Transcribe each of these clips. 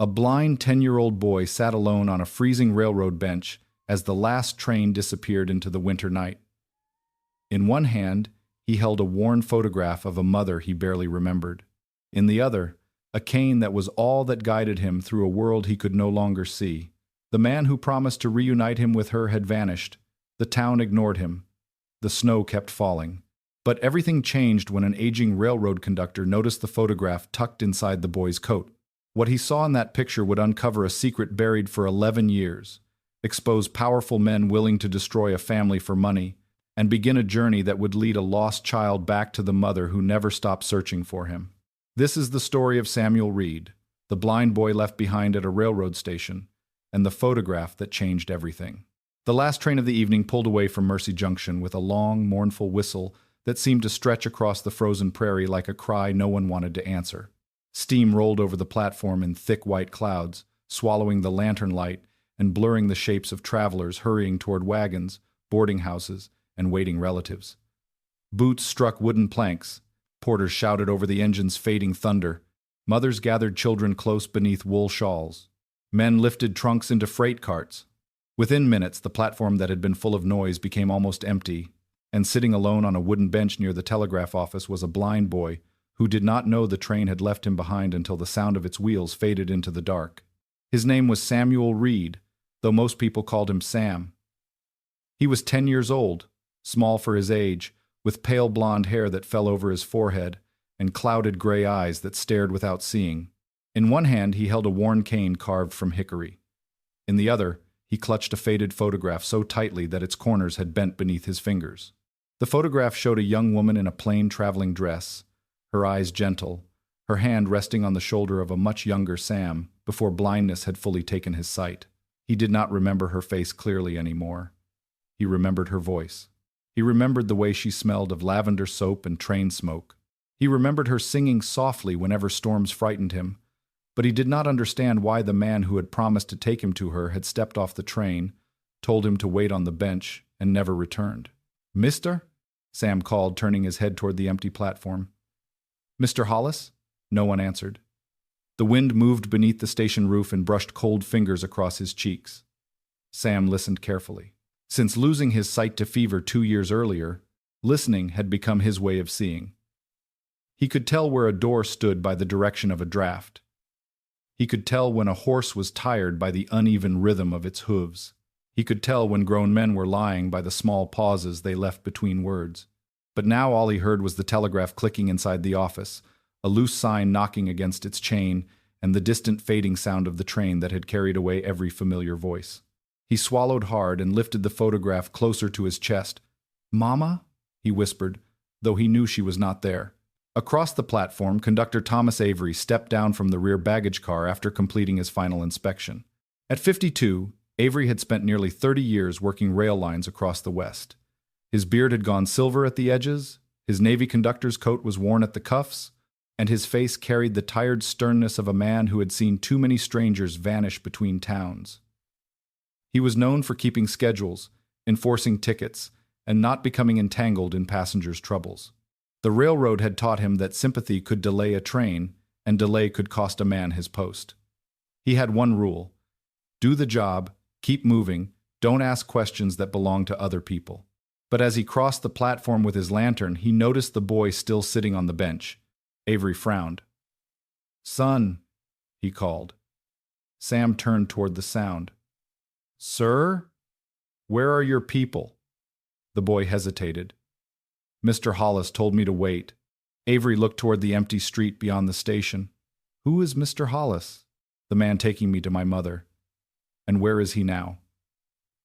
A blind 10-year-old boy sat alone on a freezing railroad bench as the last train disappeared into the winter night. In one hand, he held a worn photograph of a mother he barely remembered. In the other, a cane that was all that guided him through a world he could no longer see. The man who promised to reunite him with her had vanished. The town ignored him. The snow kept falling. But everything changed when an aging railroad conductor noticed the photograph tucked inside the boy's coat. What he saw in that picture would uncover a secret buried for 11 years, expose powerful men willing to destroy a family for money, and begin a journey that would lead a lost child back to the mother who never stopped searching for him. This is the story of Samuel Reed, the blind boy left behind at a railroad station, and the photograph that changed everything. The last train of the evening pulled away from Mercy Junction with a long, mournful whistle that seemed to stretch across the frozen prairie like a cry no one wanted to answer. Steam rolled over the platform in thick white clouds, swallowing the lantern light and blurring the shapes of travelers hurrying toward wagons, boarding houses, and waiting relatives. Boots struck wooden planks. Porters shouted over the engine's fading thunder. Mothers gathered children close beneath wool shawls. Men lifted trunks into freight carts. Within minutes, the platform that had been full of noise became almost empty, and sitting alone on a wooden bench near the telegraph office was a blind boy who did not know the train had left him behind until the sound of its wheels faded into the dark. His name was Samuel Reed, though most people called him Sam. He was 10 years old, small for his age, with pale blonde hair that fell over his forehead and clouded gray eyes that stared without seeing. In one hand he held a worn cane carved from hickory. In the other, he clutched a faded photograph so tightly that its corners had bent beneath his fingers. The photograph showed a young woman in a plain traveling dress, her eyes gentle, her hand resting on the shoulder of a much younger Sam before blindness had fully taken his sight. He did not remember her face clearly anymore. He remembered her voice. He remembered the way she smelled of lavender soap and train smoke. He remembered her singing softly whenever storms frightened him, but he did not understand why the man who had promised to take him to her had stepped off the train, told him to wait on the bench, and never returned. "Mister?" Sam called, turning his head toward the empty platform. "Mr. Hollis?" No one answered. The wind moved beneath the station roof and brushed cold fingers across his cheeks. Sam listened carefully. Since losing his sight to fever 2 years earlier, listening had become his way of seeing. He could tell where a door stood by the direction of a draft. He could tell when a horse was tired by the uneven rhythm of its hooves. He could tell when grown men were lying by the small pauses they left between words. But now all he heard was the telegraph clicking inside the office, a loose sign knocking against its chain, and the distant fading sound of the train that had carried away every familiar voice. He swallowed hard and lifted the photograph closer to his chest. "Mama?" he whispered, though he knew she was not there. Across the platform, Conductor Thomas Avery stepped down from the rear baggage car after completing his final inspection. At 52, Avery had spent nearly 30 years working rail lines across the West. His beard had gone silver at the edges, his Navy conductor's coat was worn at the cuffs, and his face carried the tired sternness of a man who had seen too many strangers vanish between towns. He was known for keeping schedules, enforcing tickets, and not becoming entangled in passengers' troubles. The railroad had taught him that sympathy could delay a train, and delay could cost a man his post. He had one rule: do the job, keep moving, don't ask questions that belong to other people. But as he crossed the platform with his lantern, he noticed the boy still sitting on the bench. Avery frowned. "Son," he called. Sam turned toward the sound. "Sir? Where are your people?" The boy hesitated. "Mr. Hollis told me to wait." Avery looked toward the empty street beyond the station. "Who is Mr. Hollis?" "The man taking me to my mother." "And where is he now?"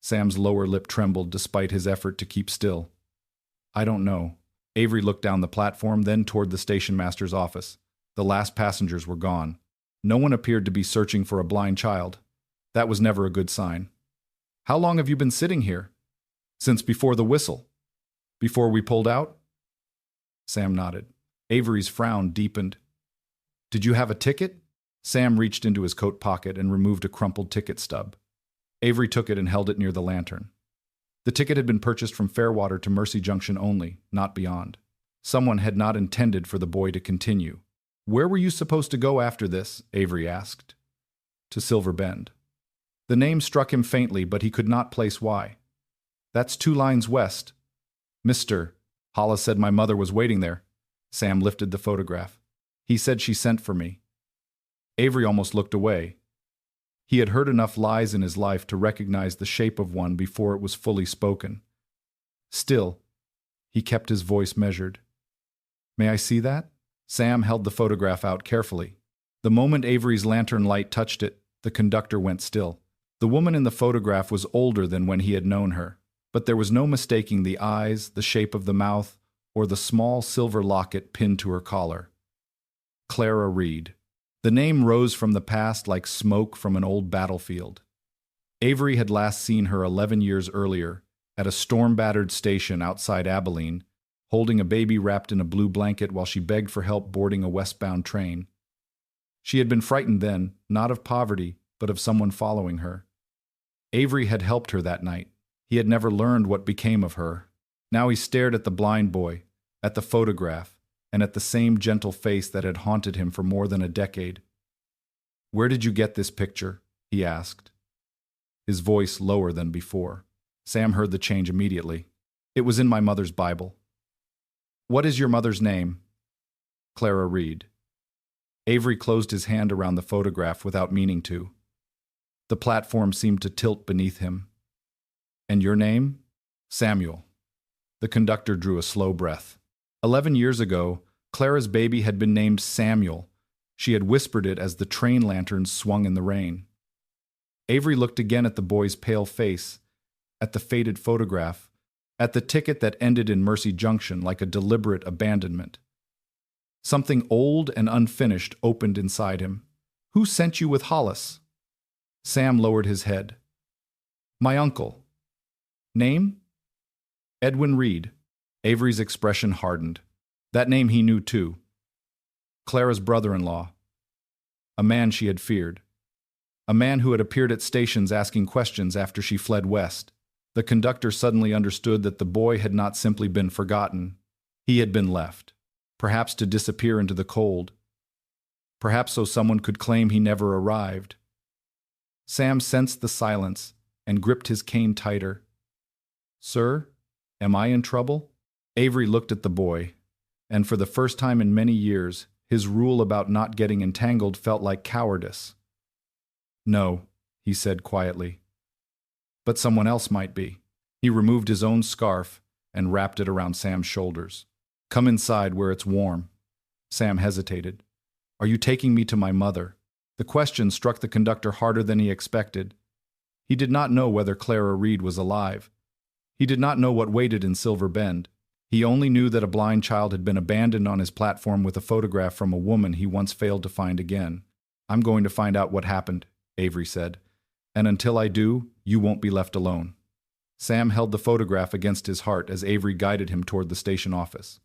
Sam's lower lip trembled despite his effort to keep still. "I don't know." Avery looked down the platform, then toward the station master's office. The last passengers were gone. No one appeared to be searching for a blind child. That was never a good sign. "How long have you been sitting here?" "Since before the whistle." "Before we pulled out?" Sam nodded. Avery's frown deepened. "Did you have a ticket?" Sam reached into his coat pocket and removed a crumpled ticket stub. Avery took it and held it near the lantern. The ticket had been purchased from Fairwater to Mercy Junction only, not beyond. Someone had not intended for the boy to continue. "Where were you supposed to go after this?" Avery asked. to Silver Bend. The name struck him faintly, but he could not place why. That's 2 lines west. Mr. Hollis said my mother was waiting there. Sam lifted the photograph. He said she sent for me. Avery almost looked away. He had heard enough lies in his life to recognize the shape of one before it was fully spoken. Still, he kept his voice measured. May I see that? Sam held the photograph out carefully. The moment Avery's lantern light touched it, the conductor went still. The woman in the photograph was older than when he had known her, but there was no mistaking the eyes, the shape of the mouth, or the small silver locket pinned to her collar. Clara Reed. The name rose from the past like smoke from an old battlefield. Avery had last seen her 11 years earlier, at a storm-battered station outside Abilene, holding a baby wrapped in a blue blanket while she begged for help boarding a westbound train. She had been frightened then, not of poverty, but of someone following her. Avery had helped her that night. He had never learned what became of her. Now he stared at the blind boy, at the photograph, and at the same gentle face that had haunted him for more than a decade. Where did you get this picture? He asked, his voice lower than before. Sam heard the change immediately. It was in my mother's Bible. What is your mother's name? Clara Reed. Avery closed his hand around the photograph without meaning to. The platform seemed to tilt beneath him. And your name? Samuel. The conductor drew a slow breath. 11 years ago, Clara's baby had been named Samuel. She had whispered it as the train lanterns swung in the rain. Avery looked again at the boy's pale face, at the faded photograph, at the ticket that ended in Mercy Junction like a deliberate abandonment. Something old and unfinished opened inside him. Who sent you with Hollis? Sam lowered his head. My uncle. Name? Edwin Reed. Avery's expression hardened. That name he knew too. Clara's brother-in-law. A man she had feared. A man who had appeared at stations asking questions after she fled west. The conductor suddenly understood that the boy had not simply been forgotten. He had been left, perhaps to disappear into the cold. Perhaps so someone could claim he never arrived. Sam sensed the silence and gripped his cane tighter. Sir, am I in trouble? Avery looked at the boy, and for the first time in many years, his rule about not getting entangled felt like cowardice. No, he said quietly. But someone else might be. He removed his own scarf and wrapped it around Sam's shoulders. Come inside where it's warm. Sam hesitated. Are you taking me to my mother? The question struck the conductor harder than he expected. He did not know whether Clara Reed was alive. He did not know what waited in Silver Bend. He only knew that a blind child had been abandoned on his platform with a photograph from a woman he once failed to find again. I'm going to find out what happened, Avery said. And until I do, you won't be left alone. Sam held the photograph against his heart as Avery guided him toward the station office.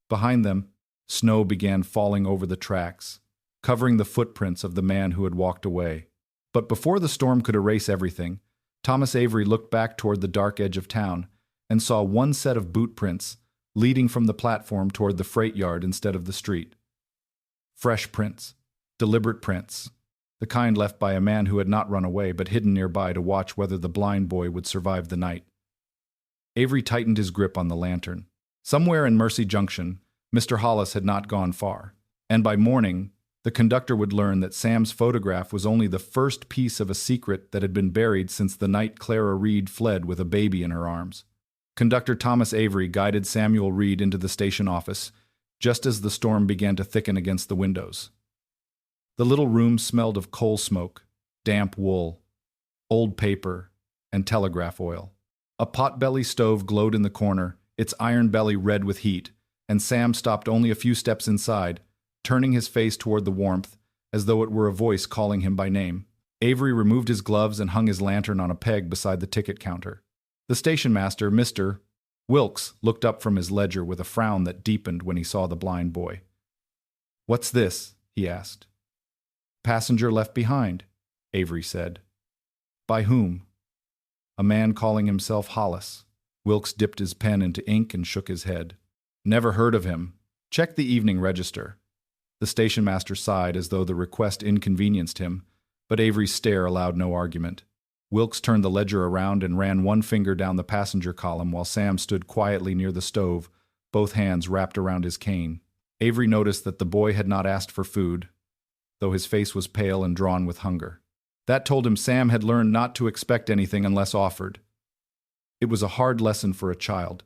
Behind them, snow began falling over the tracks, covering the footprints of the man who had walked away. But before the storm could erase everything, Thomas Avery looked back toward the dark edge of town and saw one set of boot prints leading from the platform toward the freight yard instead of the street. Fresh prints, deliberate prints, the kind left by a man who had not run away but hidden nearby to watch whether the blind boy would survive the night. Avery tightened his grip on the lantern. Somewhere in Mercy Junction, Mr. Hollis had not gone far, and by morning, the conductor would learn that Sam's photograph was only the first piece of a secret that had been buried since the night Clara Reed fled with a baby in her arms. Conductor Thomas Avery guided Samuel Reed into the station office, just as the storm began to thicken against the windows. The little room smelled of coal smoke, damp wool, old paper, and telegraph oil. A potbelly stove glowed in the corner, its iron belly red with heat, and Sam stopped only a few steps inside, turning his face toward the warmth, as though it were a voice calling him by name. Avery removed his gloves and hung his lantern on a peg beside the ticket counter. The station master, Mr. Wilkes, looked up from his ledger with a frown that deepened when he saw the blind boy. "What's this?" he asked. "Passenger left behind," Avery said. "By whom?" "A man calling himself Hollis." Wilkes dipped his pen into ink and shook his head. "Never heard of him. Check the evening register." The station master sighed as though the request inconvenienced him, But Avery's stare allowed no argument. Wilkes turned the ledger around and ran one finger down the passenger column while Sam stood quietly near the stove, both hands wrapped around his cane. Avery noticed that the boy had not asked for food, though his face was pale and drawn with hunger. That told him Sam had learned not to expect anything unless offered. It was a hard lesson for a child.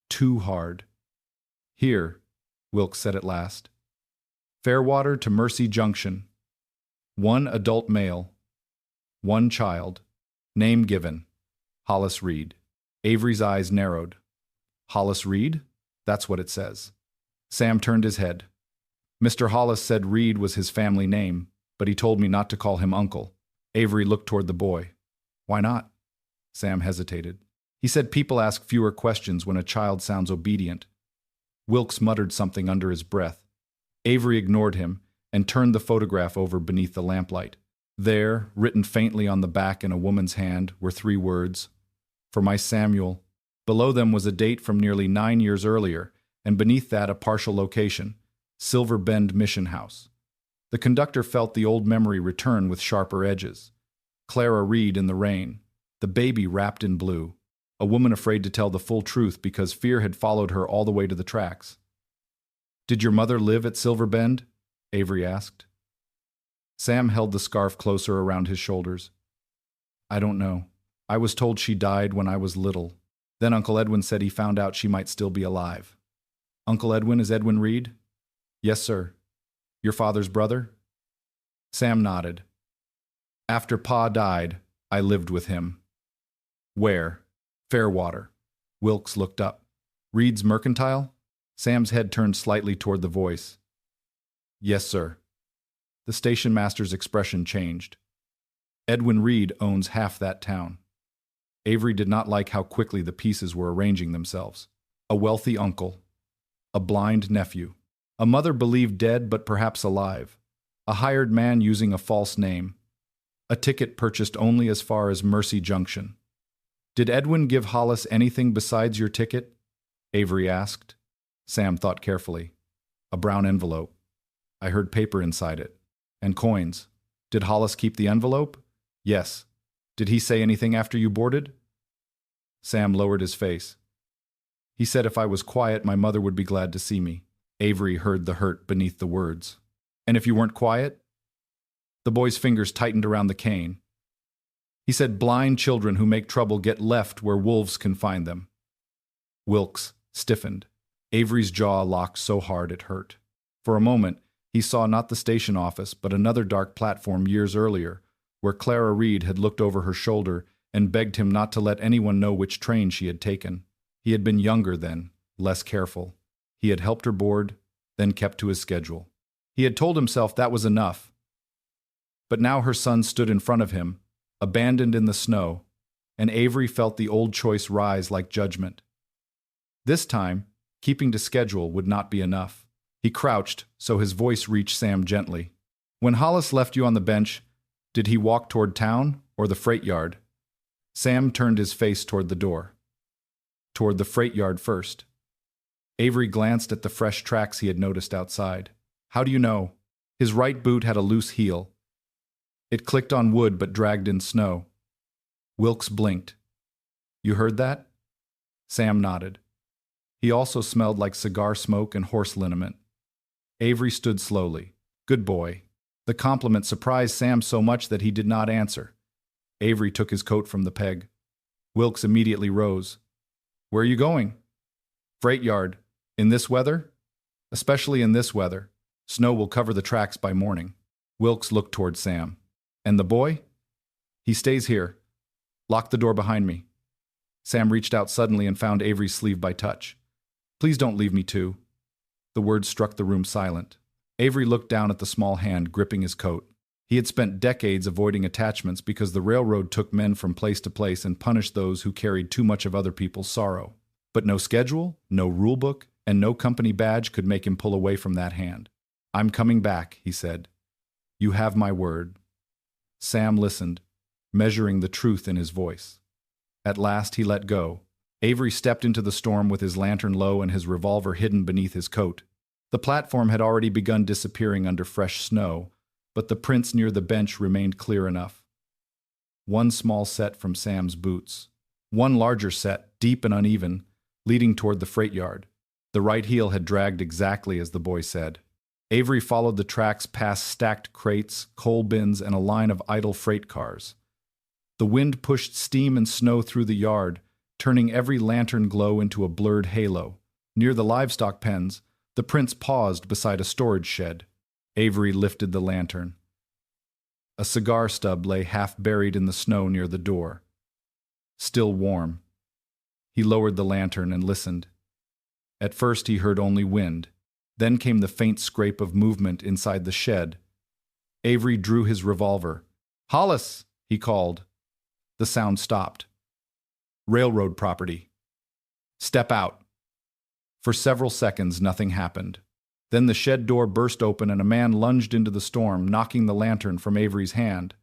Too hard. "Here," Wilkes said at last. "Fairwater to Mercy Junction. 1 adult male. 1 child. Name given. Hollis Reed." Avery's eyes narrowed. "Hollis Reed? That's what it says." Sam turned his head. "Mr. Hollis said Reed was his family name, but he told me not to call him uncle." Avery looked toward the boy. "Why not?" Sam hesitated. "He said people ask fewer questions when a child sounds obedient." Wilkes muttered something under his breath. Avery ignored him and turned the photograph over beneath the lamplight. There, written faintly on the back in a woman's hand, were 3 words: "For my Samuel." Below them was a date from nearly 9 years earlier, and beneath that a partial location: Silver Bend Mission House. The conductor felt the old memory return with sharper edges. Clara Reed in the rain, the baby wrapped in blue, a woman afraid to tell the full truth because fear had followed her all the way to the tracks. "Did your mother live at Silver Bend?" Avery asked. Sam held the scarf closer around his shoulders. "I don't know. I was told she died when I was little. Then Uncle Edwin said he found out she might still be alive." "Uncle Edwin is Edwin Reed?" "Yes, sir." "Your father's brother?" Sam nodded. "After Pa died, I lived with him." "Where?" "Fairwater." Wilkes looked up. "Reed's Mercantile?" Sam's head turned slightly toward the voice. "Yes, sir." The station master's expression changed. "Edwin Reed owns half that town." Avery did not like how quickly the pieces were arranging themselves. A wealthy uncle. A blind nephew. A mother believed dead but perhaps alive. A hired man using a false name. A ticket purchased only as far as Mercy Junction. "Did Edwin give Hollis anything besides your ticket?" Avery asked. Sam thought carefully. "A brown envelope. I heard paper inside it. And coins. Did Hollis keep the envelope?" "Yes." "Did he say anything after you boarded?" Sam lowered his face. "He said if I was quiet, my mother would be glad to see me." Avery heard the hurt beneath the words. "And if you weren't quiet?" The boy's fingers tightened around the cane. "He said blind children who make trouble get left where wolves can find them." Wilkes stiffened. Avery's jaw locked so hard it hurt. For a moment, he saw not the station office, but another dark platform years earlier, where Clara Reed had looked over her shoulder and begged him not to let anyone know which train she had taken. He had been younger then, less careful. He had helped her board, then kept to his schedule. He had told himself that was enough. But now her son stood in front of him, abandoned in the snow, and Avery felt the old choice rise like judgment. This time, keeping to schedule would not be enough. He crouched, so his voice reached Sam gently. "When Hollis left you on the bench, did he walk toward town or the freight yard?" Sam turned his face toward the door. "Toward the freight yard first." Avery glanced at the fresh tracks he had noticed outside. "How do you know?" His right boot had a loose heel. It clicked on wood but dragged in snow. Wilkes blinked. "You heard that?" Sam nodded. He also smelled like cigar smoke and horse liniment. Avery stood slowly. "Good boy." The compliment surprised Sam so much that he did not answer. Avery took his coat from the peg. Wilkes immediately rose. "Where are you going?" "Freight yard. In this weather?" "Especially in this weather. Snow will cover the tracks by morning." Wilkes looked toward Sam. "And the boy?" "He stays here. Lock the door behind me." Sam reached out suddenly and found Avery's sleeve by touch. "Please don't leave me too." The words struck the room silent. Avery looked down at the small hand gripping his coat. He had spent decades avoiding attachments because the railroad took men from place to place and punished those who carried too much of other people's sorrow. But no schedule, no rule book, and no company badge could make him pull away from that hand. "I'm coming back," he said. "You have my word." Sam listened, measuring the truth in his voice. At last he let go. Avery stepped into the storm with his lantern low and his revolver hidden beneath his coat. The platform had already begun disappearing under fresh snow, but the prints near the bench remained clear enough. One small set from Sam's boots. One larger set, deep and uneven, leading toward the freight yard. The right heel had dragged exactly as the boy said. Avery followed the tracks past stacked crates, coal bins, and a line of idle freight cars. The wind pushed steam and snow through the yard, turning every lantern glow into a blurred halo. Near the livestock pens, the prince paused beside a storage shed. Avery lifted the lantern. A cigar stub lay half buried in the snow near the door. Still warm. He lowered the lantern and listened. At first he heard only wind. Then came the faint scrape of movement inside the shed. Avery drew his revolver. "Hollis!" he called. The sound stopped. "Railroad property." "Step out." For several seconds nothing happened. Then the shed door burst open and a man lunged into the storm, knocking the lantern from Avery's hand.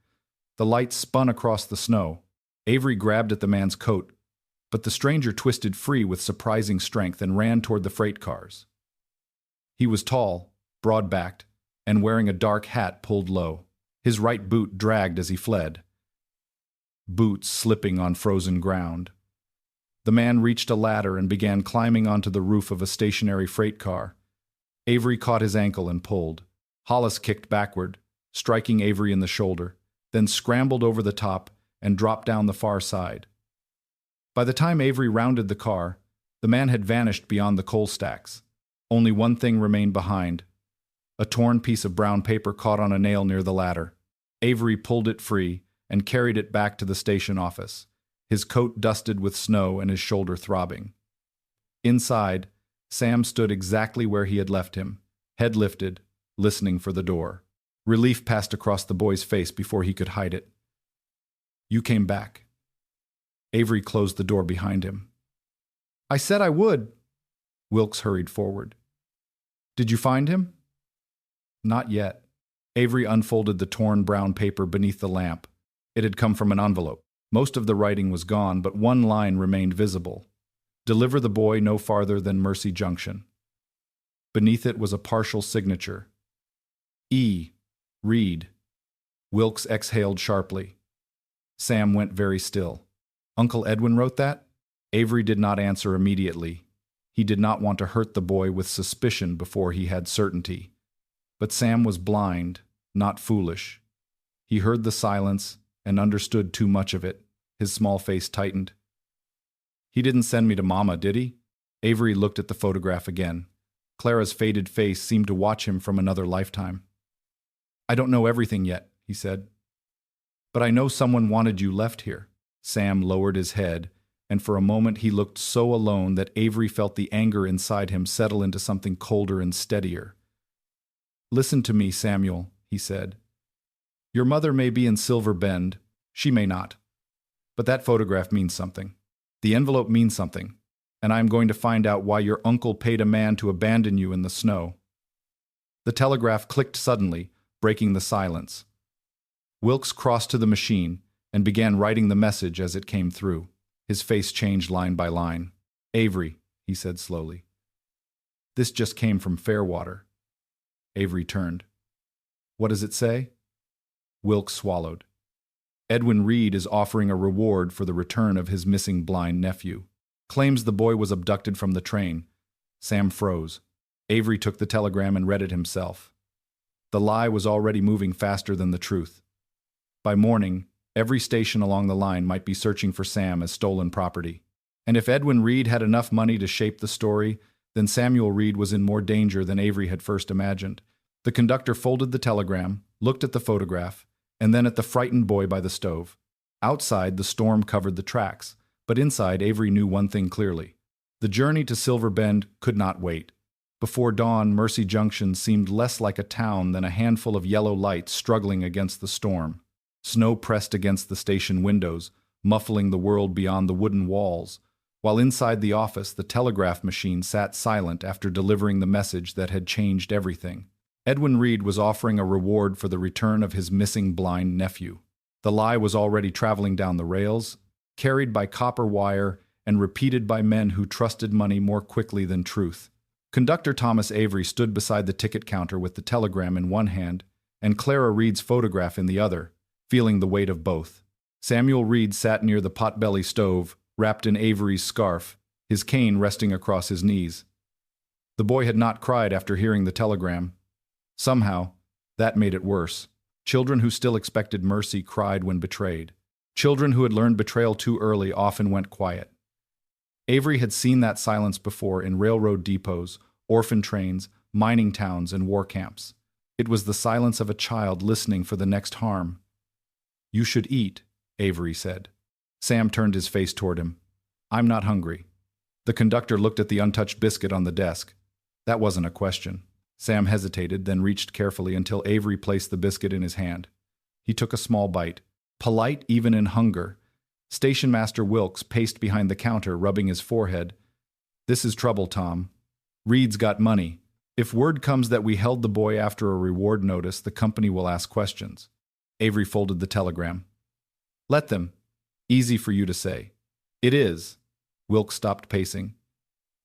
The light spun across the snow. Avery grabbed at the man's coat, but the stranger twisted free with surprising strength and ran toward the freight cars. He was tall, broad-backed, and wearing a dark hat pulled low. His right boot dragged as he fled. Boots slipping on frozen ground. The man reached a ladder and began climbing onto the roof of a stationary freight car. Avery caught his ankle and pulled. Hollis kicked backward, striking Avery in the shoulder, then scrambled over the top and dropped down the far side. By the time Avery rounded the car, the man had vanished beyond the coal stacks. Only one thing remained behind. A torn piece of brown paper caught on a nail near the ladder. Avery pulled it free and carried it back to the station office, his coat dusted with snow and his shoulder throbbing. Inside, Sam stood exactly where he had left him, head lifted, listening for the door. Relief passed across the boy's face before he could hide it. "You came back." Avery closed the door behind him. "I said I would." Wilkes hurried forward. "Did you find him?" "Not yet." Avery unfolded the torn brown paper beneath the lamp. It had come from an envelope. Most of the writing was gone, but one line remained visible. "Deliver the boy no farther than Mercy Junction." Beneath it was a partial signature. E. Reed. Wilkes exhaled sharply. Sam went very still. "Uncle Edwin wrote that?" Avery did not answer immediately. He did not want to hurt the boy with suspicion before he had certainty. But Sam was blind, not foolish. He heard the silence and understood too much of it. His small face tightened. "He didn't send me to Mama, did he?" Avery looked at the photograph again. Clara's faded face seemed to watch him from another lifetime. "I don't know everything yet," he said. "But I know someone wanted you left here." Sam lowered his head, and for a moment he looked so alone that Avery felt the anger inside him settle into something colder and steadier. "Listen to me, Samuel," he said. "Your mother may be in Silver Bend, she may not. But that photograph means something. The envelope means something, and I am going to find out why your uncle paid a man to abandon you in the snow." The telegraph clicked suddenly, breaking the silence. Wilkes crossed to the machine and began writing the message as it came through. His face changed line by line. "Avery," he said slowly. "This just came from Fairwater." Avery turned. "What does it say?" Wilkes swallowed. "Edwin Reed is offering a reward for the return of his missing blind nephew. Claims the boy was abducted from the train." Sam froze. Avery took the telegram and read it himself. The lie was already moving faster than the truth. By morning, every station along the line might be searching for Sam as stolen property. And if Edwin Reed had enough money to shape the story, then Samuel Reed was in more danger than Avery had first imagined. The conductor folded the telegram, looked at the photograph, and then at the frightened boy by the stove. Outside, the storm covered the tracks, but inside, Avery knew one thing clearly. The journey to Silver Bend could not wait. Before dawn, Mercy Junction seemed less like a town than a handful of yellow lights struggling against the storm. Snow pressed against the station windows, muffling the world beyond the wooden walls, while inside the office the telegraph machine sat silent after delivering the message that had changed everything. Edwin Reed was offering a reward for the return of his missing blind nephew. The lie was already traveling down the rails, carried by copper wire and repeated by men who trusted money more quickly than truth. Conductor Thomas Avery stood beside the ticket counter with the telegram in one hand and Clara Reed's photograph in the other, feeling the weight of both. Samuel Reed sat near the potbelly stove, wrapped in Avery's scarf, his cane resting across his knees. The boy had not cried after hearing the telegram. Somehow, that made it worse. Children who still expected mercy cried when betrayed. Children who had learned betrayal too early often went quiet. Avery had seen that silence before in railroad depots, orphan trains, mining towns, and war camps. It was the silence of a child listening for the next harm. "You should eat," Avery said. Sam turned his face toward him. "I'm not hungry." The conductor looked at the untouched biscuit on the desk. That wasn't a question. Sam hesitated, then reached carefully until Avery placed the biscuit in his hand. He took a small bite. Polite even in hunger, Station Master Wilkes paced behind the counter, rubbing his forehead. "This is trouble, Tom. Reed's got money. If word comes that we held the boy after a reward notice, the company will ask questions." Avery folded the telegram. "Let them. Easy for you to say." "It is." Wilkes stopped pacing.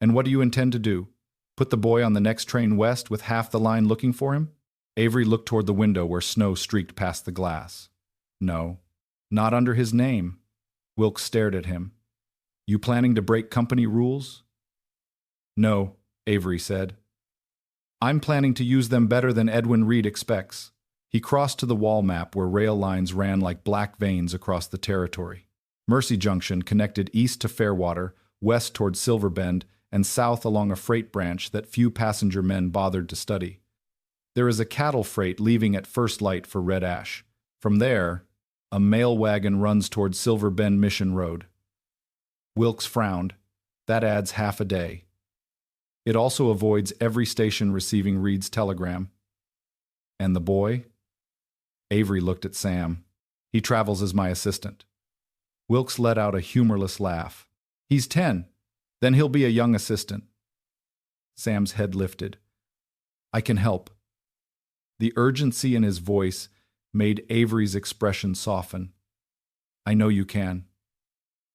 "And what do you intend to do? Put the boy on the next train west with half the line looking for him?" Avery looked toward the window where snow streaked past the glass. "No, not under his name." Wilkes stared at him. "You planning to break company rules?" "No," Avery said. "I'm planning to use them better than Edwin Reed expects." He crossed to the wall map where rail lines ran like black veins across the territory. Mercy Junction connected east to Fairwater, west toward Silver Bend, and south along a freight branch that few passenger men bothered to study. There is a cattle freight leaving at first light for Red Ash. From there, a mail wagon runs toward Silver Bend Mission Road. Wilkes frowned. That adds half a day. It also avoids every station receiving Reed's telegram. And the boy? Avery looked at Sam. "He travels as my assistant." Wilkes let out a humorless laugh. "He's 10. Then he'll be a young assistant." Sam's head lifted. "I can help." The urgency in his voice made Avery's expression soften. "I know you can."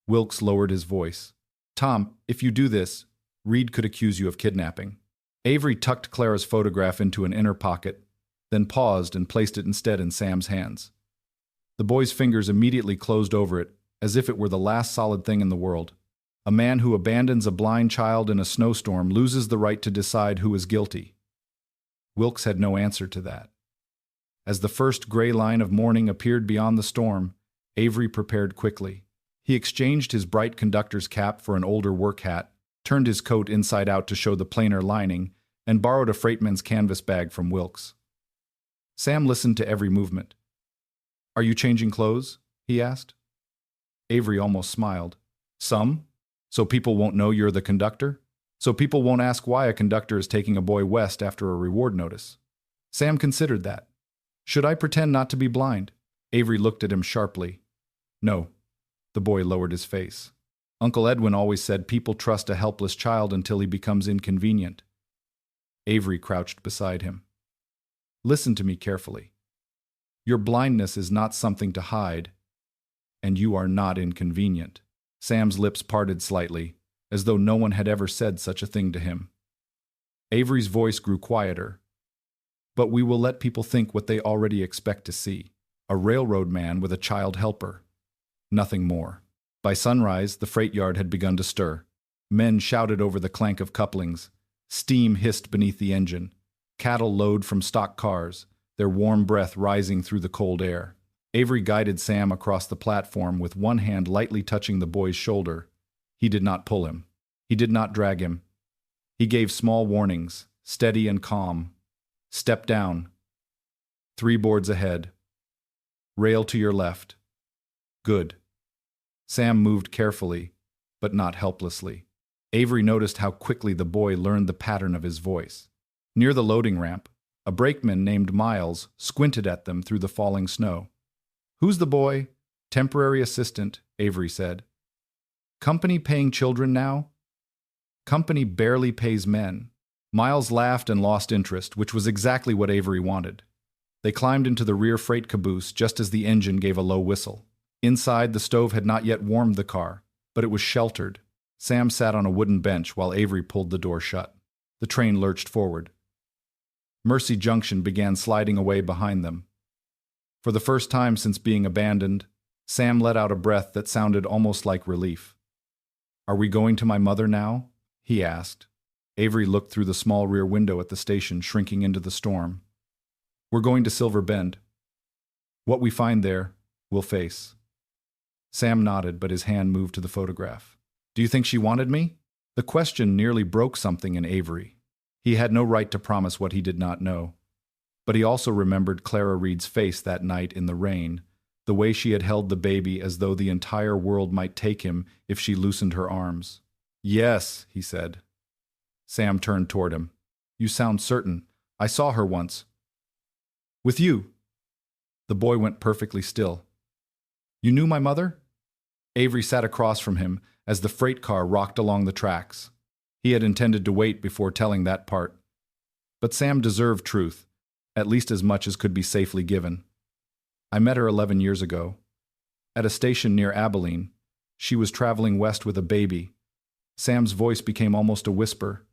Wilkes lowered his voice. "Tom, if you do this, Reed could accuse you of kidnapping." Avery tucked Clara's photograph into an inner pocket, then paused and placed it instead in Sam's hands. The boy's fingers immediately closed over it, as if it were the last solid thing in the world. A man who abandons a blind child in a snowstorm loses the right to decide who is guilty. Wilkes had no answer to that. As the first gray line of morning appeared beyond the storm, Avery prepared quickly. He exchanged his bright conductor's cap for an older work hat, turned his coat inside out to show the plainer lining, and borrowed a freightman's canvas bag from Wilkes. Sam listened to every movement. "Are you changing clothes?" he asked. Avery almost smiled. "Some? So people won't know you're the conductor? So people won't ask why a conductor is taking a boy west after a reward notice?" Sam considered that. "Should I pretend not to be blind?" Avery looked at him sharply. "No." The boy lowered his face. "Uncle Edwin always said people trust a helpless child until he becomes inconvenient." Avery crouched beside him. "Listen to me carefully. Your blindness is not something to hide, and you are not inconvenient." Sam's lips parted slightly, as though no one had ever said such a thing to him. Avery's voice grew quieter. "But we will let people think what they already expect to see. A railroad man with a child helper. Nothing more." By sunrise, the freight yard had begun to stir. Men shouted over the clank of couplings. Steam hissed beneath the engine. Cattle lowed from stock cars, their warm breath rising through the cold air. Avery guided Sam across the platform with one hand lightly touching the boy's shoulder. He did not pull him. He did not drag him. He gave small warnings, steady and calm. "Step down. 3 boards ahead. Rail to your left. Good." Sam moved carefully, but not helplessly. Avery noticed how quickly the boy learned the pattern of his voice. Near the loading ramp, a brakeman named Miles squinted at them through the falling snow. "Who's the boy?" "Temporary assistant," Avery said. "Company paying children now?" "Company barely pays men." Miles laughed and lost interest, which was exactly what Avery wanted. They climbed into the rear freight caboose just as the engine gave a low whistle. Inside, the stove had not yet warmed the car, but it was sheltered. Sam sat on a wooden bench while Avery pulled the door shut. The train lurched forward. Mercy Junction began sliding away behind them. For the first time since being abandoned, Sam let out a breath that sounded almost like relief. "Are we going to my mother now?" he asked. Avery looked through the small rear window at the station, shrinking into the storm. "We're going to Silver Bend. What we find there, we'll face." Sam nodded, but his hand moved to the photograph. "Do you think she wanted me?" The question nearly broke something in Avery. He had no right to promise what he did not know. But he also remembered Clara Reed's face that night in the rain, the way she had held the baby as though the entire world might take him if she loosened her arms. "Yes," he said. Sam turned toward him. "You sound certain. I saw her once." "With you." The boy went perfectly still. "You knew my mother?" Avery sat across from him as the freight car rocked along the tracks. He had intended to wait before telling that part. But Sam deserved truth, at least as much as could be safely given. "I met her 11 years ago. At a station near Abilene. She was traveling west with a baby." Sam's voice became almost a whisper.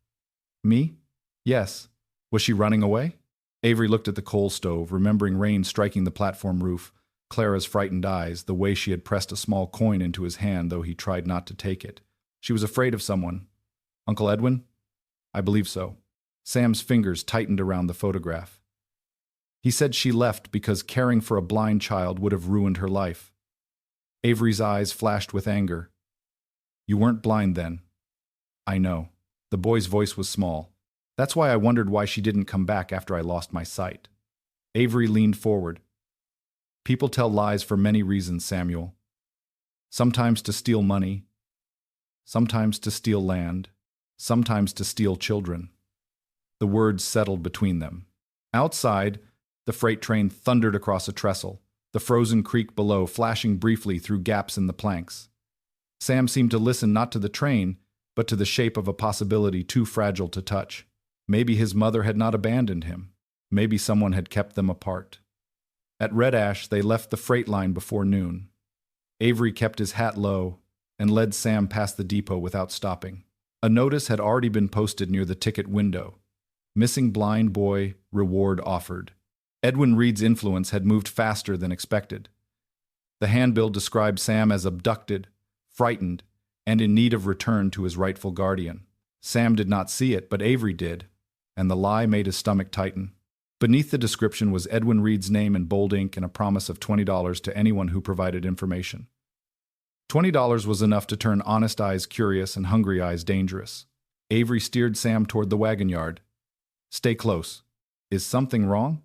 "Me? Yes. Was she running away?" Avery looked at the coal stove, remembering rain striking the platform roof, Clara's frightened eyes, the way she had pressed a small coin into his hand though he tried not to take it. "She was afraid of someone. Uncle Edwin?" "I believe so." Sam's fingers tightened around the photograph. "He said she left because caring for a blind child would have ruined her life." Avery's eyes flashed with anger. "You weren't blind then." "I know." The boy's voice was small. "That's why I wondered why she didn't come back after I lost my sight." Avery leaned forward. "People tell lies for many reasons, Samuel. Sometimes to steal money, sometimes to steal land, sometimes to steal children." The words settled between them. Outside, the freight train thundered across a trestle, the frozen creek below flashing briefly through gaps in the planks. Sam seemed to listen not to the train, but to the shape of a possibility too fragile to touch. Maybe his mother had not abandoned him. Maybe someone had kept them apart. At Red Ash, they left the freight line before noon. Avery kept his hat low and led Sam past the depot without stopping. A notice had already been posted near the ticket window. "Missing blind boy, reward offered." Edwin Reed's influence had moved faster than expected. The handbill described Sam as abducted, frightened, and in need of return to his rightful guardian. Sam did not see it, but Avery did, and the lie made his stomach tighten. Beneath the description was Edwin Reed's name in bold ink and a promise of $20 to anyone who provided information. $20 was enough to turn honest eyes curious and hungry eyes dangerous. Avery steered Sam toward the wagon yard. "Stay close. Is something wrong?"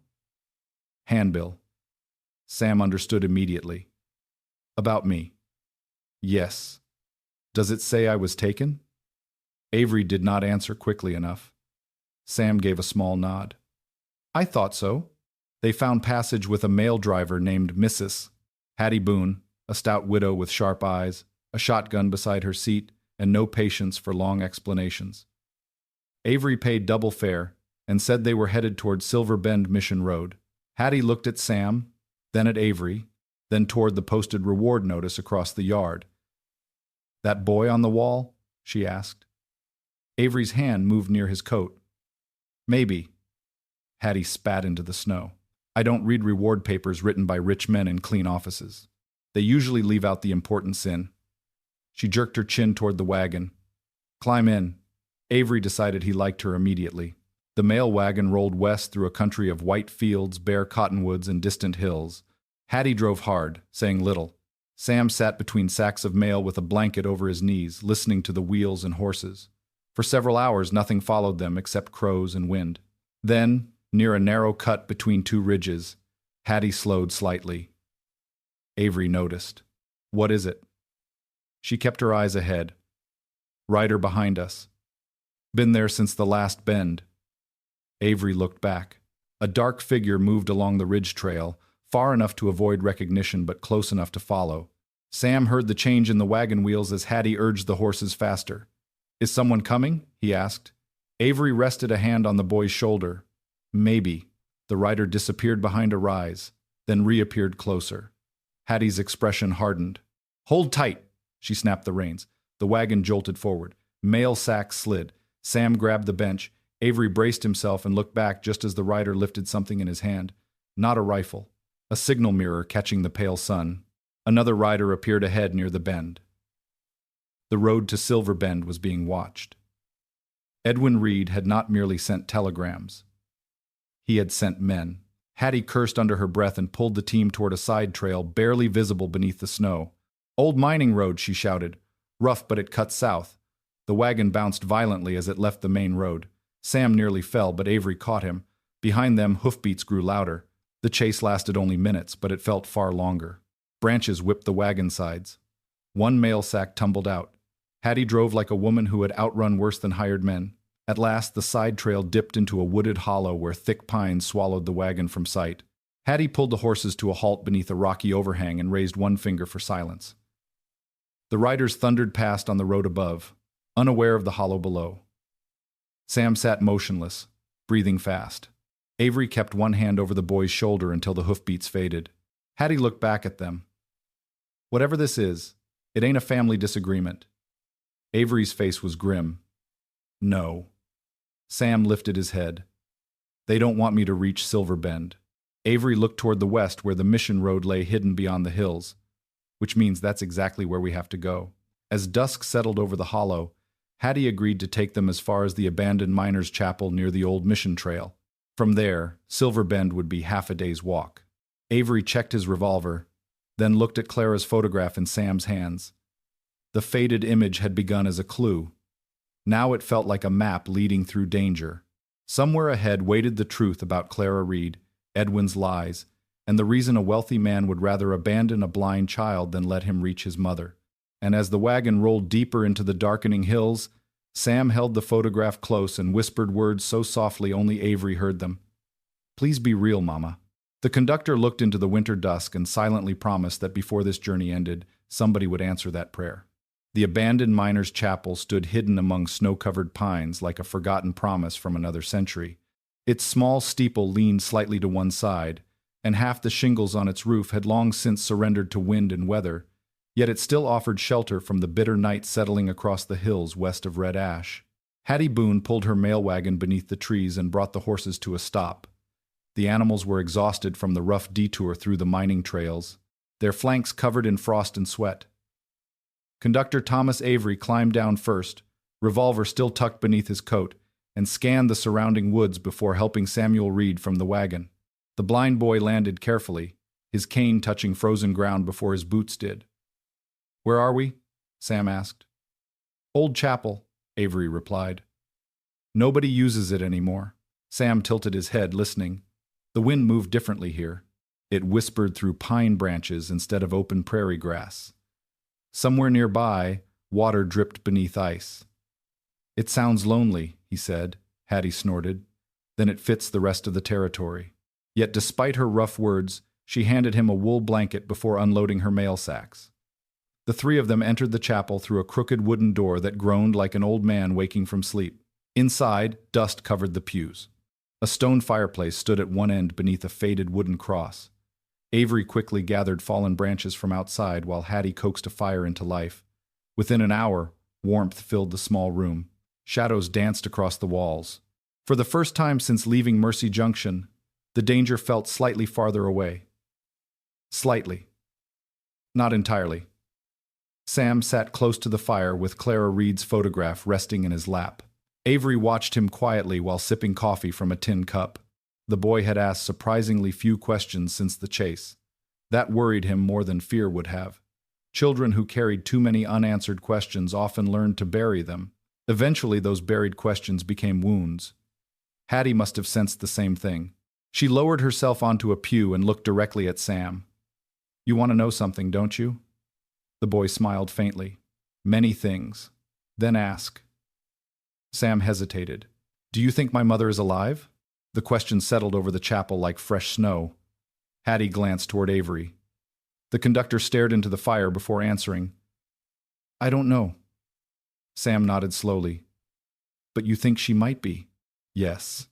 Handbill. Sam understood immediately. "About me." "Yes. Does it say I was taken?" Avery did not answer quickly enough. Sam gave a small nod. "I thought so. They found passage with a male driver named Mrs. Hattie Boone, a stout widow with sharp eyes, a shotgun beside her seat, and no patience for long explanations. Avery paid double fare and said they were headed toward Silver Bend Mission Road. Hattie looked at Sam, then at Avery, then toward the posted reward notice across the yard. "That boy on the wall?" she asked. Avery's hand moved near his coat. "Maybe." Hattie spat into the snow. "I don't read reward papers written by rich men in clean offices. They usually leave out the important sin." She jerked her chin toward the wagon. "Climb in." Avery decided he liked her immediately. The mail wagon rolled west through a country of white fields, bare cottonwoods, and distant hills. Hattie drove hard, saying little. Sam sat between sacks of mail with a blanket over his knees, listening to the wheels and horses. For several hours nothing followed them except crows and wind. Then, near a narrow cut between two ridges, Hattie slowed slightly. Avery noticed. "What is it?" She kept her eyes ahead. "Rider behind us. Been there since the last bend." Avery looked back. A dark figure moved along the ridge trail, far enough to avoid recognition but close enough to follow. Sam heard the change in the wagon wheels as Hattie urged the horses faster. "Is someone coming?" he asked. Avery rested a hand on the boy's shoulder. "Maybe." The rider disappeared behind a rise, then reappeared closer. Hattie's expression hardened. "Hold tight!" She snapped the reins. The wagon jolted forward. Mail sacks slid. Sam grabbed the bench. Avery braced himself and looked back just as the rider lifted something in his hand. Not a rifle. A signal mirror catching the pale sun. Another rider appeared ahead near the bend. The road to Silver Bend was being watched. Edwin Reed had not merely sent telegrams. He had sent men. Hattie cursed under her breath and pulled the team toward a side trail barely visible beneath the snow. "Old mining road," she shouted. "Rough, but it cuts south." The wagon bounced violently as it left the main road. Sam nearly fell, but Avery caught him. Behind them, hoofbeats grew louder. The chase lasted only minutes, but it felt far longer. Branches whipped the wagon sides. One mail sack tumbled out. Hattie drove like a woman who had outrun worse than hired men. At last, the side trail dipped into a wooded hollow where thick pines swallowed the wagon from sight. Hattie pulled the horses to a halt beneath a rocky overhang and raised one finger for silence. The riders thundered past on the road above, unaware of the hollow below. Sam sat motionless, breathing fast. Avery kept one hand over the boy's shoulder until the hoofbeats faded. Hattie looked back at them. "Whatever this is, it ain't a family disagreement." Avery's face was grim. "No." Sam lifted his head. "They don't want me to reach Silver Bend." Avery looked toward the west where the mission road lay hidden beyond the hills, which means that's exactly where we have to go. As dusk settled over the hollow, Hattie agreed to take them as far as the abandoned miners' chapel near the old mission trail. From there, Silver Bend would be half a day's walk. Avery checked his revolver, then looked at Clara's photograph in Sam's hands. The faded image had begun as a clue. Now it felt like a map leading through danger. Somewhere ahead waited the truth about Clara Reed, Edwin's lies, and the reason a wealthy man would rather abandon a blind child than let him reach his mother. And as the wagon rolled deeper into the darkening hills, Sam held the photograph close and whispered words so softly only Avery heard them. "Please be real, Mama." The conductor looked into the winter dusk and silently promised that before this journey ended, somebody would answer that prayer. The abandoned miners' chapel stood hidden among snow-covered pines like a forgotten promise from another century. Its small steeple leaned slightly to one side, and half the shingles on its roof had long since surrendered to wind and weather, yet it still offered shelter from the bitter night settling across the hills west of Red Ash. Hattie Boone pulled her mail wagon beneath the trees and brought the horses to a stop. The animals were exhausted from the rough detour through the mining trails, their flanks covered in frost and sweat. Conductor Thomas Avery climbed down first, revolver still tucked beneath his coat, and scanned the surrounding woods before helping Samuel Reed from the wagon. The blind boy landed carefully, his cane touching frozen ground before his boots did. "Where are we?" Sam asked. "Old chapel," Avery replied. "Nobody uses it anymore." Sam tilted his head, listening. The wind moved differently here. It whispered through pine branches instead of open prairie grass. Somewhere nearby, water dripped beneath ice. "It sounds lonely," he said. Hattie snorted. "Then it fits the rest of the territory." Yet despite her rough words, she handed him a wool blanket before unloading her mail sacks. The three of them entered the chapel through a crooked wooden door that groaned like an old man waking from sleep. Inside, dust covered the pews. A stone fireplace stood at one end beneath a faded wooden cross. Avery quickly gathered fallen branches from outside while Hattie coaxed a fire into life. Within an hour, warmth filled the small room. Shadows danced across the walls. For the first time since leaving Mercy Junction, the danger felt slightly farther away. Slightly. Not entirely. Sam sat close to the fire with Clara Reed's photograph resting in his lap. Avery watched him quietly while sipping coffee from a tin cup. The boy had asked surprisingly few questions since the chase. That worried him more than fear would have. Children who carried too many unanswered questions often learned to bury them. Eventually, those buried questions became wounds. Hattie must have sensed the same thing. She lowered herself onto a pew and looked directly at Sam. "You want to know something, don't you?" The boy smiled faintly. "Many things. Then ask." Sam hesitated. "Do you think my mother is alive?" The question settled over the chapel like fresh snow. Hattie glanced toward Avery. The conductor stared into the fire before answering. "I don't know." Sam nodded slowly. "But you think she might be?" "Yes."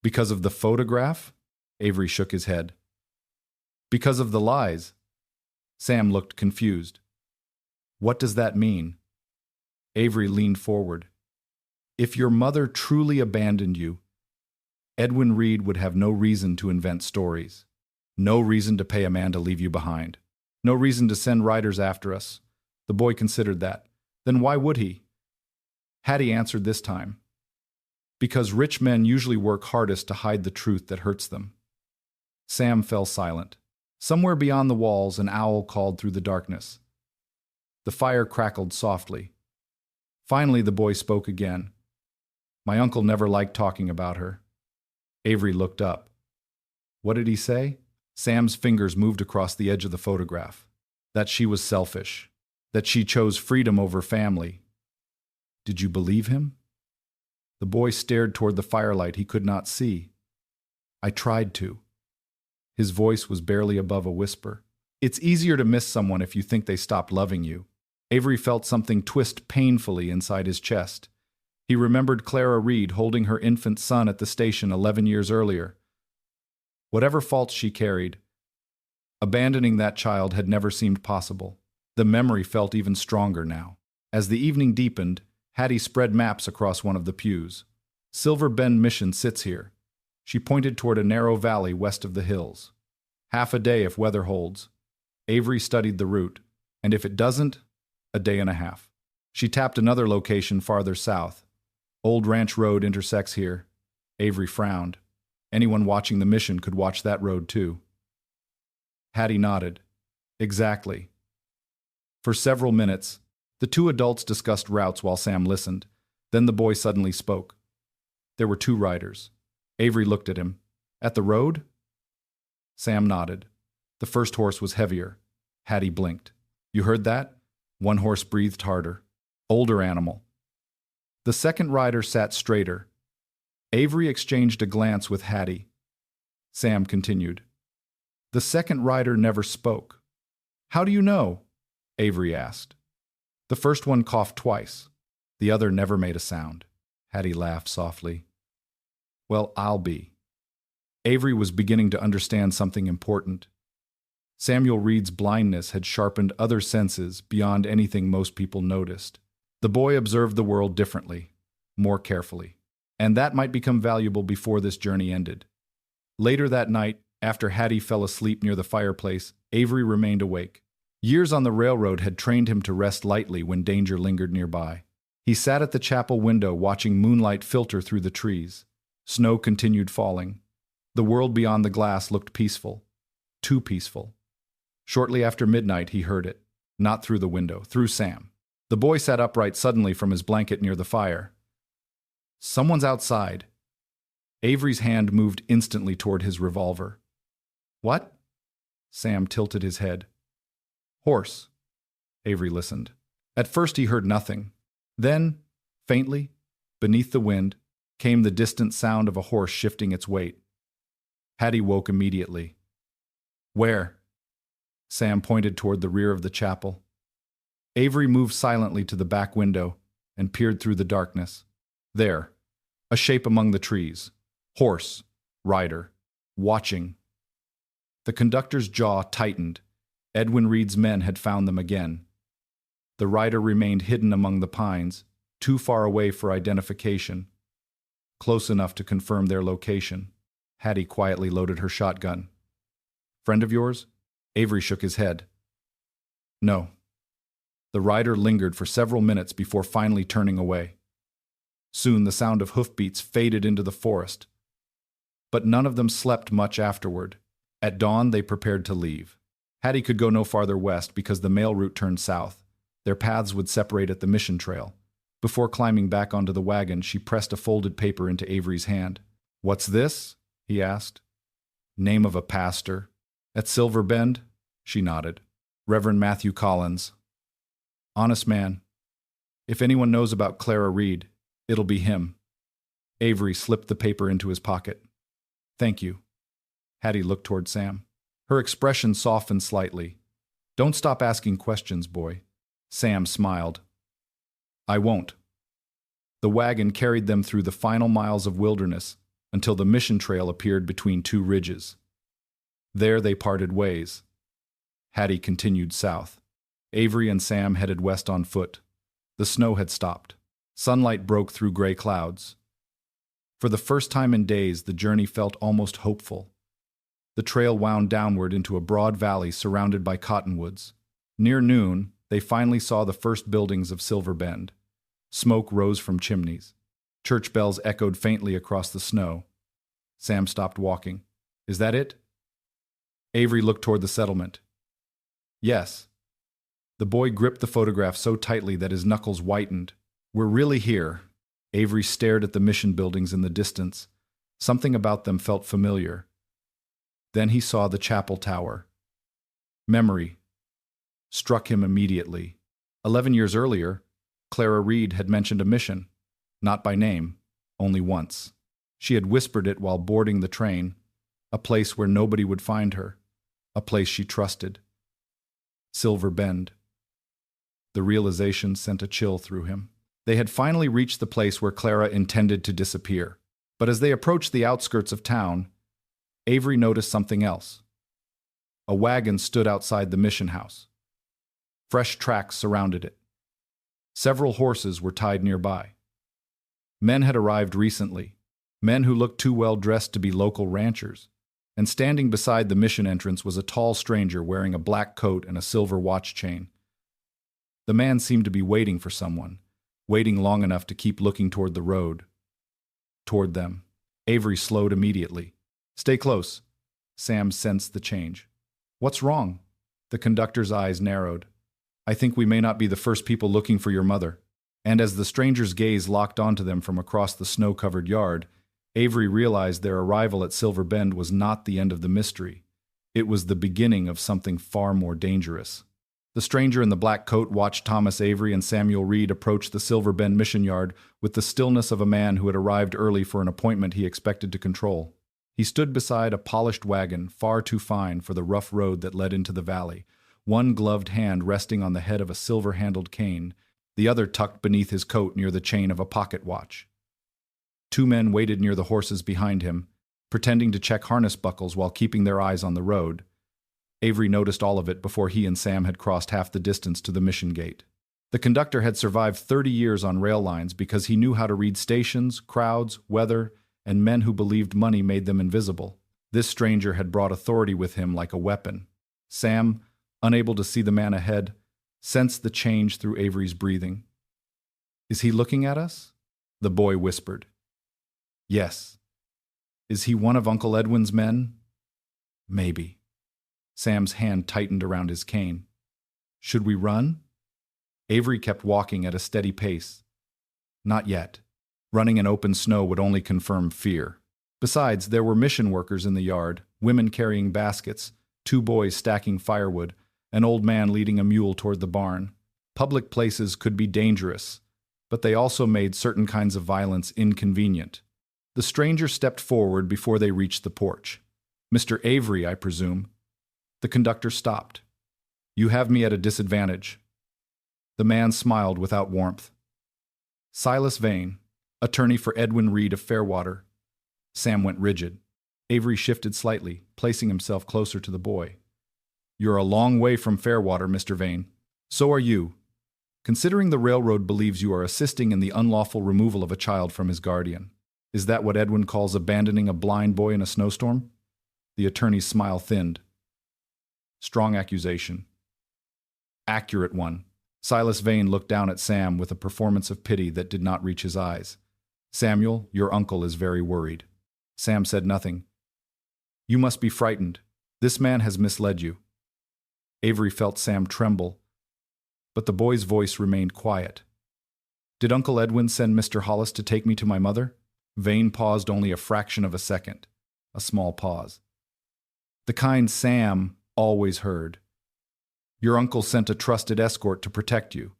"Because of the photograph?" Avery shook his head. "Because of the lies?" Sam looked confused. "What does that mean?" Avery leaned forward. If your mother truly abandoned you, Edwin Reed would have no reason to invent stories. No reason to pay a man to leave you behind. No reason to send riders after us. The boy considered that. Then why would he? Hattie answered this time. Because rich men usually work hardest to hide the truth that hurts them. Sam fell silent. Somewhere beyond the walls, an owl called through the darkness. The fire crackled softly. Finally, the boy spoke again. My uncle never liked talking about her. Avery looked up. What did he say? Sam's fingers moved across the edge of the photograph. That she was selfish. That she chose freedom over family. Did you believe him? The boy stared toward the firelight he could not see. I tried to. His voice was barely above a whisper. It's easier to miss someone if you think they stopped loving you. Avery felt something twist painfully inside his chest. He remembered Clara Reed holding her infant son at the station 11 years earlier. Whatever faults she carried, abandoning that child had never seemed possible. The memory felt even stronger now. As the evening deepened, Hattie spread maps across one of the pews. Silver Bend Mission sits here. She pointed toward a narrow valley west of the hills. Half a day if weather holds. Avery studied the route, and if it doesn't, a day and a half. She tapped another location farther south. Old Ranch Road intersects here. Avery frowned. Anyone watching the mission could watch that road too. Hattie nodded. Exactly. For several minutes, the two adults discussed routes while Sam listened. Then the boy suddenly spoke. There were 2 riders. Avery looked at him. At the road? Sam nodded. The first horse was heavier. Hattie blinked. You heard that? One horse breathed harder. Older animal. The second rider sat straighter. Avery exchanged a glance with Hattie. Sam continued. The second rider never spoke. How do you know? Avery asked. The first one coughed twice. The other never made a sound. Hattie laughed softly. Well, I'll be. Avery was beginning to understand something important. Samuel Reed's blindness had sharpened other senses beyond anything most people noticed. The boy observed the world differently, more carefully, and that might become valuable before this journey ended. Later that night, after Hattie fell asleep near the fireplace, Avery remained awake. Years on the railroad had trained him to rest lightly when danger lingered nearby. He sat at the chapel window watching moonlight filter through the trees. Snow continued falling. The world beyond the glass looked peaceful. Too peaceful. Shortly after midnight, he heard it. Not through the window, through Sam. The boy sat upright suddenly from his blanket near the fire. Someone's outside. Avery's hand moved instantly toward his revolver. What? Sam tilted his head. Horse. Avery listened. At first he heard nothing. Then, faintly, beneath the wind, came the distant sound of a horse shifting its weight. Hattie woke immediately. Where? Sam pointed toward the rear of the chapel. Avery moved silently to the back window and peered through the darkness. There, a shape among the trees. Horse, rider, watching. The conductor's jaw tightened. Edwin Reed's men had found them again. The rider remained hidden among the pines, too far away for identification, close enough to confirm their location. Hattie quietly loaded her shotgun. Friend of yours? Avery shook his head. No. The rider lingered for several minutes before finally turning away. Soon the sound of hoofbeats faded into the forest. But none of them slept much afterward. At dawn, they prepared to leave. Hattie could go no farther west because the mail route turned south. Their paths would separate at the mission trail. Before climbing back onto the wagon, she pressed a folded paper into Avery's hand. What's this? He asked. Name of a pastor. At Silver Bend? She nodded. Reverend Matthew Collins. Honest man. If anyone knows about Clara Reed, it'll be him. Avery slipped the paper into his pocket. Thank you. Hattie looked toward Sam. Her expression softened slightly. Don't stop asking questions, boy. Sam smiled. I won't. The wagon carried them through the final miles of wilderness until the mission trail appeared between 2 ridges. There they parted ways. Hattie continued south. Avery and Sam headed west on foot. The snow had stopped. Sunlight broke through gray clouds. For the first time in days, the journey felt almost hopeful. The trail wound downward into a broad valley surrounded by cottonwoods. Near noon, they finally saw the first buildings of Silver Bend. Smoke rose from chimneys. Church bells echoed faintly across the snow. Sam stopped walking. "Is that it?" Avery looked toward the settlement. "Yes." The boy gripped the photograph so tightly that his knuckles whitened. "We're really here." Avery stared at the mission buildings in the distance. Something about them felt familiar. Then he saw the chapel tower. Memory struck him immediately. 11 years earlier, Clara Reed had mentioned a mission, not by name, only once. She had whispered it while boarding the train, a place where nobody would find her, a place she trusted. Silver Bend. The realization sent a chill through him. They had finally reached the place where Clara intended to disappear. But as they approached the outskirts of town, Avery noticed something else. A wagon stood outside the mission house. Fresh tracks surrounded it. Several horses were tied nearby. Men had arrived recently, men who looked too well dressed to be local ranchers, and standing beside the mission entrance was a tall stranger wearing a black coat and a silver watch chain. The man seemed to be waiting for someone, waiting long enough to keep looking toward the road. Toward them. Avery slowed immediately. "Stay close." Sam sensed the change. "What's wrong?" The conductor's eyes narrowed. "I think we may not be the first people looking for your mother." And as the stranger's gaze locked onto them from across the snow-covered yard, Avery realized their arrival at Silver Bend was not the end of the mystery. It was the beginning of something far more dangerous. The stranger in the black coat watched Thomas Avery and Samuel Reed approach the Silver Bend mission yard with the stillness of a man who had arrived early for an appointment he expected to control. He stood beside a polished wagon, far too fine for the rough road that led into the valley, one gloved hand resting on the head of a silver-handled cane, the other tucked beneath his coat near the chain of a pocket watch. Two men waited near the horses behind him, pretending to check harness buckles while keeping their eyes on the road. Avery noticed all of it before he and Sam had crossed half the distance to the mission gate. The conductor had survived 30 years on rail lines because he knew how to read stations, crowds, weather, and men who believed money made them invisible. This stranger had brought authority with him like a weapon. Sam, unable to see the man ahead, sensed the change through Avery's breathing. "Is he looking at us?" The boy whispered. "Yes." "Is he one of Uncle Edwin's men?" "Maybe." Sam's hand tightened around his cane. "Should we run?" Avery kept walking at a steady pace. Not yet. Running in open snow would only confirm fear. Besides, there were mission workers in the yard, women carrying baskets, two boys stacking firewood, an old man leading a mule toward the barn. Public places could be dangerous, but they also made certain kinds of violence inconvenient. The stranger stepped forward before they reached the porch. "Mr. Avery, I presume." The conductor stopped. "You have me at a disadvantage." The man smiled without warmth. "Silas Vane, attorney for Edwin Reed of Fairwater." Sam went rigid. Avery shifted slightly, placing himself closer to the boy. "You're a long way from Fairwater, Mr. Vane. So are you. Considering the railroad believes you are assisting in the unlawful removal of a child from his guardian. Is that what Edwin calls abandoning a blind boy in a snowstorm?" The attorney's smile thinned. "Strong accusation." "Accurate one." Silas Vane looked down at Sam with a performance of pity that did not reach his eyes. "Samuel, your uncle is very worried." Sam said nothing. "You must be frightened. This man has misled you." Avery felt Sam tremble, but the boy's voice remained quiet. "Did Uncle Edwin send Mr. Hollis to take me to my mother?" Vane paused only a fraction of a second. A small pause. "The kind Sam always heard. Your uncle sent a trusted escort to protect you.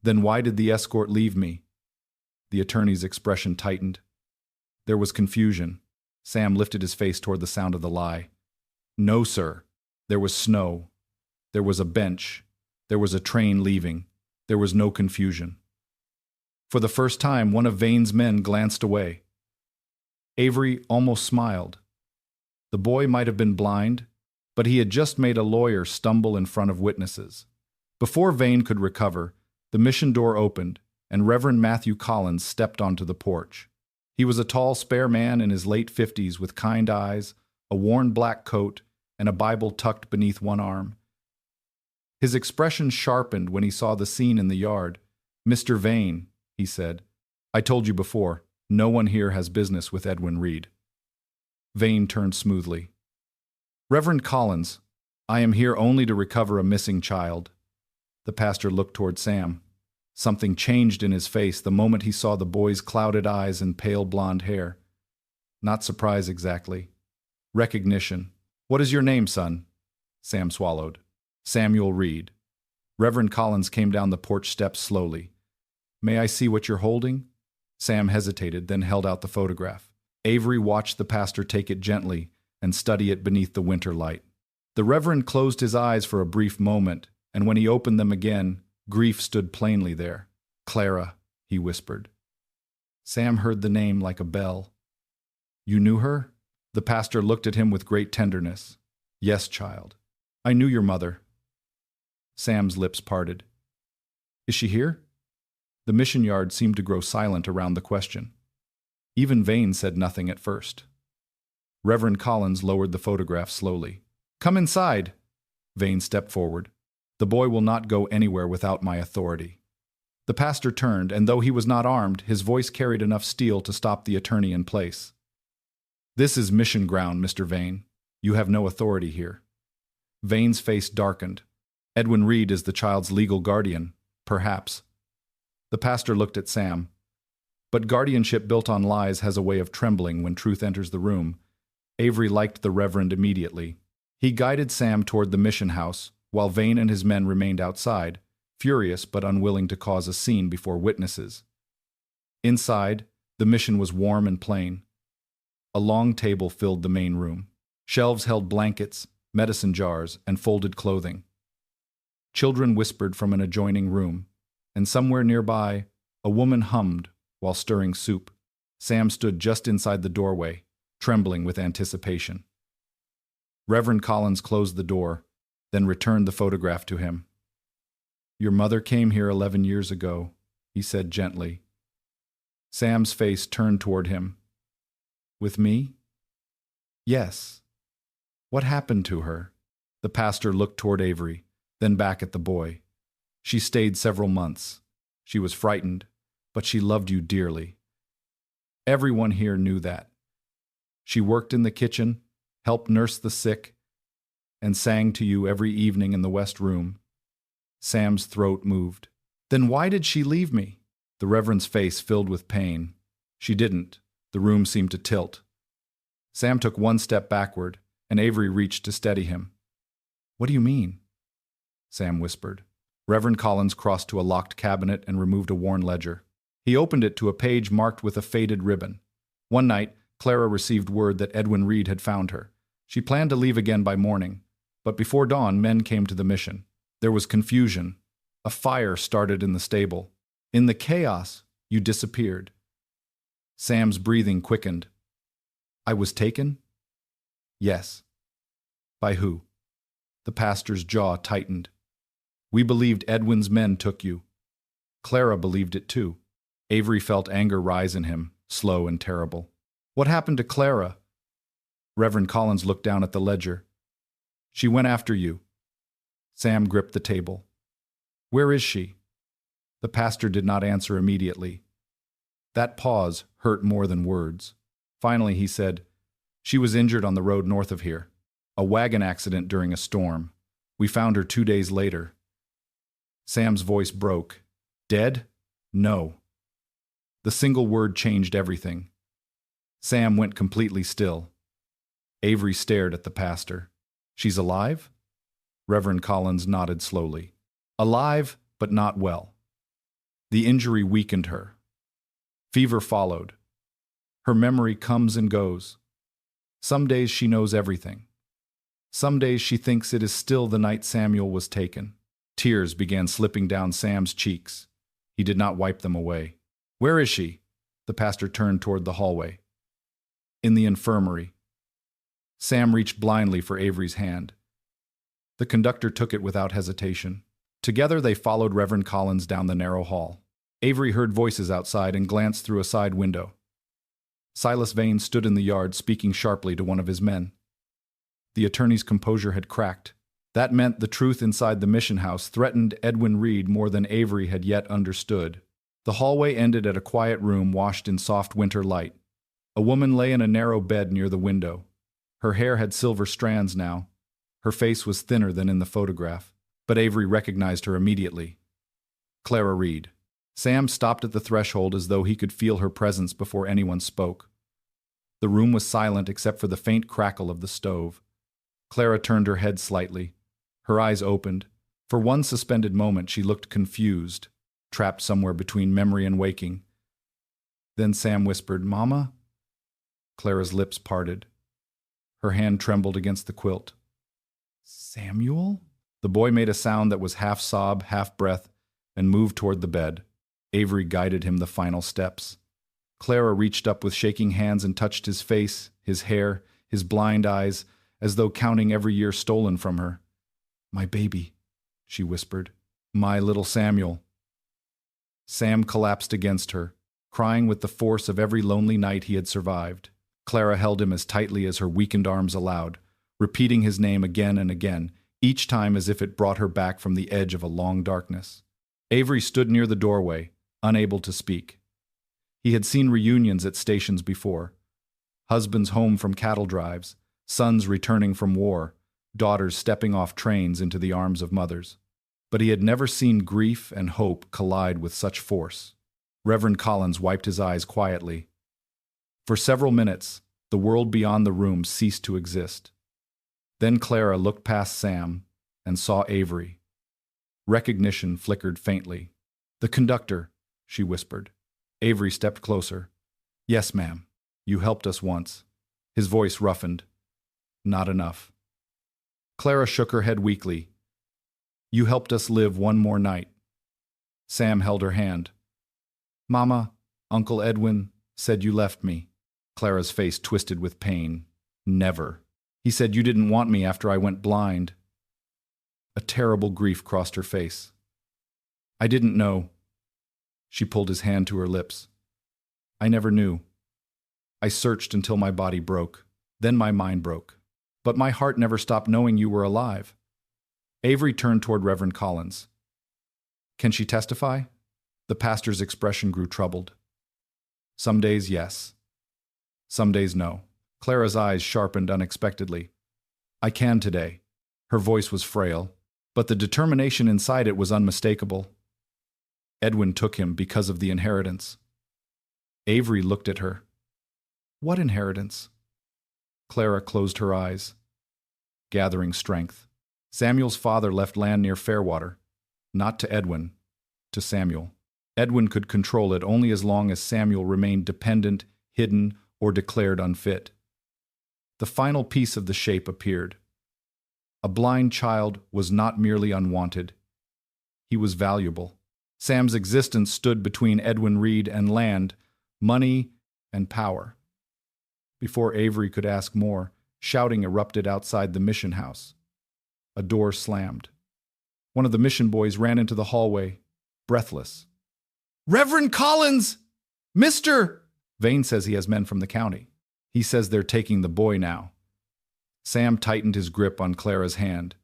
Then why did the escort leave me?" The attorney's expression tightened. There was confusion. Sam lifted his face toward the sound of the lie. "No, sir. There was snow. There was a bench. There was a train leaving. There was no confusion." For the first time, one of Vane's men glanced away. Avery almost smiled. The boy might have been blind, but he had just made a lawyer stumble in front of witnesses. Before Vane could recover, the mission door opened, and Reverend Matthew Collins stepped onto the porch. He was a tall, spare man in his late 50s with kind eyes, a worn black coat, and a Bible tucked beneath one arm. His expression sharpened when he saw the scene in the yard. "Mr. Vane," he said, "I told you before, no one here has business with Edwin Reed." Vane turned smoothly. "Reverend Collins, I am here only to recover a missing child." The pastor looked toward Sam. Something changed in his face the moment he saw the boy's clouded eyes and pale blonde hair. Not surprise exactly. Recognition. "What is your name, son?" Sam swallowed. "Samuel Reed." Reverend Collins came down the porch steps slowly. "May I see what you're holding?" Sam hesitated, then held out the photograph. Avery watched the pastor take it gently and study it beneath the winter light. The Reverend closed his eyes for a brief moment, and when he opened them again, grief stood plainly there. "Clara," he whispered. Sam heard the name like a bell. "You knew her?" The pastor looked at him with great tenderness. "Yes, child. I knew your mother." Sam's lips parted. "Is she here?" The mission yard seemed to grow silent around the question. Even Vane said nothing at first. Reverend Collins lowered the photograph slowly. "Come inside." Vane stepped forward. "The boy will not go anywhere without my authority." The pastor turned, and though he was not armed, his voice carried enough steel to stop the attorney in place. "This is mission ground, Mr. Vane. You have no authority here." Vane's face darkened. "Edwin Reed is the child's legal guardian, perhaps." The pastor looked at Sam. But guardianship built on lies has a way of trembling when truth enters the room. Avery liked the Reverend immediately. He guided Sam toward the mission house, while Vane and his men remained outside, furious but unwilling to cause a scene before witnesses. Inside, the mission was warm and plain. A long table filled the main room. Shelves held blankets, medicine jars, and folded clothing. Children whispered from an adjoining room, and somewhere nearby, a woman hummed while stirring soup. Sam stood just inside the doorway, trembling with anticipation. Reverend Collins closed the door, then returned the photograph to him. "Your mother came here 11 years ago," he said gently. Sam's face turned toward him. "With me?" "Yes." "What happened to her?" The pastor looked toward Avery, then back at the boy. "She stayed several months. She was frightened, but she loved you dearly. Everyone here knew that. She worked in the kitchen, helped nurse the sick, and sang to you every evening in the West Room." Sam's throat moved. "Then why did she leave me?" The Reverend's face filled with pain. "She didn't." The room seemed to tilt. Sam took one step backward, and Avery reached to steady him. "What do you mean?" Sam whispered. Reverend Collins crossed to a locked cabinet and removed a worn ledger. He opened it to a page marked with a faded ribbon. One night, Clara received word that Edwin Reed had found her. She planned to leave again by morning, but before dawn men came to the mission. There was confusion. A fire started in the stable. In the chaos, you disappeared. Sam's breathing quickened. "I was taken?" "Yes." "By who?" The pastor's jaw tightened. "We believed Edwin's men took you. Clara believed it too." Avery felt anger rise in him, slow and terrible. "What happened to Clara?" Reverend Collins looked down at the ledger. "She went after you." Sam gripped the table. "Where is she?" The pastor did not answer immediately. That pause hurt more than words. Finally he said, "She was injured on the road north of here. A wagon accident during a storm. We found her 2 days later." Sam's voice broke. "Dead? No." The single word changed everything. Sam went completely still. Avery stared at the pastor. "She's alive?" Reverend Collins nodded slowly. "Alive, but not well. The injury weakened her. Fever followed. Her memory comes and goes. Some days she knows everything. Some days she thinks it is still the night Samuel was taken." Tears began slipping down Sam's cheeks. He did not wipe them away. "Where is she?" The pastor turned toward the hallway. "In the infirmary." Sam reached blindly for Avery's hand. The conductor took it without hesitation. Together they followed Reverend Collins down the narrow hall. Avery heard voices outside and glanced through a side window. Silas Vane stood in the yard speaking sharply to one of his men. The attorney's composure had cracked. That meant the truth inside the mission house threatened Edwin Reed more than Avery had yet understood. The hallway ended at a quiet room washed in soft winter light. A woman lay in a narrow bed near the window. Her hair had silver strands now. Her face was thinner than in the photograph, but Avery recognized her immediately. Clara Reed. Sam stopped at the threshold as though he could feel her presence before anyone spoke. The room was silent except for the faint crackle of the stove. Clara turned her head slightly. Her eyes opened. For one suspended moment she looked confused, trapped somewhere between memory and waking. Then Sam whispered, "Mama?" Clara's lips parted. Her hand trembled against the quilt. "Samuel?" The boy made a sound that was half sob, half breath, and moved toward the bed. Avery guided him the final steps. Clara reached up with shaking hands and touched his face, his hair, his blind eyes, as though counting every year stolen from her. "My baby," she whispered. "My little Samuel." Sam collapsed against her, crying with the force of every lonely night he had survived. Clara held him as tightly as her weakened arms allowed, repeating his name again and again, each time as if it brought her back from the edge of a long darkness. Avery stood near the doorway, unable to speak. He had seen reunions at stations before. Husbands home from cattle drives, sons returning from war, daughters stepping off trains into the arms of mothers. But he had never seen grief and hope collide with such force. Reverend Collins wiped his eyes quietly. For several minutes, the world beyond the room ceased to exist. Then Clara looked past Sam and saw Avery. Recognition flickered faintly. "The conductor," she whispered. Avery stepped closer. "Yes, ma'am. You helped us once." His voice roughened. "Not enough." Clara shook her head weakly. "You helped us live one more night." Sam held her hand. "Mama, Uncle Edwin said you left me." Clara's face twisted with pain. "Never. He said you didn't want me after I went blind." A terrible grief crossed her face. "I didn't know." She pulled his hand to her lips. "I never knew. I searched until my body broke. Then my mind broke. But my heart never stopped knowing you were alive." Avery turned toward Reverend Collins. "Can she testify?" The pastor's expression grew troubled. "Some days, yes. Some days, no." Clara's eyes sharpened unexpectedly. "I can today." Her voice was frail, but the determination inside it was unmistakable. "Edwin took him because of the inheritance." Avery looked at her. "What inheritance?" Clara closed her eyes, gathering strength. Samuel's father left land near Fairwater, not to Edwin, to Samuel. Edwin could control it only as long as Samuel remained dependent, hidden, or declared unfit. The final piece of the shape appeared. A blind child was not merely unwanted. He was valuable. Sam's existence stood between Edwin Reed and land, money, and power. Before Avery could ask more, shouting erupted outside the mission house. A door slammed. One of the mission boys ran into the hallway, breathless. "Reverend Collins! Mr. Vane says he has men from the county. He says they're taking the boy now." Sam tightened his grip on Clara's hand.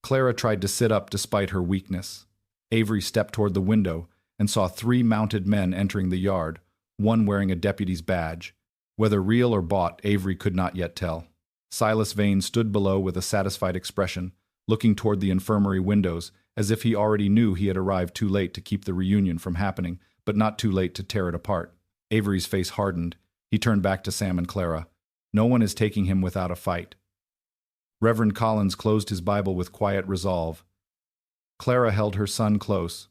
Clara tried to sit up despite her weakness. Avery stepped toward the window and saw 3 mounted men entering the yard, one wearing a deputy's badge. Whether real or bought, Avery could not yet tell. Silas Vane stood below with a satisfied expression, looking toward the infirmary windows, as if he already knew he had arrived too late to keep the reunion from happening, but not too late to tear it apart. Avery's face hardened. He turned back to Sam and Clara. "No one is taking him without a fight." Reverend Collins closed his Bible with quiet resolve. Clara held her son close.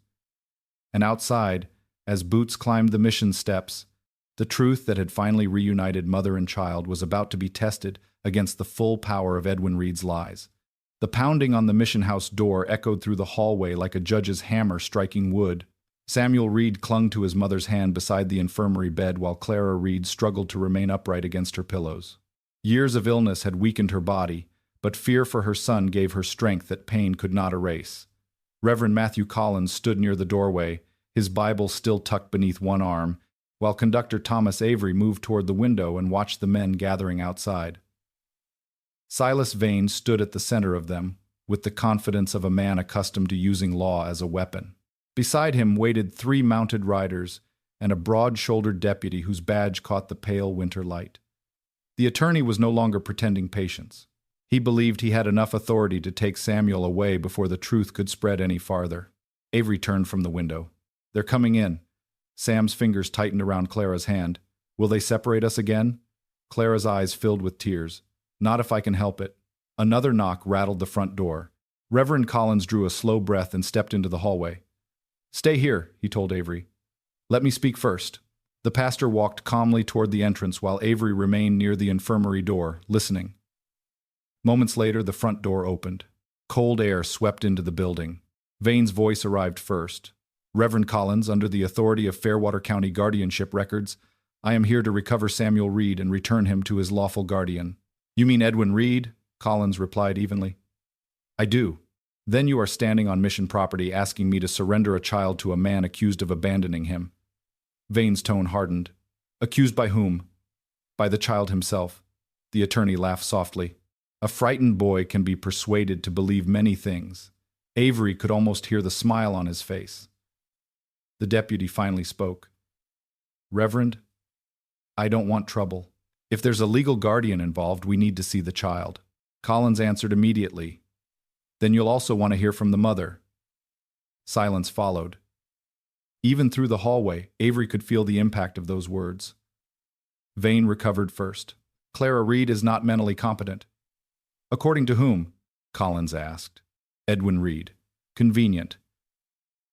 And outside, as Boots climbed the mission steps, the truth that had finally reunited mother and child was about to be tested against the full power of Edwin Reed's lies. The pounding on the mission house door echoed through the hallway like a judge's hammer striking wood. Samuel Reed clung to his mother's hand beside the infirmary bed while Clara Reed struggled to remain upright against her pillows. Years of illness had weakened her body, but fear for her son gave her strength that pain could not erase. Reverend Matthew Collins stood near the doorway, his Bible still tucked beneath one arm, while Conductor Thomas Avery moved toward the window and watched the men gathering outside. Silas Vane stood at the center of them, with the confidence of a man accustomed to using law as a weapon. Beside him waited 3 mounted riders and a broad-shouldered deputy whose badge caught the pale winter light. The attorney was no longer pretending patience. He believed he had enough authority to take Samuel away before the truth could spread any farther. Avery turned from the window. "They're coming in." Sam's fingers tightened around Clara's hand. "Will they separate us again?" Clara's eyes filled with tears. "Not if I can help it." Another knock rattled the front door. Reverend Collins drew a slow breath and stepped into the hallway. "Stay here," he told Avery. "Let me speak first." The pastor walked calmly toward the entrance while Avery remained near the infirmary door, listening. Moments later, the front door opened. Cold air swept into the building. Vane's voice arrived first. "Reverend Collins, under the authority of Fairwater County guardianship records, I am here to recover Samuel Reed and return him to his lawful guardian." "You mean Edwin Reed?" Collins replied evenly. "I do." "Then you are standing on mission property asking me to surrender a child to a man accused of abandoning him." Vane's tone hardened. "Accused by whom?" "By the child himself." The attorney laughed softly. A frightened boy can be persuaded to believe many things. Avery could almost hear the smile on his face. The deputy finally spoke. "Reverend, I don't want trouble. If there's a legal guardian involved, we need to see the child." Collins answered immediately. "Then you'll also want to hear from the mother." Silence followed. Even through the hallway, Avery could feel the impact of those words. Vane recovered first. "Clara Reed is not mentally competent." "According to whom?" Collins asked. "Edwin Reed." "Convenient."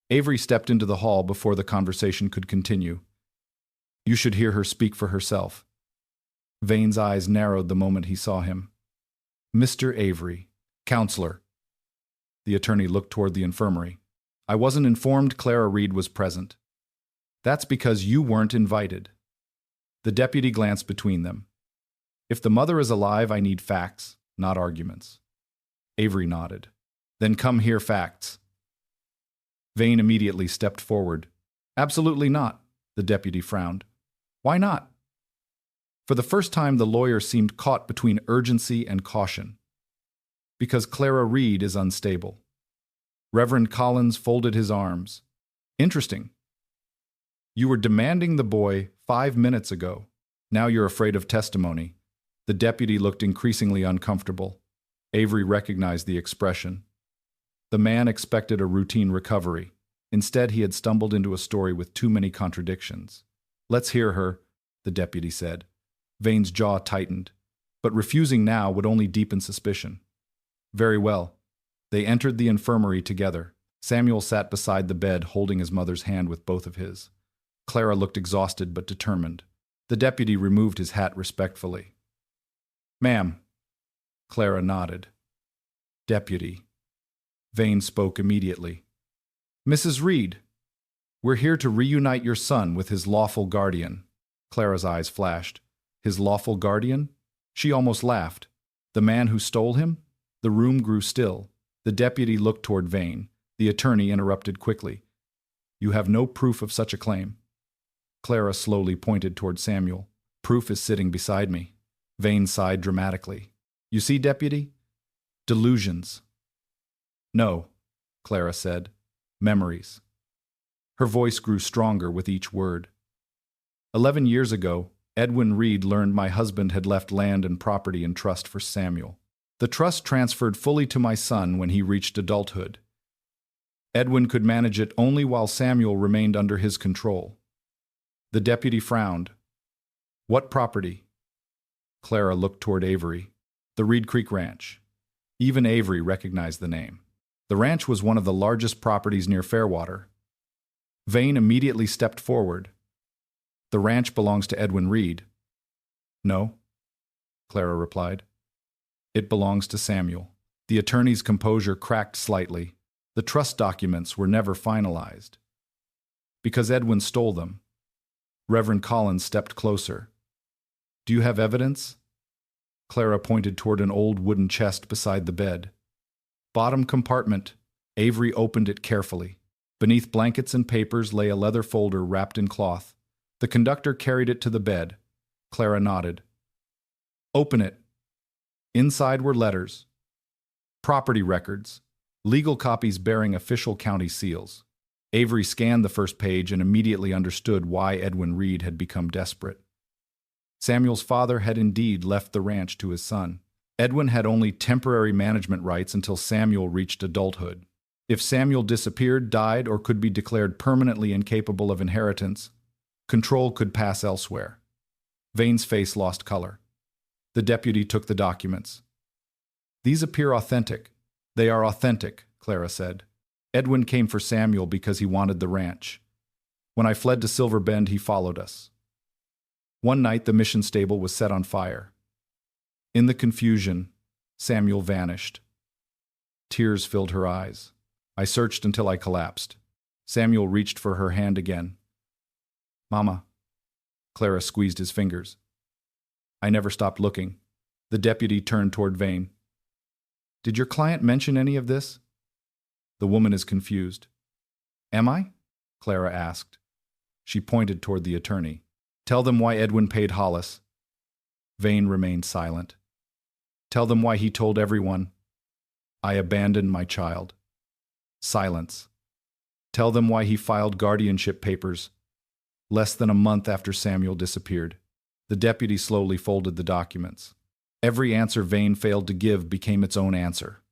Avery stepped into the hall before the conversation could continue. "You should hear her speak for herself." Vane's eyes narrowed the moment he saw him. "Mr. Avery, counselor." The attorney looked toward the infirmary. "I wasn't informed Clara Reed was present." "That's because you weren't invited." The deputy glanced between them. "If the mother is alive, I need facts, not arguments." Avery nodded. "Then come hear facts." Vane immediately stepped forward. "Absolutely not," the deputy frowned. "Why not?" For the first time, the lawyer seemed caught between urgency and caution. "Because Clara Reed is unstable." Reverend Collins folded his arms. "Interesting. You were demanding the boy 5 minutes ago. Now you're afraid of testimony." The deputy looked increasingly uncomfortable. Avery recognized the expression. The man expected a routine recovery. Instead, he had stumbled into a story with too many contradictions. "Let's hear her," the deputy said. Vane's jaw tightened, but refusing now would only deepen suspicion. "Very well." They entered the infirmary together. Samuel sat beside the bed, holding his mother's hand with both of his. Clara looked exhausted but determined. The deputy removed his hat respectfully. "Ma'am." Clara nodded. "Deputy." Vane spoke immediately. "Mrs. Reed, we're here to reunite your son with his lawful guardian." Clara's eyes flashed. "His lawful guardian?" She almost laughed. "The man who stole him?" The room grew still. The deputy looked toward Vane. The attorney interrupted quickly. "You have no proof of such a claim." Clara slowly pointed toward Samuel. "Proof is sitting beside me." Vane sighed dramatically. "You see, deputy? Delusions." "No," Clara said. "Memories." Her voice grew stronger with each word. 11 years ago, Edwin Reed learned my husband had left land and property in trust for Samuel. The trust transferred fully to my son when he reached adulthood. Edwin could manage it only while Samuel remained under his control. The deputy frowned. "What property?" Clara looked toward Avery. "The Reed Creek Ranch." Even Avery recognized the name. The ranch was one of the largest properties near Fairwater. Vane immediately stepped forward. "The ranch belongs to Edwin Reed." "No," Clara replied. "It belongs to Samuel." The attorney's composure cracked slightly. The trust documents were never finalized. "Because Edwin stole them." Reverend Collins stepped closer. "Do you have evidence?" Clara pointed toward an old wooden chest beside the bed. "Bottom compartment." Avery opened it carefully. Beneath blankets and papers lay a leather folder wrapped in cloth. The conductor carried it to the bed. Clara nodded. "Open it." Inside were letters, property records, legal copies bearing official county seals. Avery scanned the first page and immediately understood why Edwin Reed had become desperate. Samuel's father had indeed left the ranch to his son. Edwin had only temporary management rights until Samuel reached adulthood. If Samuel disappeared, died, or could be declared permanently incapable of inheritance, control could pass elsewhere. Vane's face lost color. The deputy took the documents. "These appear authentic." "They are authentic," Clara said. "Edwin came for Samuel because he wanted the ranch. When I fled to Silver Bend, he followed us. One night, the mission stable was set on fire. In the confusion, Samuel vanished. Tears filled her eyes. I searched until I collapsed." Samuel reached for her hand again. "Mama." Clara squeezed his fingers. "I never stopped looking." The deputy turned toward Vane. "Did your client mention any of this?" The woman is confused. "Am I?" Clara asked. She pointed toward the attorney. "Tell them why Edwin paid Hollis." Vane remained silent. "Tell them why he told everyone, 'I abandoned my child.'" Silence. "Tell them why he filed guardianship papers less than a month after Samuel disappeared." The deputy slowly folded the documents. Every answer Vane failed to give became its own answer.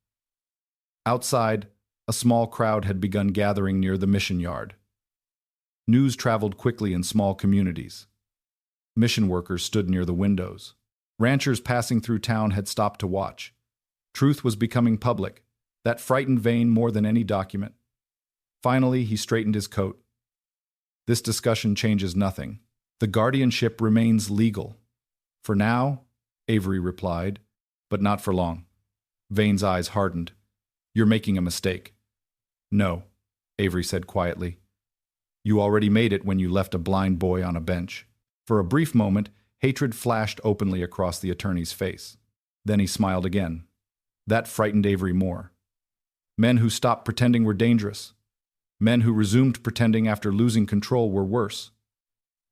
Outside, a small crowd had begun gathering near the mission yard. News traveled quickly in small communities. Mission workers stood near the windows. Ranchers passing through town had stopped to watch. Truth was becoming public. That frightened Vane more than any document. Finally, he straightened his coat. "This discussion changes nothing. The guardianship remains legal." "For now," Avery replied, "but not for long." Vane's eyes hardened. "You're making a mistake." "No," Avery said quietly. "You already made it when you left a blind boy on a bench." For a brief moment, hatred flashed openly across the attorney's face. Then he smiled again. That frightened Avery more. Men who stopped pretending were dangerous. Men who resumed pretending after losing control were worse.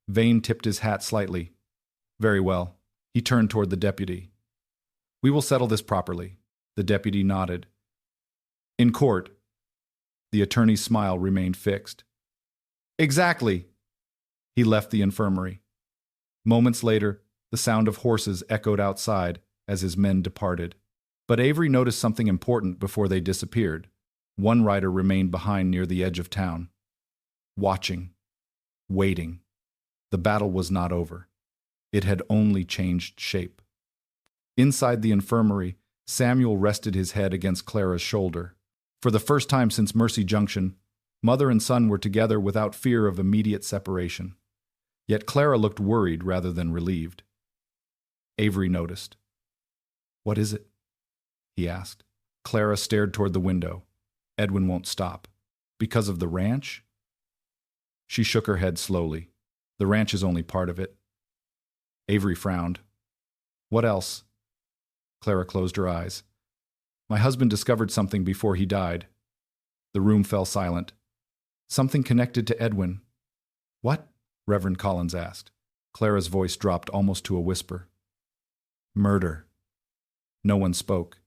Vane tipped his hat slightly. "Very well." He turned toward the deputy. "We will settle this properly." The deputy nodded. "In court." The attorney's smile remained fixed. "Exactly." He left the infirmary. Moments later, the sound of horses echoed outside as his men departed. But Avery noticed something important before they disappeared. One rider remained behind near the edge of town. Watching. Waiting. The battle was not over. It had only changed shape. Inside the infirmary, Samuel rested his head against Clara's shoulder. For the first time since Mercy Junction, mother and son were together without fear of immediate separation. Yet Clara looked worried rather than relieved. Avery noticed. "What is it?" he asked. Clara stared toward the window. "Edwin won't stop." "Because of the ranch?" She shook her head slowly. "The ranch is only part of it." Avery frowned. "What else?" Clara closed her eyes. "My husband discovered something before he died." The room fell silent. "Something connected to Edwin." "What?" Reverend Collins asked. Clara's voice dropped almost to a whisper. "Murder." No one spoke.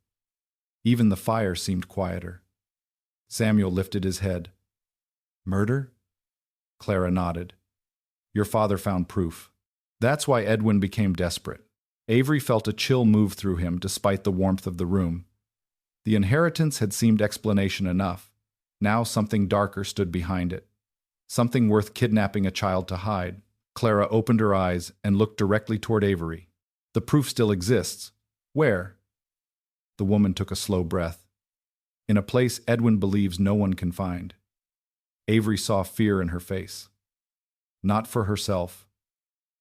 Even the fire seemed quieter. Samuel lifted his head. "Murder?" Clara nodded. "Your father found proof. That's why Edwin became desperate." Avery felt a chill move through him despite the warmth of the room. The inheritance had seemed explanation enough. Now something darker stood behind it. Something worth kidnapping a child to hide. Clara opened her eyes and looked directly toward Avery. "The proof still exists. Where?" The woman took a slow breath. "In a place Edwin believes no one can find." Avery saw fear in her face. Not for herself,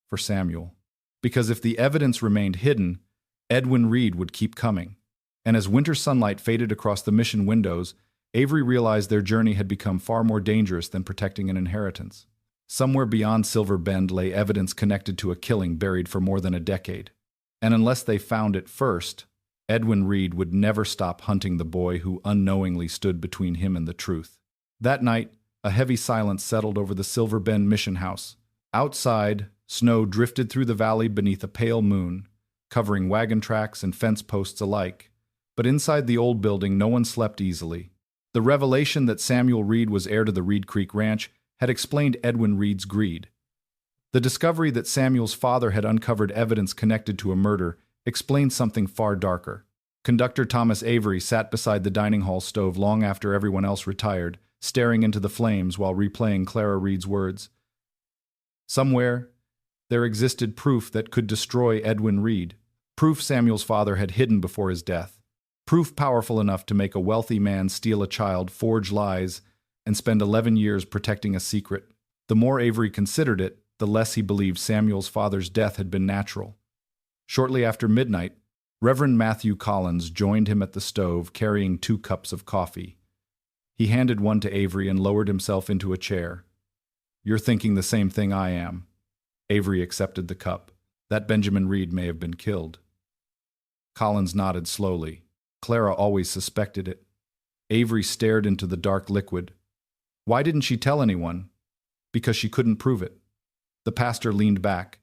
for Samuel. Because if the evidence remained hidden, Edwin Reed would keep coming. And as winter sunlight faded across the mission windows, Avery realized their journey had become far more dangerous than protecting an inheritance. Somewhere beyond Silver Bend lay evidence connected to a killing buried for more than a decade. And unless they found it first, Edwin Reed would never stop hunting the boy who unknowingly stood between him and the truth. That night, A heavy silence settled over the Silver Bend mission house. Outside, snow drifted through the valley beneath a pale moon, covering wagon tracks and fence posts alike. But inside the old building, no one slept easily. The revelation that Samuel Reed was heir to the Reed Creek Ranch had explained Edwin Reed's greed. The discovery that Samuel's father had uncovered evidence connected to a murder explained something far darker. Conductor Thomas Avery sat beside the dining hall stove long after everyone else retired, staring into the flames while replaying Clara Reed's words. Somewhere, there existed proof that could destroy Edwin Reed, proof Samuel's father had hidden before his death, proof powerful enough to make a wealthy man steal a child, forge lies, and spend 11 years protecting a secret. The more Avery considered it, the less he believed Samuel's father's death had been natural. Shortly after midnight, Reverend Matthew Collins joined him at the stove, carrying 2 cups of coffee. He handed one to Avery and lowered himself into a chair. "You're thinking the same thing I am." Avery accepted the cup. "That Benjamin Reed may have been killed." Collins nodded slowly. Clara always suspected it. Avery stared into the dark liquid. Why didn't she tell anyone? Because she couldn't prove it. The pastor leaned back.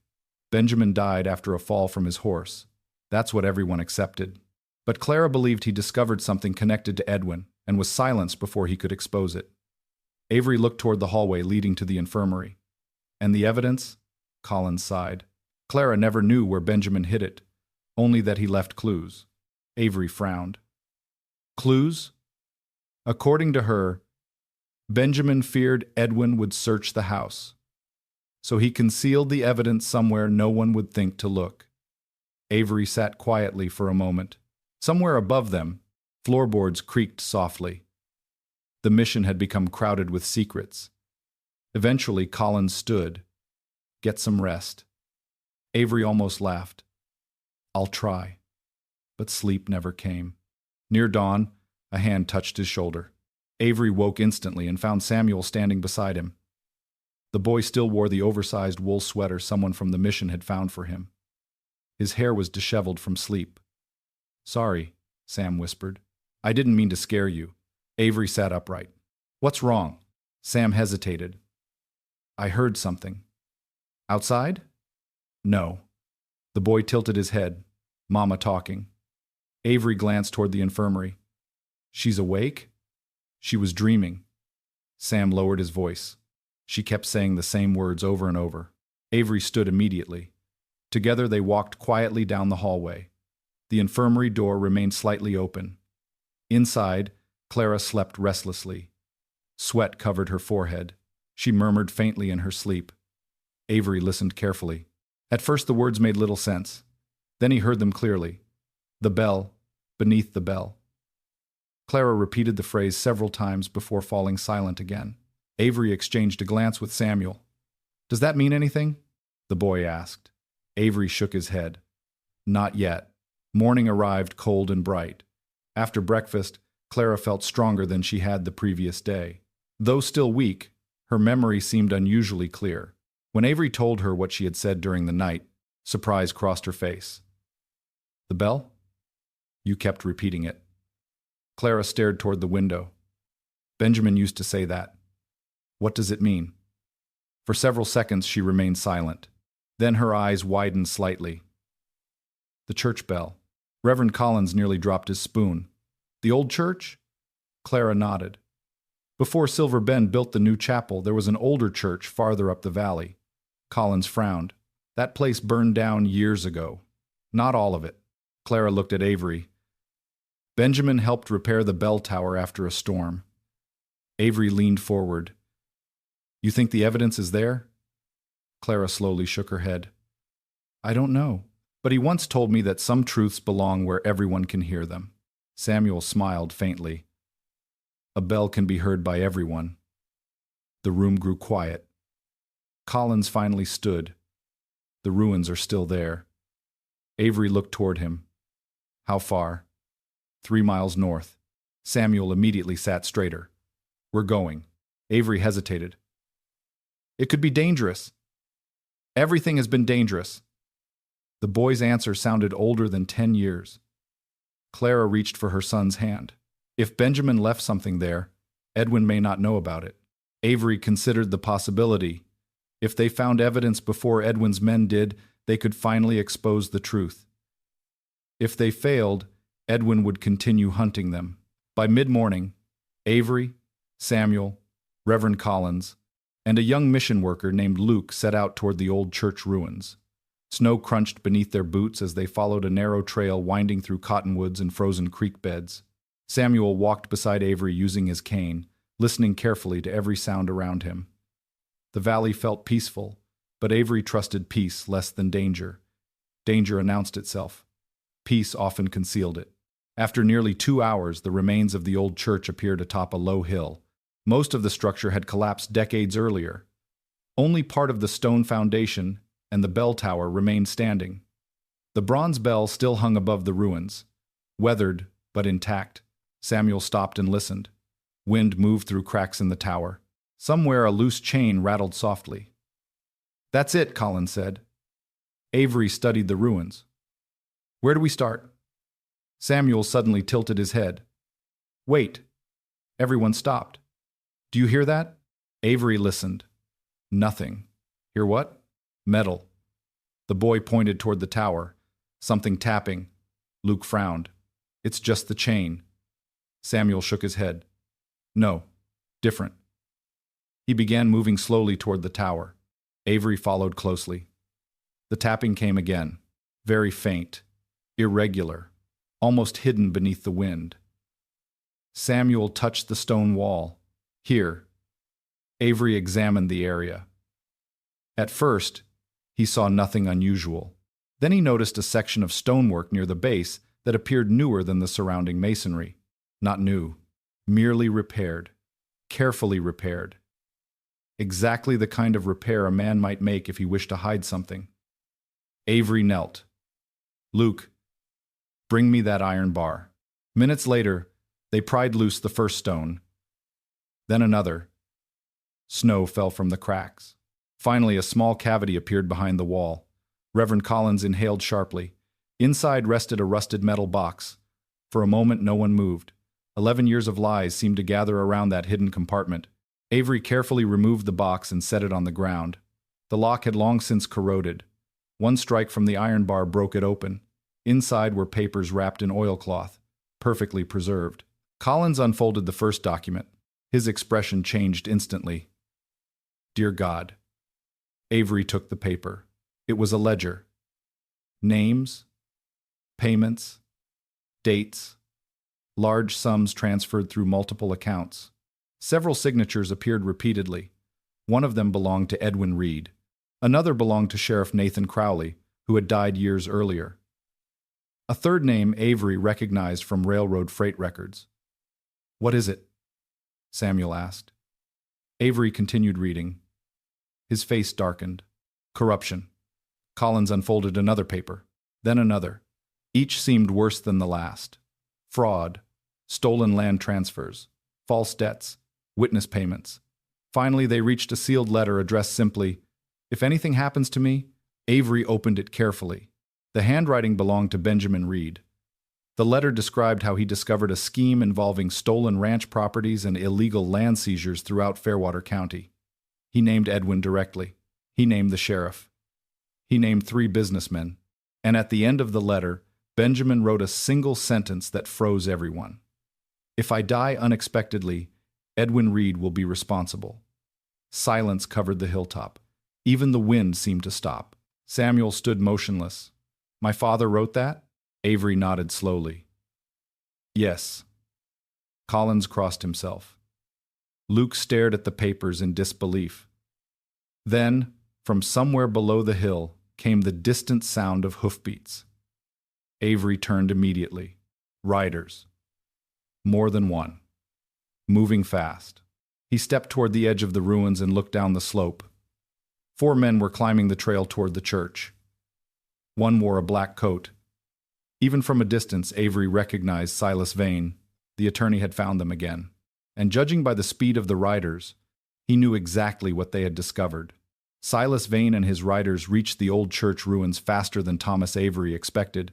Benjamin died after a fall from his horse. That's what everyone accepted. But Clara believed he discovered something connected to Edwin and was silenced before he could expose it. Avery looked toward the hallway leading to the infirmary. "And the evidence?" Collins sighed. Clara never knew where Benjamin hid it, only that he left clues. Avery frowned. Clues? According to her, Benjamin feared Edwin would search the house, so he concealed the evidence somewhere no one would think to look. Avery sat quietly for a moment. Somewhere above them, floorboards creaked softly. The mission had become crowded with secrets. Eventually, Collins stood. "Get some rest." Avery almost laughed. "I'll try." But sleep never came. Near dawn, a hand touched his shoulder. Avery woke instantly and found Samuel standing beside him. The boy still wore the oversized wool sweater someone from the mission had found for him. His hair was disheveled from sleep. "Sorry," Sam whispered. "I didn't mean to scare you." Avery sat upright. "What's wrong?" Sam hesitated. "I heard something." "Outside?" "No." The boy tilted his head. "Mama talking." Avery glanced toward the infirmary. "She's awake?" "She was dreaming." Sam lowered his voice. She kept saying the same words over and over. Avery stood immediately. Together they walked quietly down the hallway. The infirmary door remained slightly open. Inside, Clara slept restlessly. Sweat covered her forehead. She murmured faintly in her sleep. Avery listened carefully. At first the words made little sense. Then he heard them clearly. "The bell, beneath the bell." Clara repeated the phrase several times before falling silent again. Avery exchanged a glance with Samuel. "Does that mean anything?" the boy asked. Avery shook his head. "Not yet." Morning arrived cold and bright. After breakfast, Clara felt stronger than she had the previous day. Though still weak, her memory seemed unusually clear. When Avery told her what she had said during the night, surprise crossed her face. "The bell?" "You kept repeating it." Clara stared toward the window. "Benjamin used to say that." "What does it mean?" For several seconds she remained silent. Then her eyes widened slightly. "The church bell." Reverend Collins nearly dropped his spoon. "The old church?" Clara nodded. "Before Silver Bend built the new chapel, there was an older church farther up the valley." Collins frowned. "That place burned down years ago." "Not all of it." Clara looked at Avery. "Benjamin helped repair the bell tower after a storm." Avery leaned forward. "You think the evidence is there?" Clara slowly shook her head. "I don't know, but he once told me that some truths belong where everyone can hear them." Samuel smiled faintly. "A bell can be heard by everyone." The room grew quiet. Collins finally stood. "The ruins are still there." Avery looked toward him. "How far?" 3 miles north." Samuel immediately sat straighter. "We're going." Avery hesitated. "It could be dangerous." "Everything has been dangerous." The boy's answer sounded older than 10 years. Clara reached for her son's hand. "If Benjamin left something there, Edwin may not know about it." Avery considered the possibility. If they found evidence before Edwin's men did, they could finally expose the truth. If they failed, Edwin would continue hunting them. By mid-morning, Avery, Samuel, Reverend Collins, and a young mission worker named Luke set out toward the old church ruins. Snow crunched beneath their boots as they followed a narrow trail winding through cottonwoods and frozen creek beds. Samuel walked beside Avery using his cane, listening carefully to every sound around him. The valley felt peaceful, but Avery trusted peace less than danger. Danger announced itself. Peace often concealed it. After nearly 2 hours, the remains of the old church appeared atop a low hill. Most of the structure had collapsed decades earlier. Only part of the stone foundation and the bell tower remained standing. The bronze bell still hung above the ruins, weathered but intact. Samuel stopped and listened. Wind moved through cracks in the tower. Somewhere a loose chain rattled softly. "That's it," Collins said. Avery studied the ruins. "Where do we start?" Samuel suddenly tilted his head. "Wait." Everyone stopped. "Do you hear that?" Avery listened. Nothing. "Hear what?" "Metal." The boy pointed toward the tower. Something tapping. Luke frowned. "It's just the chain." Samuel shook his head. "No. Different." He began moving slowly toward the tower. Avery followed closely. The tapping came again. Very faint. Irregular. Almost hidden beneath the wind. Samuel touched the stone wall. "Here." Avery examined the area. At first, he saw nothing unusual. Then he noticed a section of stonework near the base that appeared newer than the surrounding masonry. Not new. Merely repaired. Carefully repaired. Exactly the kind of repair a man might make if he wished to hide something. Avery knelt. "Luke, bring me that iron bar." Minutes later, they pried loose the first stone. Then another. Snow fell from the cracks. Finally, a small cavity appeared behind the wall. Reverend Collins inhaled sharply. Inside rested a rusted metal box. For a moment, no one moved. 11 years of lies seemed to gather around that hidden compartment. Avery carefully removed the box and set it on the ground. The lock had long since corroded. One strike from the iron bar broke it open. Inside were papers wrapped in oilcloth, perfectly preserved. Collins unfolded the first document. His expression changed instantly. "Dear God." Avery took the paper. It was a ledger. Names, payments, dates, large sums transferred through multiple accounts. Several signatures appeared repeatedly. One of them belonged to Edwin Reed. Another belonged to Sheriff Nathan Crowley, who had died years earlier. A third name Avery recognized from railroad freight records. "What is it?" Samuel asked. Avery continued reading. His face darkened. "Corruption." Collins unfolded another paper, then another. Each seemed worse than the last. Fraud, stolen land transfers, false debts, witness payments. Finally, they reached a sealed letter addressed simply, "If anything happens to me." Avery opened it carefully. The handwriting belonged to Benjamin Reed. The letter described how he discovered a scheme involving stolen ranch properties and illegal land seizures throughout Fairwater County. He named Edwin directly. He named the sheriff. He named 3 businessmen. And at the end of the letter, Benjamin wrote a single sentence that froze everyone. "If I die unexpectedly, Edwin Reed will be responsible." Silence covered the hilltop. Even the wind seemed to stop. Samuel stood motionless. "My father wrote that?" Avery nodded slowly. "Yes." Collins crossed himself. Luke stared at the papers in disbelief. Then, from somewhere below the hill, came the distant sound of hoofbeats. Avery turned immediately. Riders. More than one. Moving fast. He stepped toward the edge of the ruins and looked down the slope. 4 men were climbing the trail toward the church. One wore a black coat. Even from a distance, Avery recognized Silas Vane. The attorney had found them again. And judging by the speed of the riders, he knew exactly what they had discovered. Silas Vane and his riders reached the old church ruins faster than Thomas Avery expected,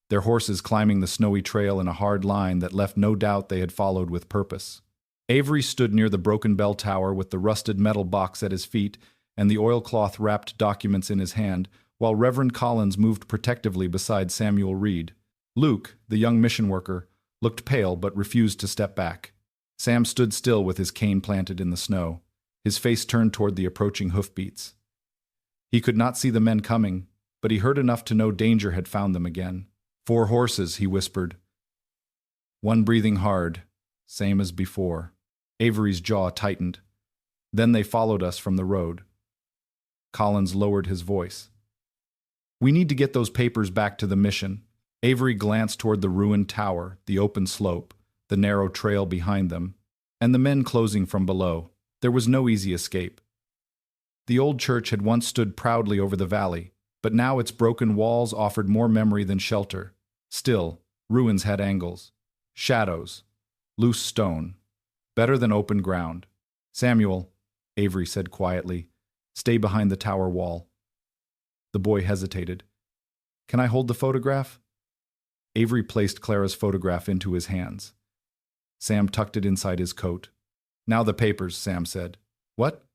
their horses climbing the snowy trail in a hard line that left no doubt they had followed with purpose. Avery stood near the broken bell tower with the rusted metal box at his feet and the oilcloth-wrapped documents in his hand, while Reverend Collins moved protectively beside Samuel Reed. Luke, the young mission worker, looked pale but refused to step back. Sam stood still with his cane planted in the snow, his face turned toward the approaching hoofbeats. He could not see the men coming, but he heard enough to know danger had found them again. 4 horses, he whispered. One breathing hard, same as before. Avery's jaw tightened. Then they followed us from the road. Collins lowered his voice. We need to get those papers back to the mission. Avery glanced toward the ruined tower, the open slope, the narrow trail behind them, and the men closing from below. There was no easy escape. The old church had once stood proudly over the valley, but now its broken walls offered more memory than shelter. Still, ruins had angles, shadows, loose stone, better than open ground. Samuel, Avery said quietly, stay behind the tower wall. The boy hesitated. Can I hold the photograph? Avery placed Clara's photograph into his hands. Sam tucked it inside his coat. Now the papers, Sam said. What?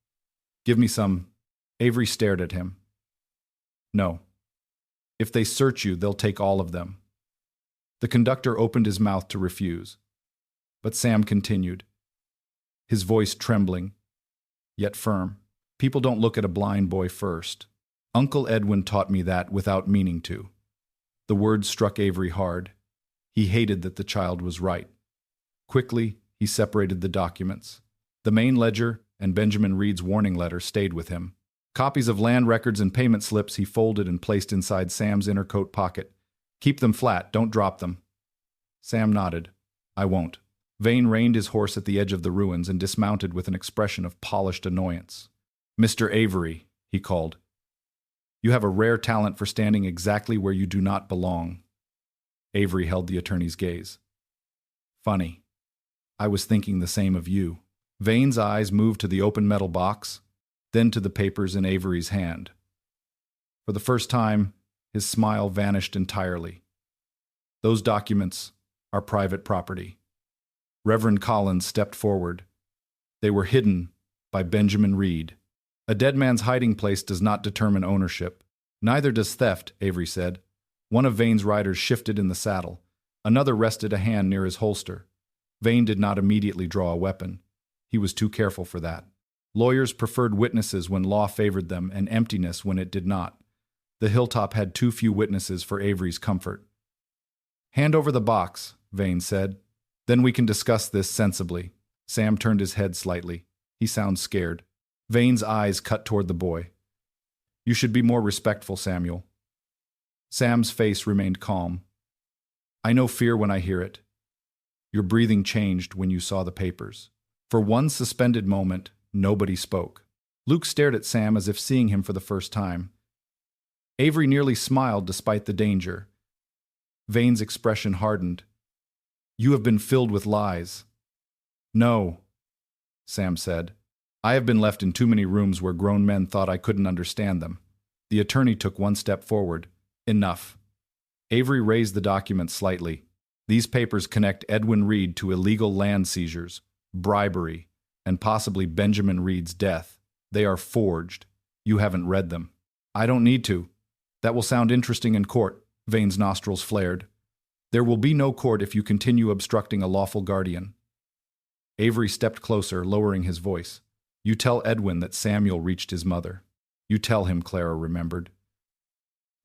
Give me some. Avery stared at him. No. If they search you, they'll take all of them. The conductor opened his mouth to refuse. But Sam continued, his voice trembling, yet firm. People don't look at a blind boy first. Uncle Edwin taught me that without meaning to. The words struck Avery hard. He hated that the child was right. Quickly, he separated the documents. The main ledger and Benjamin Reed's warning letter stayed with him. Copies of land records and payment slips he folded and placed inside Sam's inner coat pocket. Keep them flat, don't drop them. Sam nodded. I won't. Vane reined his horse at the edge of the ruins and dismounted with an expression of polished annoyance. Mr. Avery, he called. You have a rare talent for standing exactly where you do not belong. Avery held the attorney's gaze. Funny. I was thinking the same of you. Vane's eyes moved to the open metal box, then to the papers in Avery's hand. For the first time, his smile vanished entirely. Those documents are private property. Reverend Collins stepped forward. They were hidden by Benjamin Reed. A dead man's hiding place does not determine ownership. Neither does theft, Avery said. One of Vane's riders shifted in the saddle. Another rested a hand near his holster. Vane did not immediately draw a weapon. He was too careful for that. Lawyers preferred witnesses when law favored them and emptiness when it did not. The hilltop had too few witnesses for Avery's comfort. Hand over the box, Vane said. Then we can discuss this sensibly. Sam turned his head slightly. He sounds scared. Vane's eyes cut toward the boy. You should be more respectful, Samuel. Sam's face remained calm. I know fear when I hear it. Your breathing changed when you saw the papers. For one suspended moment, nobody spoke. Luke stared at Sam as if seeing him for the first time. Avery nearly smiled despite the danger. Vane's expression hardened. You have been filled with lies. No, Sam said. I have been left in too many rooms where grown men thought I couldn't understand them. The attorney took one step forward. Enough. Avery raised the document slightly. These papers connect Edwin Reed to illegal land seizures, bribery, and possibly Benjamin Reed's death. They are forged. You haven't read them. I don't need to. That will sound interesting in court. Vane's nostrils flared. There will be no court if you continue obstructing a lawful guardian. Avery stepped closer, lowering his voice. You tell Edwin that Samuel reached his mother. You tell him, Clara remembered.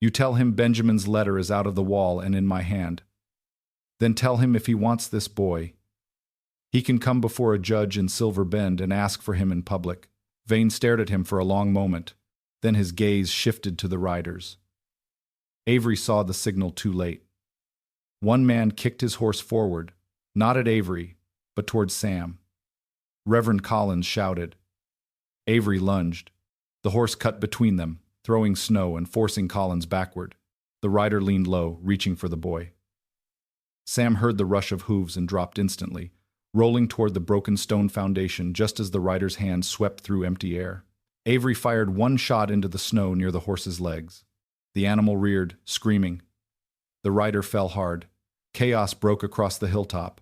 You tell him Benjamin's letter is out of the wall and in my hand. Then tell him if he wants this boy, he can come before a judge in Silver Bend and ask for him in public. Vane stared at him for a long moment. Then his gaze shifted to the riders. Avery saw the signal too late. One man kicked his horse forward, not at Avery, but toward Sam. Reverend Collins shouted. Avery lunged. The horse cut between them, throwing snow and forcing Collins backward. The rider leaned low, reaching for the boy. Sam heard the rush of hooves and dropped instantly, rolling toward the broken stone foundation just as the rider's hand swept through empty air. Avery fired one shot into the snow near the horse's legs. The animal reared, screaming. The rider fell hard. Chaos broke across the hilltop.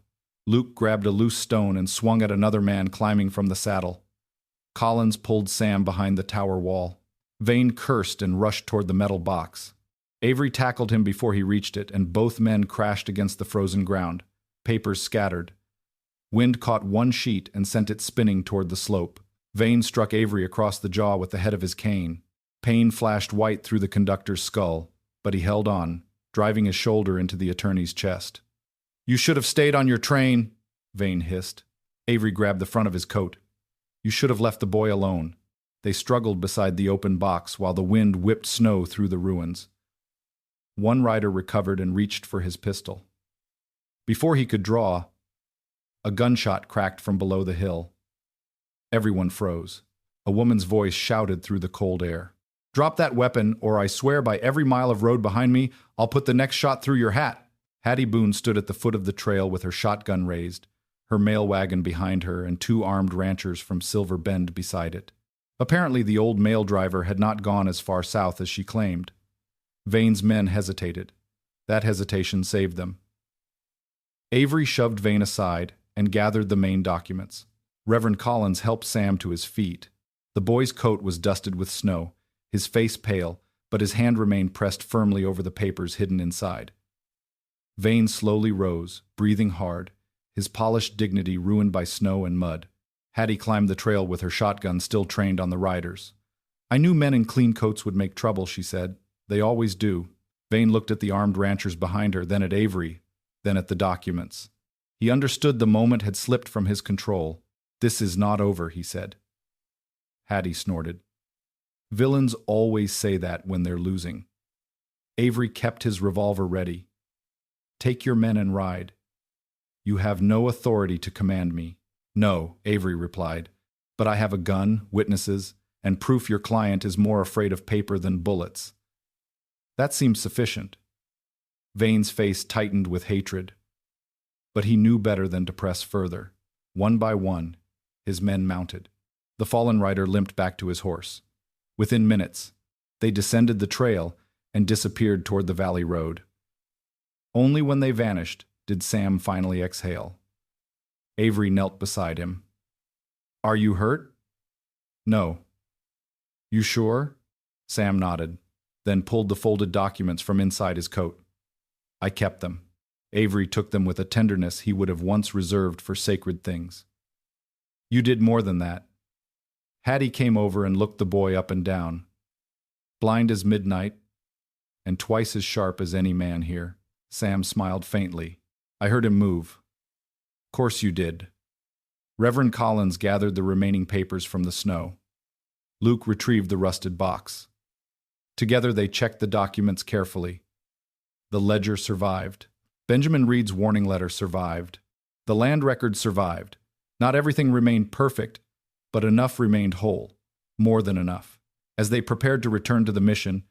Luke grabbed a loose stone and swung at another man climbing from the saddle. Collins pulled Sam behind the tower wall. Vane cursed and rushed toward the metal box. Avery tackled him before he reached it, and both men crashed against the frozen ground. Papers scattered. Wind caught one sheet and sent it spinning toward the slope. Vane struck Avery across the jaw with the head of his cane. Pain flashed white through the conductor's skull, but he held on, driving his shoulder into the attorney's chest. "You should have stayed on your train," Vane hissed. Avery grabbed the front of his coat. "You should have left the boy alone." They struggled beside the open box while the wind whipped snow through the ruins. One rider recovered and reached for his pistol. Before he could draw, a gunshot cracked from below the hill. Everyone froze. A woman's voice shouted through the cold air. "Drop that weapon, or I swear by every mile of road behind me, I'll put the next shot through your hat." Hattie Boone stood at the foot of the trail with her shotgun raised, her mail wagon behind her and two armed ranchers from Silver Bend beside it. Apparently the old mail driver had not gone as far south as she claimed. Vane's men hesitated. That hesitation saved them. Avery shoved Vane aside and gathered the main documents. Reverend Collins helped Sam to his feet. The boy's coat was dusted with snow, his face pale, but his hand remained pressed firmly over the papers hidden inside. Vane slowly rose, breathing hard, his polished dignity ruined by snow and mud. Hattie climbed the trail with her shotgun still trained on the riders. "I knew men in clean coats would make trouble," she said. "They always do." Vane looked at the armed ranchers behind her, then at Avery, then at the documents. He understood the moment had slipped from his control. "This is not over," he said. Hattie snorted. "Villains always say that when they're losing." Avery kept his revolver ready. "Take your men and ride. You have no authority to command me." "No," Avery replied, "but I have a gun, witnesses, and proof your client is more afraid of paper than bullets." That seemed sufficient. Vane's face tightened with hatred. But he knew better than to press further. One by one, his men mounted. The fallen rider limped back to his horse. Within minutes, they descended the trail and disappeared toward the valley road. Only when they vanished did Sam finally exhale. Avery knelt beside him. "Are you hurt?" "No." "You sure?" Sam nodded, then pulled the folded documents from inside his coat. "I kept them." Avery took them with a tenderness he would have once reserved for sacred things. "You did more than that." Hattie came over and looked the boy up and down. "Blind as midnight, and twice as sharp as any man here." Sam smiled faintly. "I heard him move." "Course you did." Reverend Collins gathered the remaining papers from the snow. Luke retrieved the rusted box. Together they checked the documents carefully. The ledger survived. Benjamin Reed's warning letter survived. The land record survived. Not everything remained perfect, but enough remained whole. More than enough. As they prepared to return to the mission,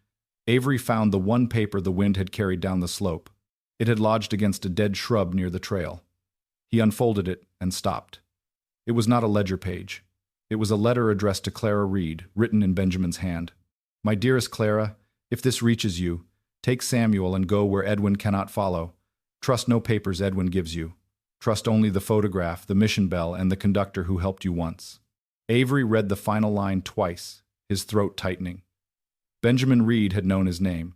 Avery found the one paper the wind had carried down the slope. It had lodged against a dead shrub near the trail. He unfolded it and stopped. It was not a ledger page. It was a letter addressed to Clara Reed, written in Benjamin's hand. "My dearest Clara, if this reaches you, take Samuel and go where Edwin cannot follow. Trust no papers Edwin gives you. Trust only the photograph, the mission bell, and the conductor who helped you once." Avery read the final line twice, his throat tightening. Benjamin Reed had known his name.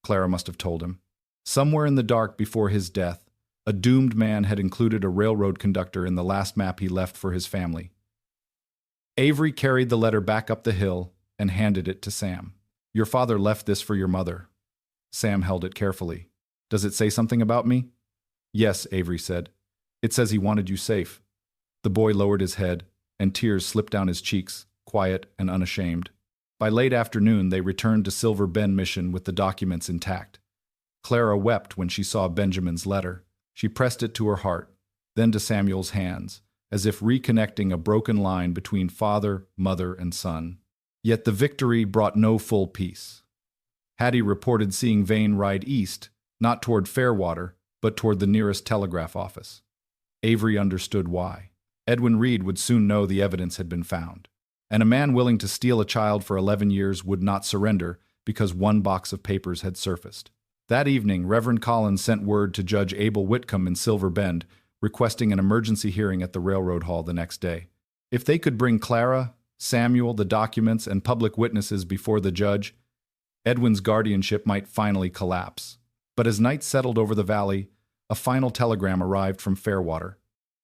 Clara must have told him. Somewhere in the dark before his death, a doomed man had included a railroad conductor in the last map he left for his family. Avery carried the letter back up the hill and handed it to Sam. "Your father left this for your mother." Sam held it carefully. "Does it say something about me?" "Yes," Avery said. "It says he wanted you safe." The boy lowered his head, and tears slipped down his cheeks, quiet and unashamed. By late afternoon, they returned to Silver Bend Mission with the documents intact. Clara wept when she saw Benjamin's letter. She pressed it to her heart, then to Samuel's hands, as if reconnecting a broken line between father, mother, and son. Yet the victory brought no full peace. Hattie reported seeing Vane ride east, not toward Fairwater, but toward the nearest telegraph office. Avery understood why. Edwin Reed would soon know the evidence had been found, and a man willing to steal a child for 11 years would not surrender because one box of papers had surfaced. That evening, Reverend Collins sent word to Judge Abel Whitcomb in Silver Bend, requesting an emergency hearing at the railroad hall the next day. If they could bring Clara, Samuel, the documents, and public witnesses before the judge, Edwin's guardianship might finally collapse. But as night settled over the valley, a final telegram arrived from Fairwater.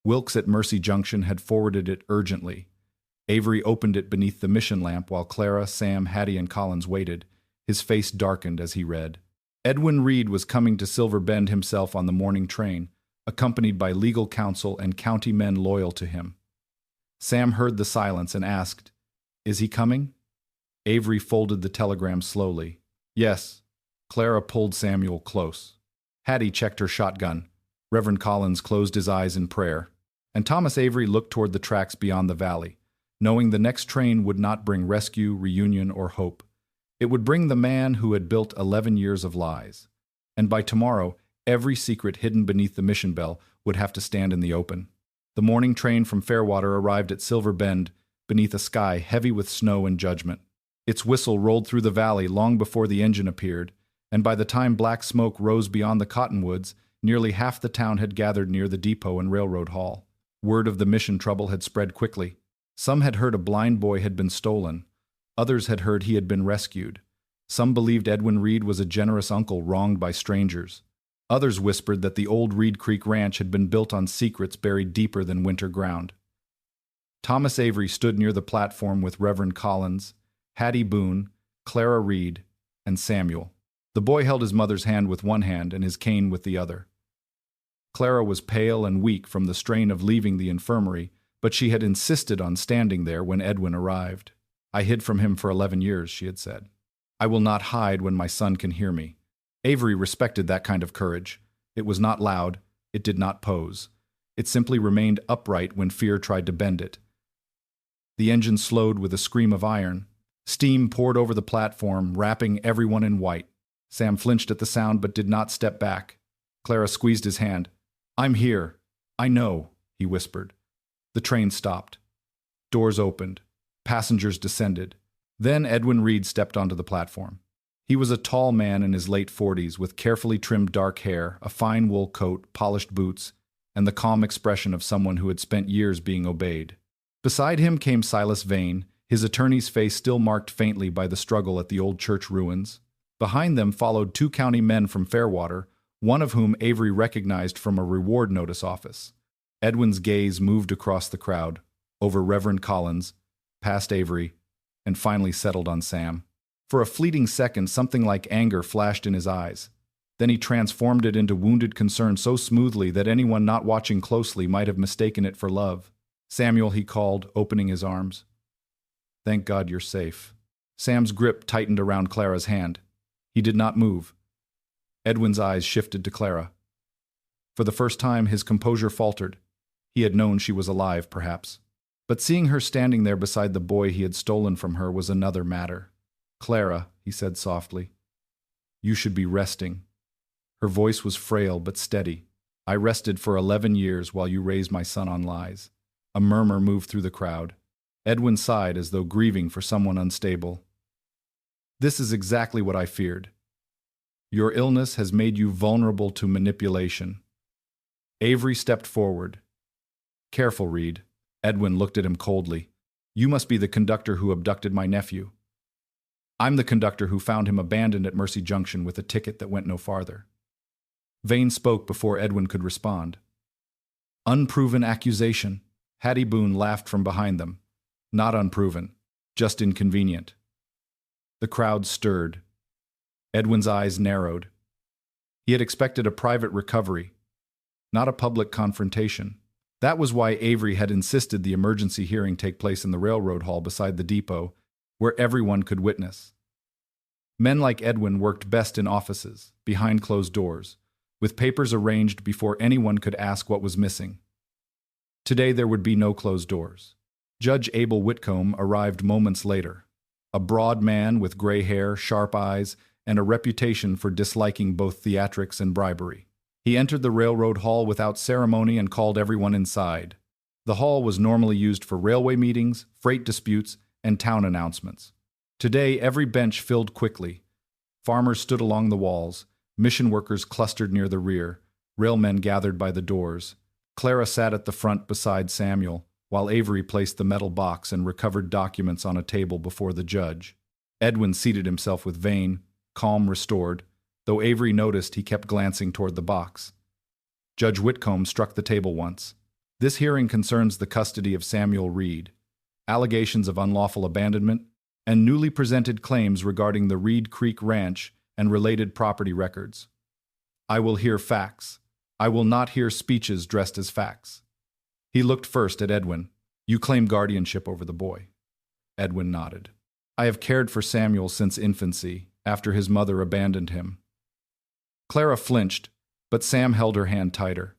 Wilkes at Mercy Junction had forwarded it urgently. Avery opened it beneath the mission lamp while Clara, Sam, Hattie, and Collins waited. His face darkened as he read. Edwin Reed was coming to Silver Bend himself on the morning train, accompanied by legal counsel and county men loyal to him. Sam heard the silence and asked, "Is he coming?" Avery folded the telegram slowly. "Yes." Clara pulled Samuel close. Hattie checked her shotgun. Reverend Collins closed his eyes in prayer. And Thomas Avery looked toward the tracks beyond the valley, knowing the next train would not bring rescue, reunion, or hope. It would bring the man who had built 11 years of lies. And by tomorrow, every secret hidden beneath the mission bell would have to stand in the open. The morning train from Fairwater arrived at Silver Bend beneath a sky heavy with snow and judgment. Its whistle rolled through the valley long before the engine appeared, and by the time black smoke rose beyond the cottonwoods, nearly half the town had gathered near the depot and railroad hall. Word of the mission trouble had spread quickly. Some had heard a blind boy had been stolen. Others had heard he had been rescued. Some believed Edwin Reed was a generous uncle wronged by strangers. Others whispered that the old Reed Creek Ranch had been built on secrets buried deeper than winter ground. Thomas Avery stood near the platform with Reverend Collins, Hattie Boone, Clara Reed, and Samuel. The boy held his mother's hand with one hand and his cane with the other. Clara was pale and weak from the strain of leaving the infirmary, but she had insisted on standing there when Edwin arrived. "I hid from him for 11 years, she had said. "I will not hide when my son can hear me." Avery respected that kind of courage. It was not loud. It did not pose. It simply remained upright when fear tried to bend it. The engine slowed with a scream of iron. Steam poured over the platform, wrapping everyone in white. Sam flinched at the sound but did not step back. Clara squeezed his hand. "I'm here. I know," he whispered. The train stopped. Doors opened. Passengers descended. Then Edwin Reed stepped onto the platform. He was a tall man in his late 40s with carefully trimmed dark hair, a fine wool coat, polished boots, and the calm expression of someone who had spent years being obeyed. Beside him came Silas Vane, his attorney's face still marked faintly by the struggle at the old church ruins. Behind them followed 2 county men from Fairwater, one of whom Avery recognized from a reward notice office. Edwin's gaze moved across the crowd, over Reverend Collins, past Avery, and finally settled on Sam. For a fleeting second, something like anger flashed in his eyes. Then he transformed it into wounded concern so smoothly that anyone not watching closely might have mistaken it for love. "Samuel," he called, opening his arms. "Thank God you're safe." Sam's grip tightened around Clara's hand. He did not move. Edwin's eyes shifted to Clara. For the first time, his composure faltered. He had known she was alive, perhaps. But seeing her standing there beside the boy he had stolen from her was another matter. "Clara," he said softly, "you should be resting." Her voice was frail but steady. "I rested for 11 years while you raised my son on lies." A murmur moved through the crowd. Edwin sighed as though grieving for someone unstable. "This is exactly what I feared. Your illness has made you vulnerable to manipulation." Avery stepped forward. "Careful, Reed." Edwin looked at him coldly. "You must be the conductor who abducted my nephew." "I'm the conductor who found him abandoned at Mercy Junction with a ticket that went no farther." Vane spoke before Edwin could respond. "Unproven accusation." Hattie Boone laughed from behind them. "Not unproven, just inconvenient." The crowd stirred. Edwin's eyes narrowed. He had expected a private recovery, not a public confrontation. That was why Avery had insisted the emergency hearing take place in the railroad hall beside the depot, where everyone could witness. Men like Edwin worked best in offices, behind closed doors, with papers arranged before anyone could ask what was missing. Today there would be no closed doors. Judge Abel Whitcomb arrived moments later, a broad man with gray hair, sharp eyes, and a reputation for disliking both theatrics and bribery. He entered the railroad hall without ceremony and called everyone inside. The hall was normally used for railway meetings, freight disputes, and town announcements. Today, every bench filled quickly. Farmers stood along the walls, mission workers clustered near the rear, railmen gathered by the doors. Clara sat at the front beside Samuel, while Avery placed the metal box and recovered documents on a table before the judge. Edwin seated himself with Vane, calm restored, though Avery noticed he kept glancing toward the box. Judge Whitcomb struck the table once. This hearing concerns the custody of Samuel Reed, allegations of unlawful abandonment, and newly presented claims regarding the Reed Creek Ranch and related property records. I will hear facts. I will not hear speeches dressed as facts. He looked first at Edwin. You claim guardianship over the boy. Edwin nodded. I have cared for Samuel since infancy, after his mother abandoned him. Clara flinched, but Sam held her hand tighter.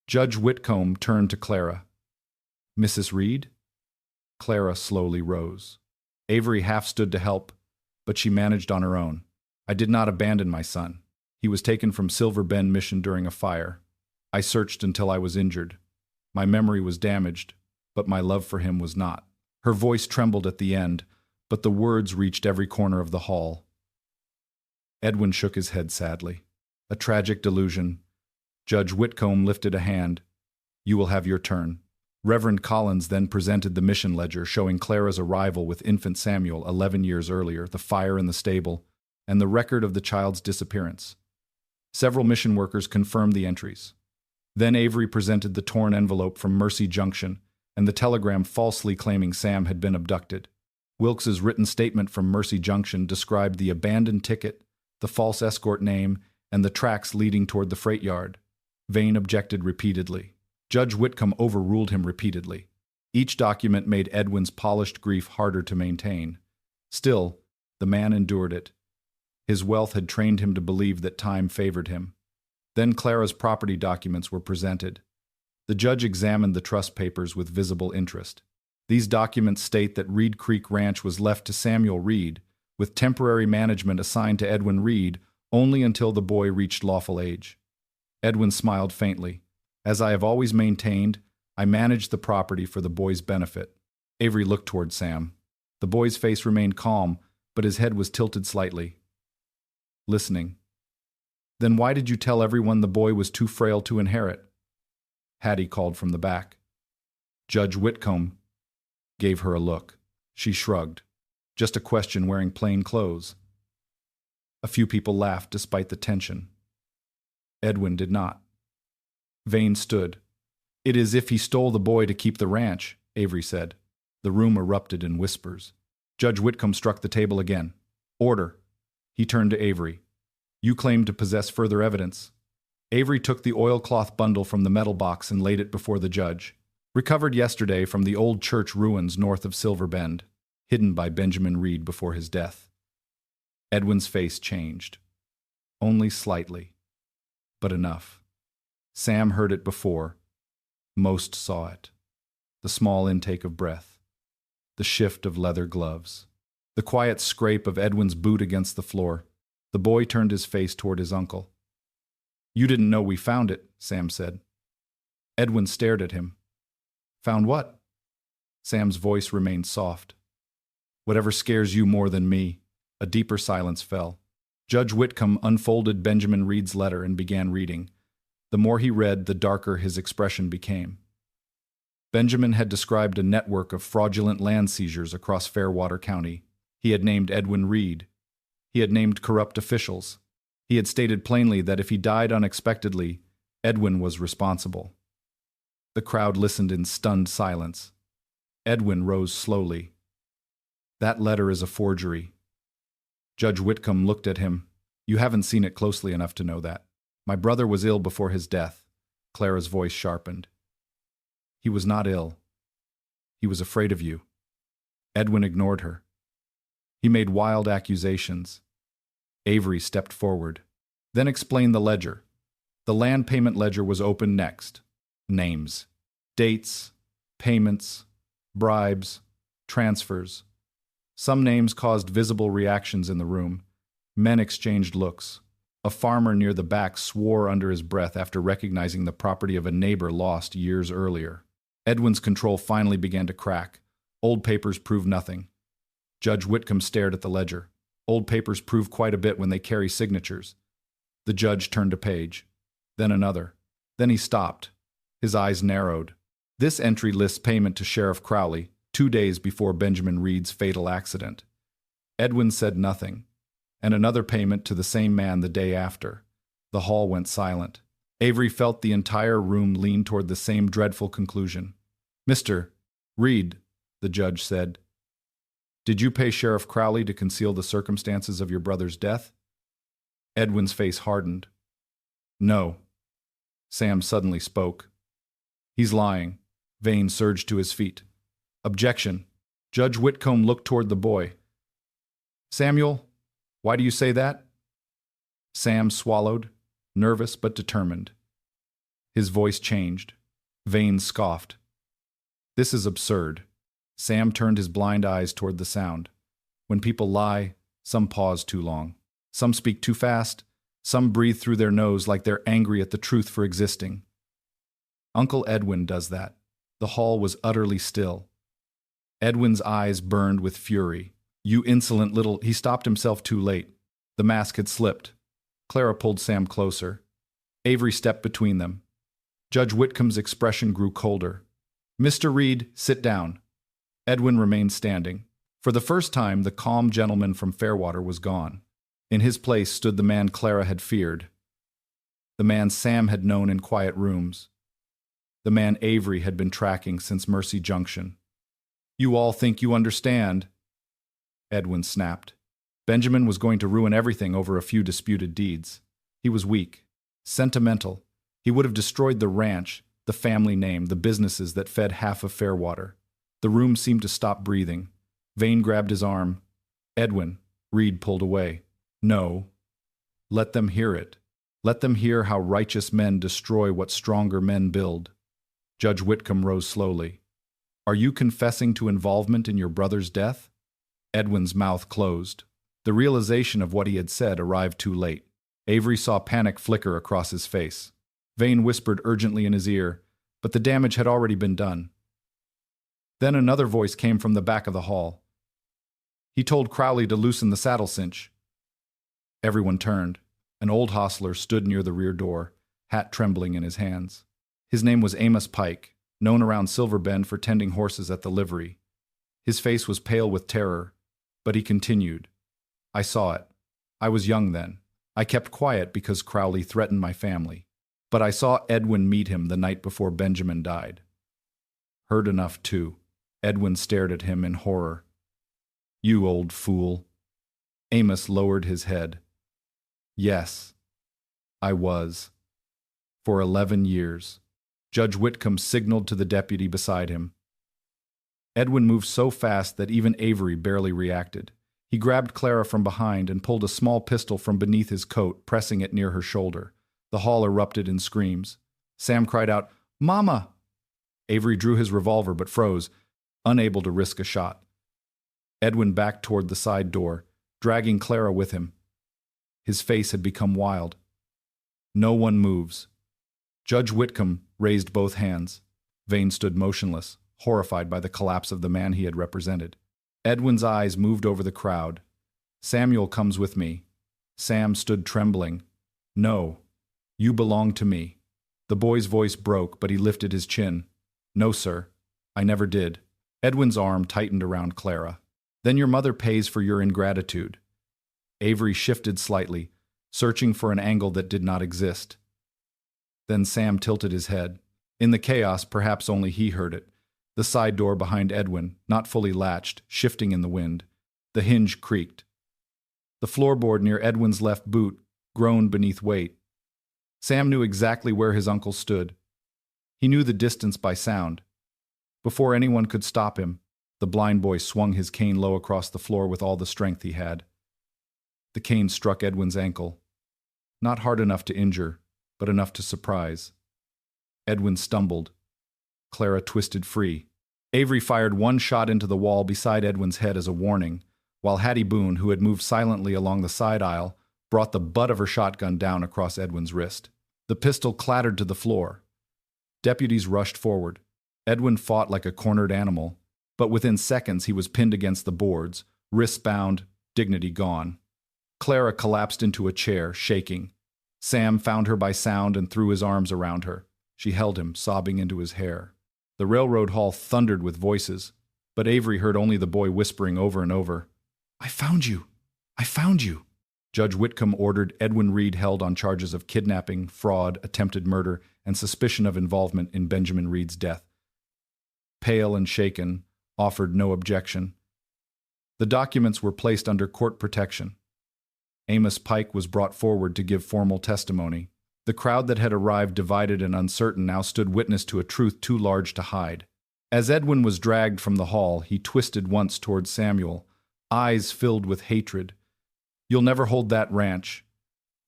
Judge Whitcomb turned to Clara. Mrs. Reed? Clara slowly rose. Avery half stood to help, but she managed on her own. I did not abandon my son. He was taken from Silver Bend Mission during a fire. I searched until I was injured. My memory was damaged, but my love for him was not. Her voice trembled at the end, but the words reached every corner of the hall. Edwin shook his head sadly. A tragic delusion. Judge Whitcomb lifted a hand. You will have your turn. Reverend Collins then presented the mission ledger showing Clara's arrival with infant Samuel 11 years earlier, the fire in the stable, and the record of the child's disappearance. Several mission workers confirmed the entries. Then Avery presented the torn envelope from Mercy Junction and the telegram falsely claiming Sam had been abducted. Wilkes's written statement from Mercy Junction described the abandoned ticket, the false escort name, and the tracks leading toward the freight yard. Vane objected repeatedly. Judge Whitcomb overruled him repeatedly. Each document made Edwin's polished grief harder to maintain. Still, the man endured it. His wealth had trained him to believe that time favored him. Then Clara's property documents were presented. The judge examined the trust papers with visible interest. These documents state that Reed Creek Ranch was left to Samuel Reed, with temporary management assigned to Edwin Reed only until the boy reached lawful age. Edwin smiled faintly. As I have always maintained, I managed the property for the boy's benefit. Avery looked toward Sam. The boy's face remained calm, but his head was tilted slightly. Listening. Then why did you tell everyone the boy was too frail to inherit? Hattie called from the back. Judge Whitcomb gave her a look. She shrugged. Just a question wearing plain clothes. A few people laughed despite the tension. Edwin did not. Vane stood. It is if he stole the boy to keep the ranch, Avery said. The room erupted in whispers. Judge Whitcomb struck the table again. Order. He turned to Avery. You claim to possess further evidence. Avery took the oilcloth bundle from the metal box and laid it before the judge. Recovered yesterday from the old church ruins north of Silver Bend, hidden by Benjamin Reed before his death. Edwin's face changed. Only slightly, but enough. Sam heard it before. Most saw it. The small intake of breath. The shift of leather gloves. The quiet scrape of Edwin's boot against the floor. The boy turned his face toward his uncle. You didn't know we found it, Sam said. Edwin stared at him. Found what? Sam's voice remained soft. Whatever scares you more than me. A deeper silence fell. Judge Whitcomb unfolded Benjamin Reed's letter and began reading. The more he read, the darker his expression became. Benjamin had described a network of fraudulent land seizures across Fairwater County. He had named Edwin Reed. He had named corrupt officials. He had stated plainly that if he died unexpectedly, Edwin was responsible. The crowd listened in stunned silence. Edwin rose slowly. That letter is a forgery. Judge Whitcomb looked at him. You haven't seen it closely enough to know that. My brother was ill before his death. Clara's voice sharpened. He was not ill. He was afraid of you. Edwin ignored her. He made wild accusations. Avery stepped forward. Then explained the ledger. The land payment ledger was opened next. Names, dates, payments, bribes, transfers. Some names caused visible reactions in the room. Men exchanged looks. A farmer near the back swore under his breath after recognizing the property of a neighbor lost years earlier. Edwin's control finally began to crack. Old papers proved nothing. Judge Whitcomb stared at the ledger. Old papers prove quite a bit when they carry signatures. The judge turned a page, then another. Then he stopped. His eyes narrowed. This entry lists payment to Sheriff Crowley 2 days before Benjamin Reed's fatal accident. Edwin said nothing, and another payment to the same man the day after. The hall went silent. Avery felt the entire room lean toward the same dreadful conclusion. "Mr. Reed," the judge said, "did you pay Sheriff Crowley to conceal the circumstances of your brother's death?" Edwin's face hardened. "No." Sam suddenly spoke. "He's lying." Vane surged to his feet. "Objection." Judge Whitcomb looked toward the boy. "Samuel, why do you say that?" Sam swallowed, nervous but determined. His voice changed. Vane scoffed. "This is absurd." Sam turned his blind eyes toward the sound. When people lie, some pause too long. Some speak too fast. Some breathe through their nose like they're angry at the truth for existing. Uncle Edwin does that. The hall was utterly still. Edwin's eyes burned with fury. "You insolent little—" He stopped himself too late. The mask had slipped. Clara pulled Sam closer. Avery stepped between them. Judge Whitcomb's expression grew colder. "Mr. Reed, sit down." Edwin remained standing. For the first time, the calm gentleman from Fairwater was gone. In his place stood the man Clara had feared. The man Sam had known in quiet rooms. The man Avery had been tracking since Mercy Junction. "You all think you understand," Edwin snapped. Benjamin was going to ruin everything over a few disputed deeds. He was weak, sentimental. He would have destroyed the ranch, the family name, the businesses that fed half of Fairwater. The room seemed to stop breathing. Vane grabbed his arm. "Edwin," Reed pulled away. "No. Let them hear it. Let them hear how righteous men destroy what stronger men build." Judge Whitcomb rose slowly. "Are you confessing to involvement in your brother's death?" Edwin's mouth closed. The realization of what he had said arrived too late. Avery saw panic flicker across his face. Vane whispered urgently in his ear, but the damage had already been done. Then another voice came from the back of the hall. "He told Crowley to loosen the saddle cinch." Everyone turned. An old hostler stood near the rear door, hat trembling in his hands. His name was Amos Pike, known around Silver Bend for tending horses at the livery. His face was pale with terror, but he continued. "I saw it. I was young then. I kept quiet because Crowley threatened my family. But I saw Edwin meet him the night before Benjamin died." Heard enough, too. Edwin stared at him in horror. "You old fool." Amos lowered his head. "Yes, I was. For 11 years. Judge Whitcomb signaled to the deputy beside him. Edwin moved so fast that even Avery barely reacted. He grabbed Clara from behind and pulled a small pistol from beneath his coat, pressing it near her shoulder. The hall erupted in screams. Sam cried out, "Mama!" Avery drew his revolver but froze, unable to risk a shot. Edwin backed toward the side door, dragging Clara with him. His face had become wild. "No one moves." Judge Whitcomb raised both hands. Vane stood motionless, horrified by the collapse of the man he had represented. Edwin's eyes moved over the crowd. "Samuel comes with me." Sam stood trembling. "No, you belong to me." The boy's voice broke, but he lifted his chin. "No, sir, I never did." Edwin's arm tightened around Clara. "Then your mother pays for your ingratitude." Avery shifted slightly, searching for an angle that did not exist. Then Sam tilted his head. In the chaos, perhaps only he heard it. The side door behind Edwin, not fully latched, shifting in the wind. The hinge creaked. The floorboard near Edwin's left boot groaned beneath weight. Sam knew exactly where his uncle stood. He knew the distance by sound. Before anyone could stop him, the blind boy swung his cane low across the floor with all the strength he had. The cane struck Edwin's ankle. Not hard enough to injure, but enough to surprise. Edwin stumbled. Clara twisted free. Avery fired one shot into the wall beside Edwin's head as a warning, while Hattie Boone, who had moved silently along the side aisle, brought the butt of her shotgun down across Edwin's wrist. The pistol clattered to the floor. Deputies rushed forward. Edwin fought like a cornered animal, but within seconds he was pinned against the boards, wrists bound, dignity gone. Clara collapsed into a chair, shaking. Sam found her by sound and threw his arms around her. She held him, sobbing into his hair. The railroad hall thundered with voices, but Avery heard only the boy whispering over and over, "I found you! I found you!" Judge Whitcomb ordered Edwin Reed held on charges of kidnapping, fraud, attempted murder, and suspicion of involvement in Benjamin Reed's death. Pale and shaken, offered no objection. The documents were placed under court protection. Amos Pike was brought forward to give formal testimony. The crowd that had arrived divided and uncertain now stood witness to a truth too large to hide. As Edwin was dragged from the hall, he twisted once toward Samuel, eyes filled with hatred. "You'll never hold that ranch."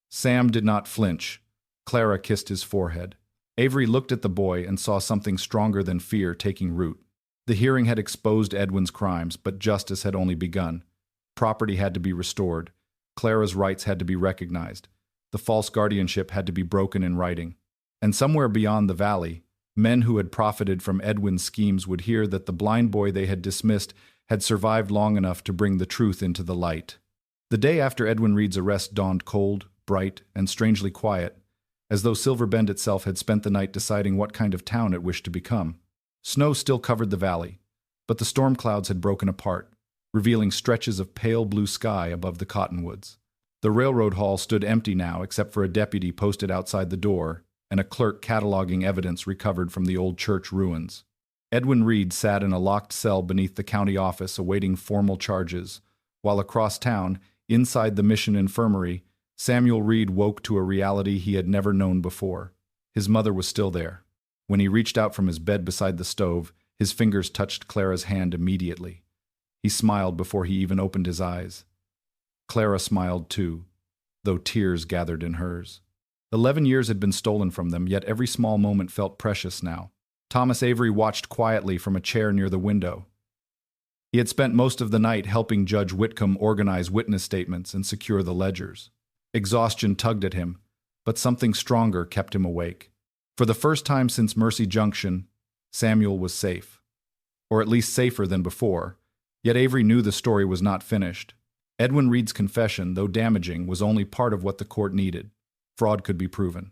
Sam did not flinch. Clara kissed his forehead. Avery looked at the boy and saw something stronger than fear taking root. The hearing had exposed Edwin's crimes, but justice had only begun. Property had to be restored. Clara's rights had to be recognized. The false guardianship had to be broken in writing. And somewhere beyond the valley, men who had profited from Edwin's schemes would hear that the blind boy they had dismissed had survived long enough to bring the truth into the light. The day after Edwin Reed's arrest dawned cold, bright, and strangely quiet, as though Silver Bend itself had spent the night deciding what kind of town it wished to become. Snow still covered the valley, but the storm clouds had broken apart, revealing stretches of pale blue sky above the cottonwoods. The railroad hall stood empty now except for a deputy posted outside the door and a clerk cataloging evidence recovered from the old church ruins. Edwin Reed sat in a locked cell beneath the county office awaiting formal charges, while across town, inside the mission infirmary, Samuel Reed woke to a reality he had never known before. His mother was still there. When he reached out from his bed beside the stove, his fingers touched Clara's hand immediately. He smiled before he even opened his eyes. Clara smiled too, though tears gathered in hers. 11 years had been stolen from them, yet every small moment felt precious now. Thomas Avery watched quietly from a chair near the window. He had spent most of the night helping Judge Whitcomb organize witness statements and secure the ledgers. Exhaustion tugged at him, but something stronger kept him awake. For the first time since Mercy Junction, Samuel was safe. Or at least safer than before, yet Avery knew the story was not finished. Edwin Reed's confession, though damaging, was only part of what the court needed. Fraud could be proven.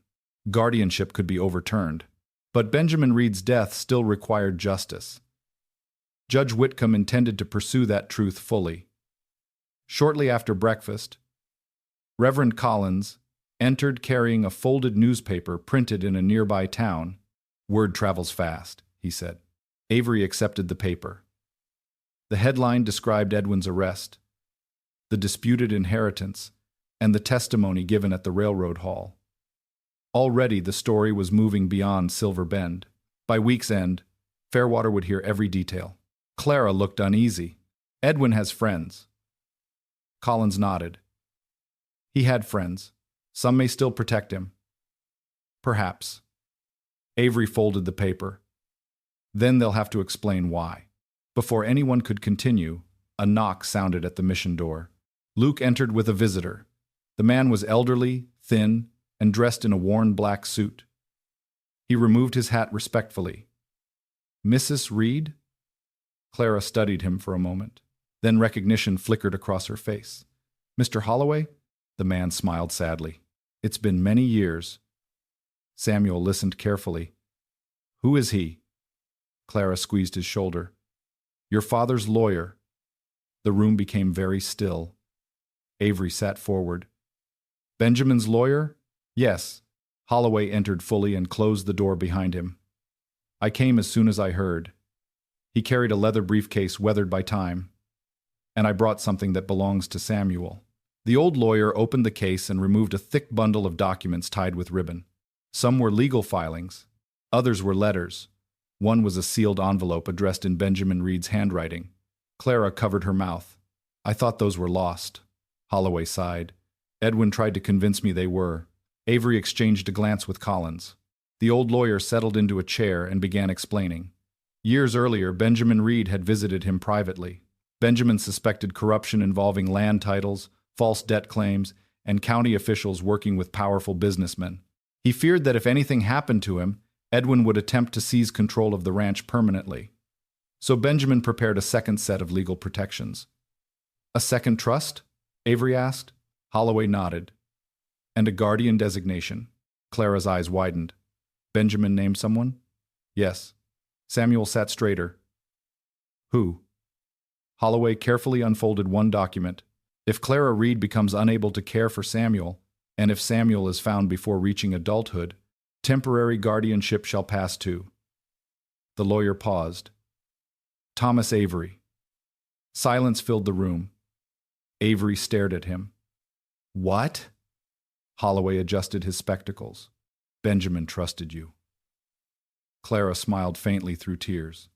Guardianship could be overturned. But Benjamin Reed's death still required justice. Judge Whitcomb intended to pursue that truth fully. Shortly after breakfast, Reverend Collins entered carrying a folded newspaper printed in a nearby town. "Word travels fast," he said. Avery accepted the paper. The headline described Edwin's arrest, the disputed inheritance, and the testimony given at the railroad hall. Already the story was moving beyond Silver Bend. By week's end, Fairwater would hear every detail. Clara looked uneasy. "Edwin has friends." Collins nodded. He had friends. Some may still protect him. Perhaps. Avery folded the paper. Then they'll have to explain why. Before anyone could continue, a knock sounded at the mission door. Luke entered with a visitor. The man was elderly, thin, and dressed in a worn black suit. He removed his hat respectfully. "Mrs. Reed?" Clara studied him for a moment. Then recognition flickered across her face. "Mr. Holloway?" The man smiled sadly. "It's been many years." Samuel listened carefully. "Who is he?" Clara squeezed his shoulder. "Your father's lawyer." The room became very still. Avery sat forward. "Benjamin's lawyer?" "Yes." Holloway entered fully and closed the door behind him. "I came as soon as I heard." He carried a leather briefcase weathered by time. "And I brought something that belongs to Samuel." The old lawyer opened the case and removed a thick bundle of documents tied with ribbon. Some were legal filings. Others were letters. One was a sealed envelope addressed in Benjamin Reed's handwriting. Clara covered her mouth. "I thought those were lost." Holloway sighed. "Edwin tried to convince me they were." Avery exchanged a glance with Collins. The old lawyer settled into a chair and began explaining. Years earlier, Benjamin Reed had visited him privately. Benjamin suspected corruption involving land titles, false debt claims, and county officials working with powerful businessmen. He feared that if anything happened to him, Edwin would attempt to seize control of the ranch permanently. So Benjamin prepared a second set of legal protections. "A second trust?" Avery asked. Holloway nodded. "And a guardian designation." Clara's eyes widened. Benjamin named someone? Yes. Samuel sat straighter. Who? Holloway carefully unfolded one document. If Clara Reed becomes unable to care for Samuel, and if Samuel is found before reaching adulthood, temporary guardianship shall pass to. The lawyer paused. Thomas Avery. Silence filled the room. Avery stared at him. What? Holloway adjusted his spectacles. Benjamin trusted you. Clara smiled faintly through tears.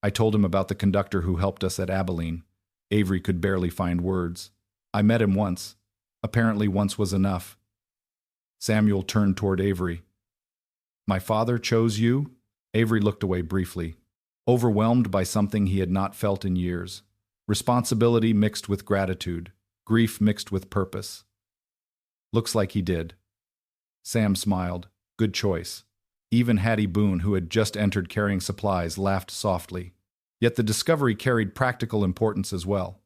I told him about the conductor who helped us at Abilene. Avery could barely find words. I met him once. Apparently once was enough. Samuel turned toward Avery. My father chose you? Avery looked away briefly, overwhelmed by something he had not felt in years. Responsibility mixed with gratitude, grief mixed with purpose. Looks like he did. Sam smiled. Good choice. Even Hattie Boone, who had just entered carrying supplies, laughed softly. Yet the discovery carried practical importance as well.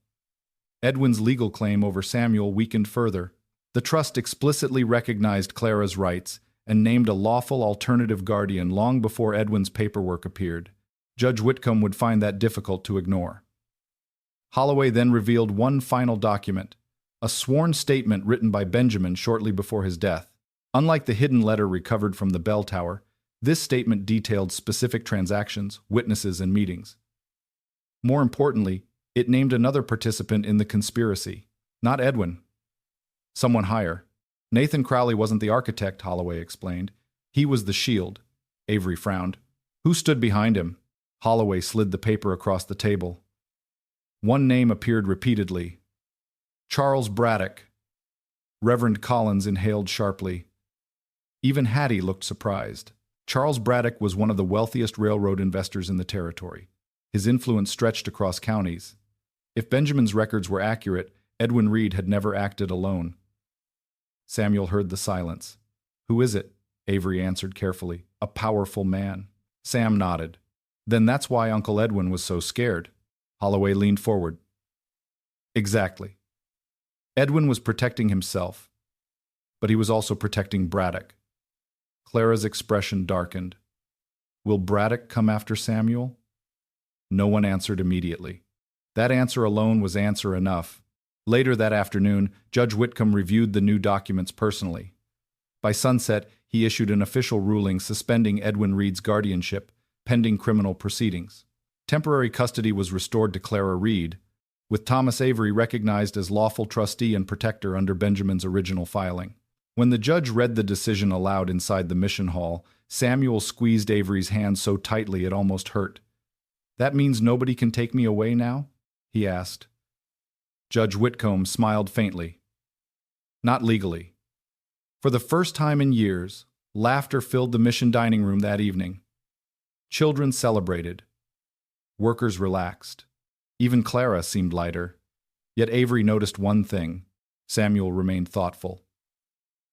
Edwin's legal claim over Samuel weakened further. The trust explicitly recognized Clara's rights and named a lawful alternative guardian long before Edwin's paperwork appeared. Judge Whitcomb would find that difficult to ignore. Holloway then revealed one final document, a sworn statement written by Benjamin shortly before his death. Unlike the hidden letter recovered from the bell tower, this statement detailed specific transactions, witnesses, and meetings. More importantly, it named another participant in the conspiracy, not Edwin. Someone higher. Nathan Crowley wasn't the architect, Holloway explained. He was the shield. Avery frowned. Who stood behind him? Holloway slid the paper across the table. One name appeared repeatedly. Charles Braddock. Reverend Collins inhaled sharply. Even Hattie looked surprised. Charles Braddock was one of the wealthiest railroad investors in the territory. His influence stretched across counties. If Benjamin's records were accurate, Edwin Reed had never acted alone. Samuel heard the silence. Who is it? Avery answered carefully. A powerful man. Sam nodded. Then that's why Uncle Edwin was so scared. Holloway leaned forward. Exactly. Edwin was protecting himself, but he was also protecting Braddock. Clara's expression darkened. Will Braddock come after Samuel? No one answered immediately. That answer alone was answer enough. Later that afternoon, Judge Whitcomb reviewed the new documents personally. By sunset, he issued an official ruling suspending Edwin Reed's guardianship, pending criminal proceedings. Temporary custody was restored to Clara Reed, with Thomas Avery recognized as lawful trustee and protector under Benjamin's original filing. When the judge read the decision aloud inside the mission hall, Samuel squeezed Avery's hand so tightly it almost hurt. That means nobody can take me away now? He asked. Judge Whitcomb smiled faintly. Not legally. For the first time in years, laughter filled the mission dining room that evening. Children celebrated. Workers relaxed. Even Clara seemed lighter. Yet Avery noticed one thing. Samuel remained thoughtful.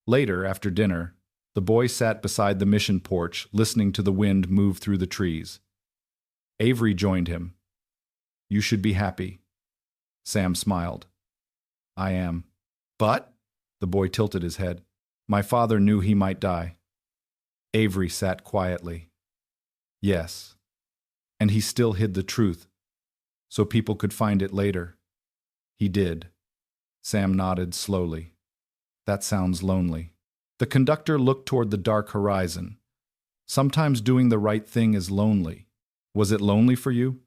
Later, after dinner, the boy sat beside the mission porch, listening to the wind move through the trees. Avery joined him. You should be happy. Sam smiled. I am. But, the boy tilted his head, my father knew he might die. Avery sat quietly. Yes. And he still hid the truth, so people could find it later. He did. Sam nodded slowly. That sounds lonely. The conductor looked toward the dark horizon. Sometimes doing the right thing is lonely. Was it lonely for you?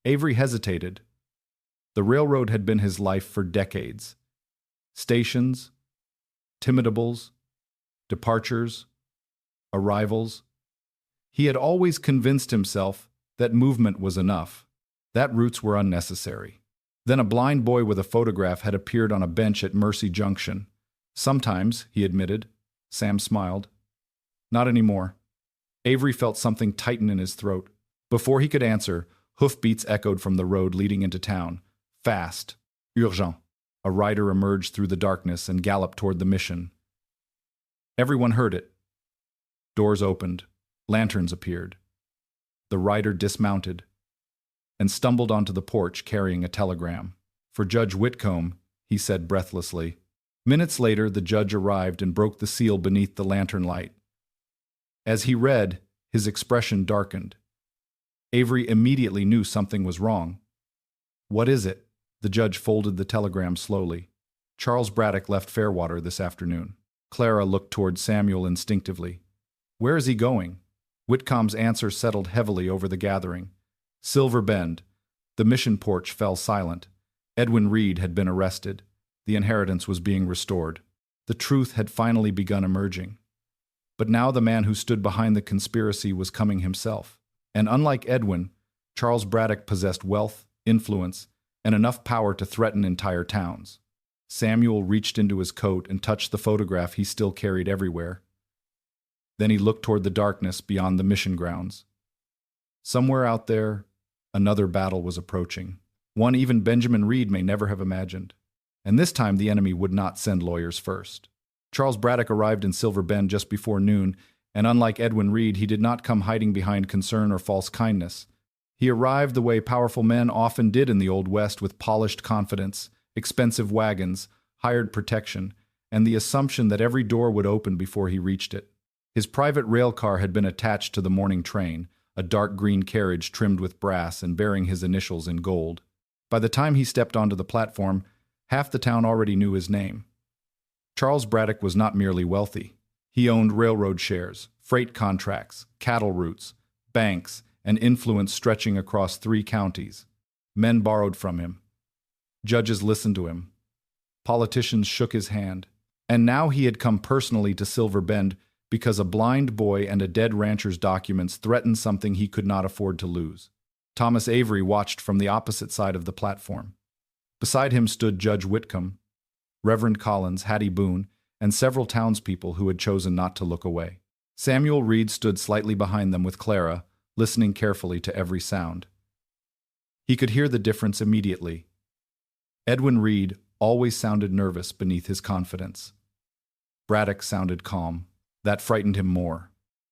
Avery hesitated. The railroad had been his life for decades. Stations, timetables, departures, arrivals. He had always convinced himself that movement was enough, that routes were unnecessary. Then a blind boy with a photograph had appeared on a bench at Mercy Junction. Sometimes, he admitted. Sam smiled. Not anymore. Avery felt something tighten in his throat. Before he could answer, hoofbeats echoed from the road leading into town. Fast. Urgent. A rider emerged through the darkness and galloped toward the mission. Everyone heard it. Doors opened. Lanterns appeared. The rider dismounted and stumbled onto the porch carrying a telegram. For Judge Whitcomb, he said breathlessly. Minutes later, the judge arrived and broke the seal beneath the lantern light. As he read, his expression darkened. Avery immediately knew something was wrong. "What is it?" The judge folded the telegram slowly. "Charles Braddock left Fairwater this afternoon." Clara looked toward Samuel instinctively. "Where is he going?" Whitcomb's answer settled heavily over the gathering. Silver Bend. The mission porch fell silent. Edwin Reed had been arrested. The inheritance was being restored. The truth had finally begun emerging. But now the man who stood behind the conspiracy was coming himself. And unlike Edwin, Charles Braddock possessed wealth, influence, and enough power to threaten entire towns. Samuel reached into his coat and touched the photograph he still carried everywhere. Then he looked toward the darkness beyond the mission grounds. Somewhere out there, another battle was approaching. One even Benjamin Reed may never have imagined. And this time the enemy would not send lawyers first. Charles Braddock arrived in Silver Bend just before noon, and unlike Edwin Reed, he did not come hiding behind concern or false kindness. He arrived the way powerful men often did in the Old West, with polished confidence, expensive wagons, hired protection, and the assumption that every door would open before he reached it. His private rail car had been attached to the morning train, a dark green carriage trimmed with brass and bearing his initials in gold. By the time he stepped onto the platform, half the town already knew his name. Charles Braddock was not merely wealthy. He owned railroad shares, freight contracts, cattle routes, banks, and influence stretching across 3 counties. Men borrowed from him. Judges listened to him. Politicians shook his hand. And now he had come personally to Silver Bend because a blind boy and a dead rancher's documents threatened something he could not afford to lose. Thomas Avery watched from the opposite side of the platform. Beside him stood Judge Whitcomb, Reverend Collins, Hattie Boone, and several townspeople who had chosen not to look away. Samuel Reed stood slightly behind them with Clara, listening carefully to every sound. He could hear the difference immediately. Edwin Reed always sounded nervous beneath his confidence. Braddock sounded calm. That frightened him more.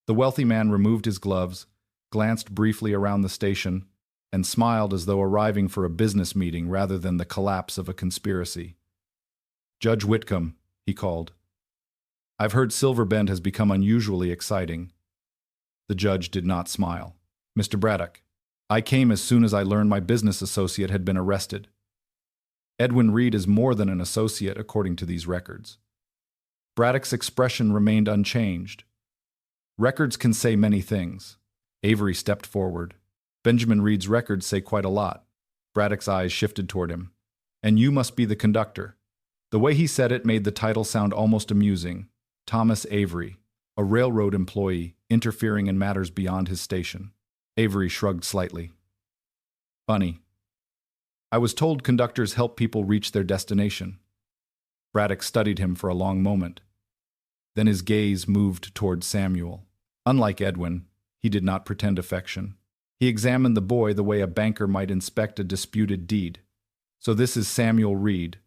The wealthy man removed his gloves, glanced briefly around the station, and smiled as though arriving for a business meeting rather than the collapse of a conspiracy. "Judge Whitcomb," he called. "I've heard Silver Bend has become unusually exciting." The judge did not smile. "Mr. Braddock, I came as soon as I learned my business associate had been arrested. Edwin Reed is more than an associate according to these records." Braddock's expression remained unchanged. "Records can say many things." Avery stepped forward. "Benjamin Reed's records say quite a lot." Braddock's eyes shifted toward him. "And you must be the conductor." The way he said it made the title sound almost amusing. Thomas Avery, a railroad employee, interfering in matters beyond his station. Avery shrugged slightly. "Funny. I was told conductors help people reach their destination." Braddock studied him for a long moment. Then his gaze moved toward Samuel. Unlike Edwin, he did not pretend affection. He examined the boy the way a banker might inspect a disputed deed. "So this is Samuel Reed."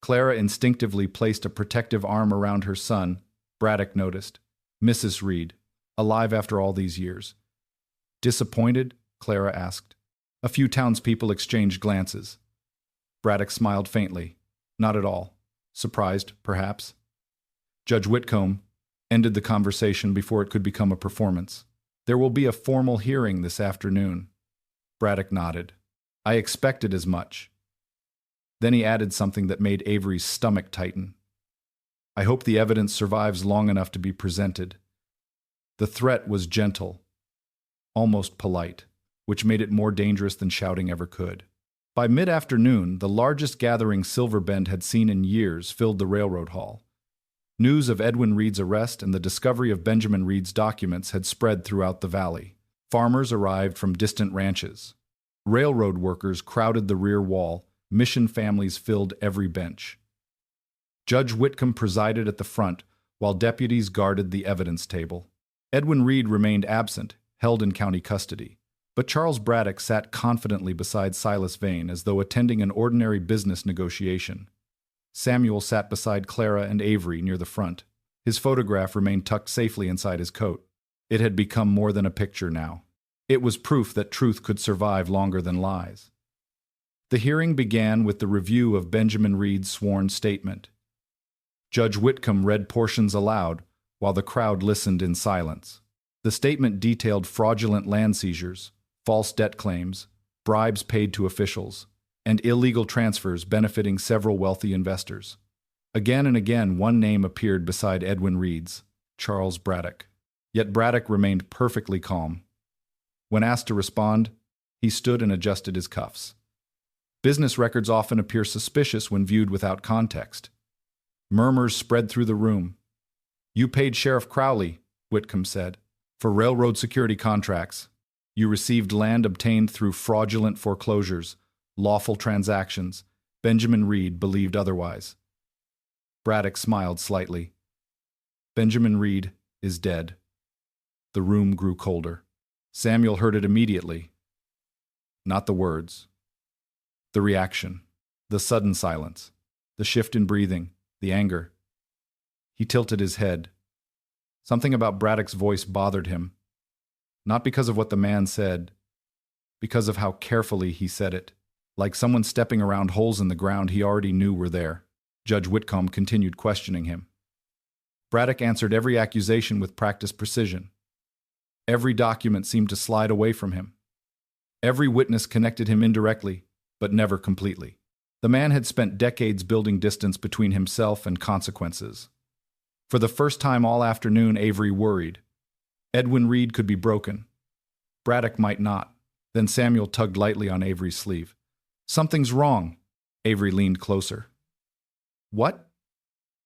Clara instinctively placed a protective arm around her son. Braddock noticed. "Mrs. Reed, alive after all these years." "Disappointed?" Clara asked. A few townspeople exchanged glances. Braddock smiled faintly. "Not at all. Surprised, perhaps." Judge Whitcomb ended the conversation before it could become a performance. "There will be a formal hearing this afternoon." Braddock nodded. "I expected as much." Then he added something that made Avery's stomach tighten. "I hope the evidence survives long enough to be presented." The threat was gentle, almost polite, which made it more dangerous than shouting ever could. By mid-afternoon, the largest gathering Silver Bend had seen in years filled the railroad hall. News of Edwin Reed's arrest and the discovery of Benjamin Reed's documents had spread throughout the valley. Farmers arrived from distant ranches. Railroad workers crowded the rear wall. Mission families filled every bench. Judge Whitcomb presided at the front, while deputies guarded the evidence table. Edwin Reed remained absent, held in county custody. But Charles Braddock sat confidently beside Silas Vane as though attending an ordinary business negotiation. Samuel sat beside Clara and Avery near the front. His photograph remained tucked safely inside his coat. It had become more than a picture now. It was proof that truth could survive longer than lies. The hearing began with the review of Benjamin Reed's sworn statement. Judge Whitcomb read portions aloud, while the crowd listened in silence. The statement detailed fraudulent land seizures, false debt claims, bribes paid to officials, and illegal transfers benefiting several wealthy investors. Again and again, one name appeared beside Edwin Reed's, Charles Braddock. Yet Braddock remained perfectly calm. When asked to respond, he stood and adjusted his cuffs. Business records often appear suspicious when viewed without context. Murmurs spread through the room. "You paid Sheriff Crowley," Whitcomb said, "for railroad security contracts. You received land obtained through fraudulent foreclosures, lawful transactions. Benjamin Reed believed otherwise." Braddock smiled slightly. "Benjamin Reed is dead." The room grew colder. Samuel heard it immediately. Not the words. The reaction. The sudden silence. The shift in breathing. The anger. He tilted his head. Something about Braddock's voice bothered him. Not because of what the man said, because of how carefully he said it, like someone stepping around holes in the ground he already knew were there. Judge Whitcomb continued questioning him. Braddock answered every accusation with practiced precision. Every document seemed to slide away from him. Every witness connected him indirectly, but never completely. The man had spent decades building distance between himself and consequences. For the first time all afternoon, Avery worried. Edwin Reed could be broken. Braddock might not. Then Samuel tugged lightly on Avery's sleeve. "Something's wrong." Avery leaned closer. "What?"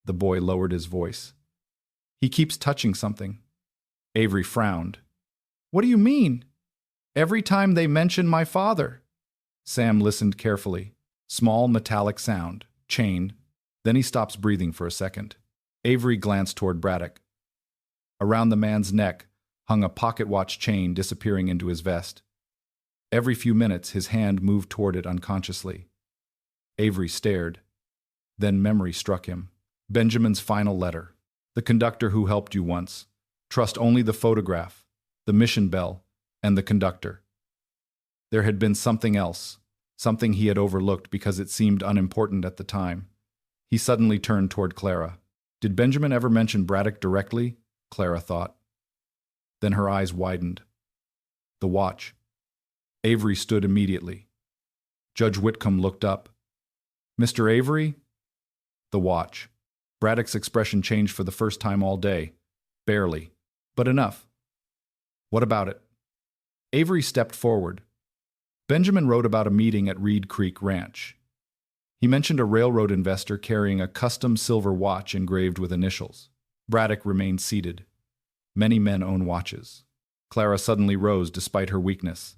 The boy lowered his voice. "He keeps touching something." Avery frowned. "What do you mean?" "Every time they mention my father." Sam listened carefully. Small metallic sound. Chain. Then he stops breathing for a second. Avery glanced toward Braddock. Around the man's neck hung a pocket watch chain disappearing into his vest. Every few minutes his hand moved toward it unconsciously. Avery stared. Then memory struck him. Benjamin's final letter. "The conductor who helped you once. Trust only the photograph, the mission bell, and the conductor." There had been something else, something he had overlooked because it seemed unimportant at the time. He suddenly turned toward Clara. Did Benjamin ever mention Braddock directly? Clara thought. Then her eyes widened. The watch. Avery stood immediately. Judge Whitcomb looked up. "Mr. Avery?" The watch. Braddock's expression changed for the first time all day. Barely. But enough. "What about it?" Avery stepped forward. Benjamin wrote about a meeting at Reed Creek Ranch. He mentioned a railroad investor carrying a custom silver watch engraved with initials. Braddock remained seated. Many men own watches. Clara suddenly rose despite her weakness.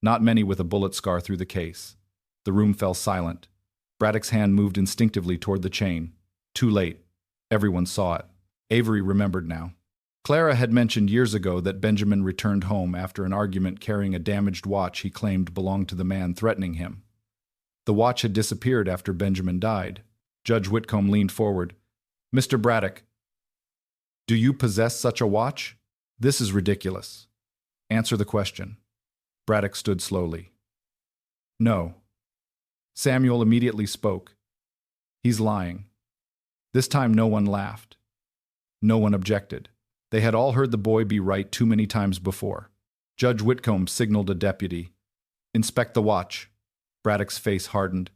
Not many with a bullet scar through the case. The room fell silent. Braddock's hand moved instinctively toward the chain. Too late. Everyone saw it. Avery remembered now. Clara had mentioned years ago that Benjamin returned home after an argument carrying a damaged watch he claimed belonged to the man threatening him. The watch had disappeared after Benjamin died. Judge Whitcomb leaned forward. "Mr. Braddock, do you possess such a watch? This is ridiculous. Answer the question." Braddock stood slowly. "No." Samuel immediately spoke. "He's lying." This time no one laughed. No one objected. They had all heard the boy be right too many times before. Judge Whitcomb signaled a deputy. "Inspect the watch." Braddock's face hardened.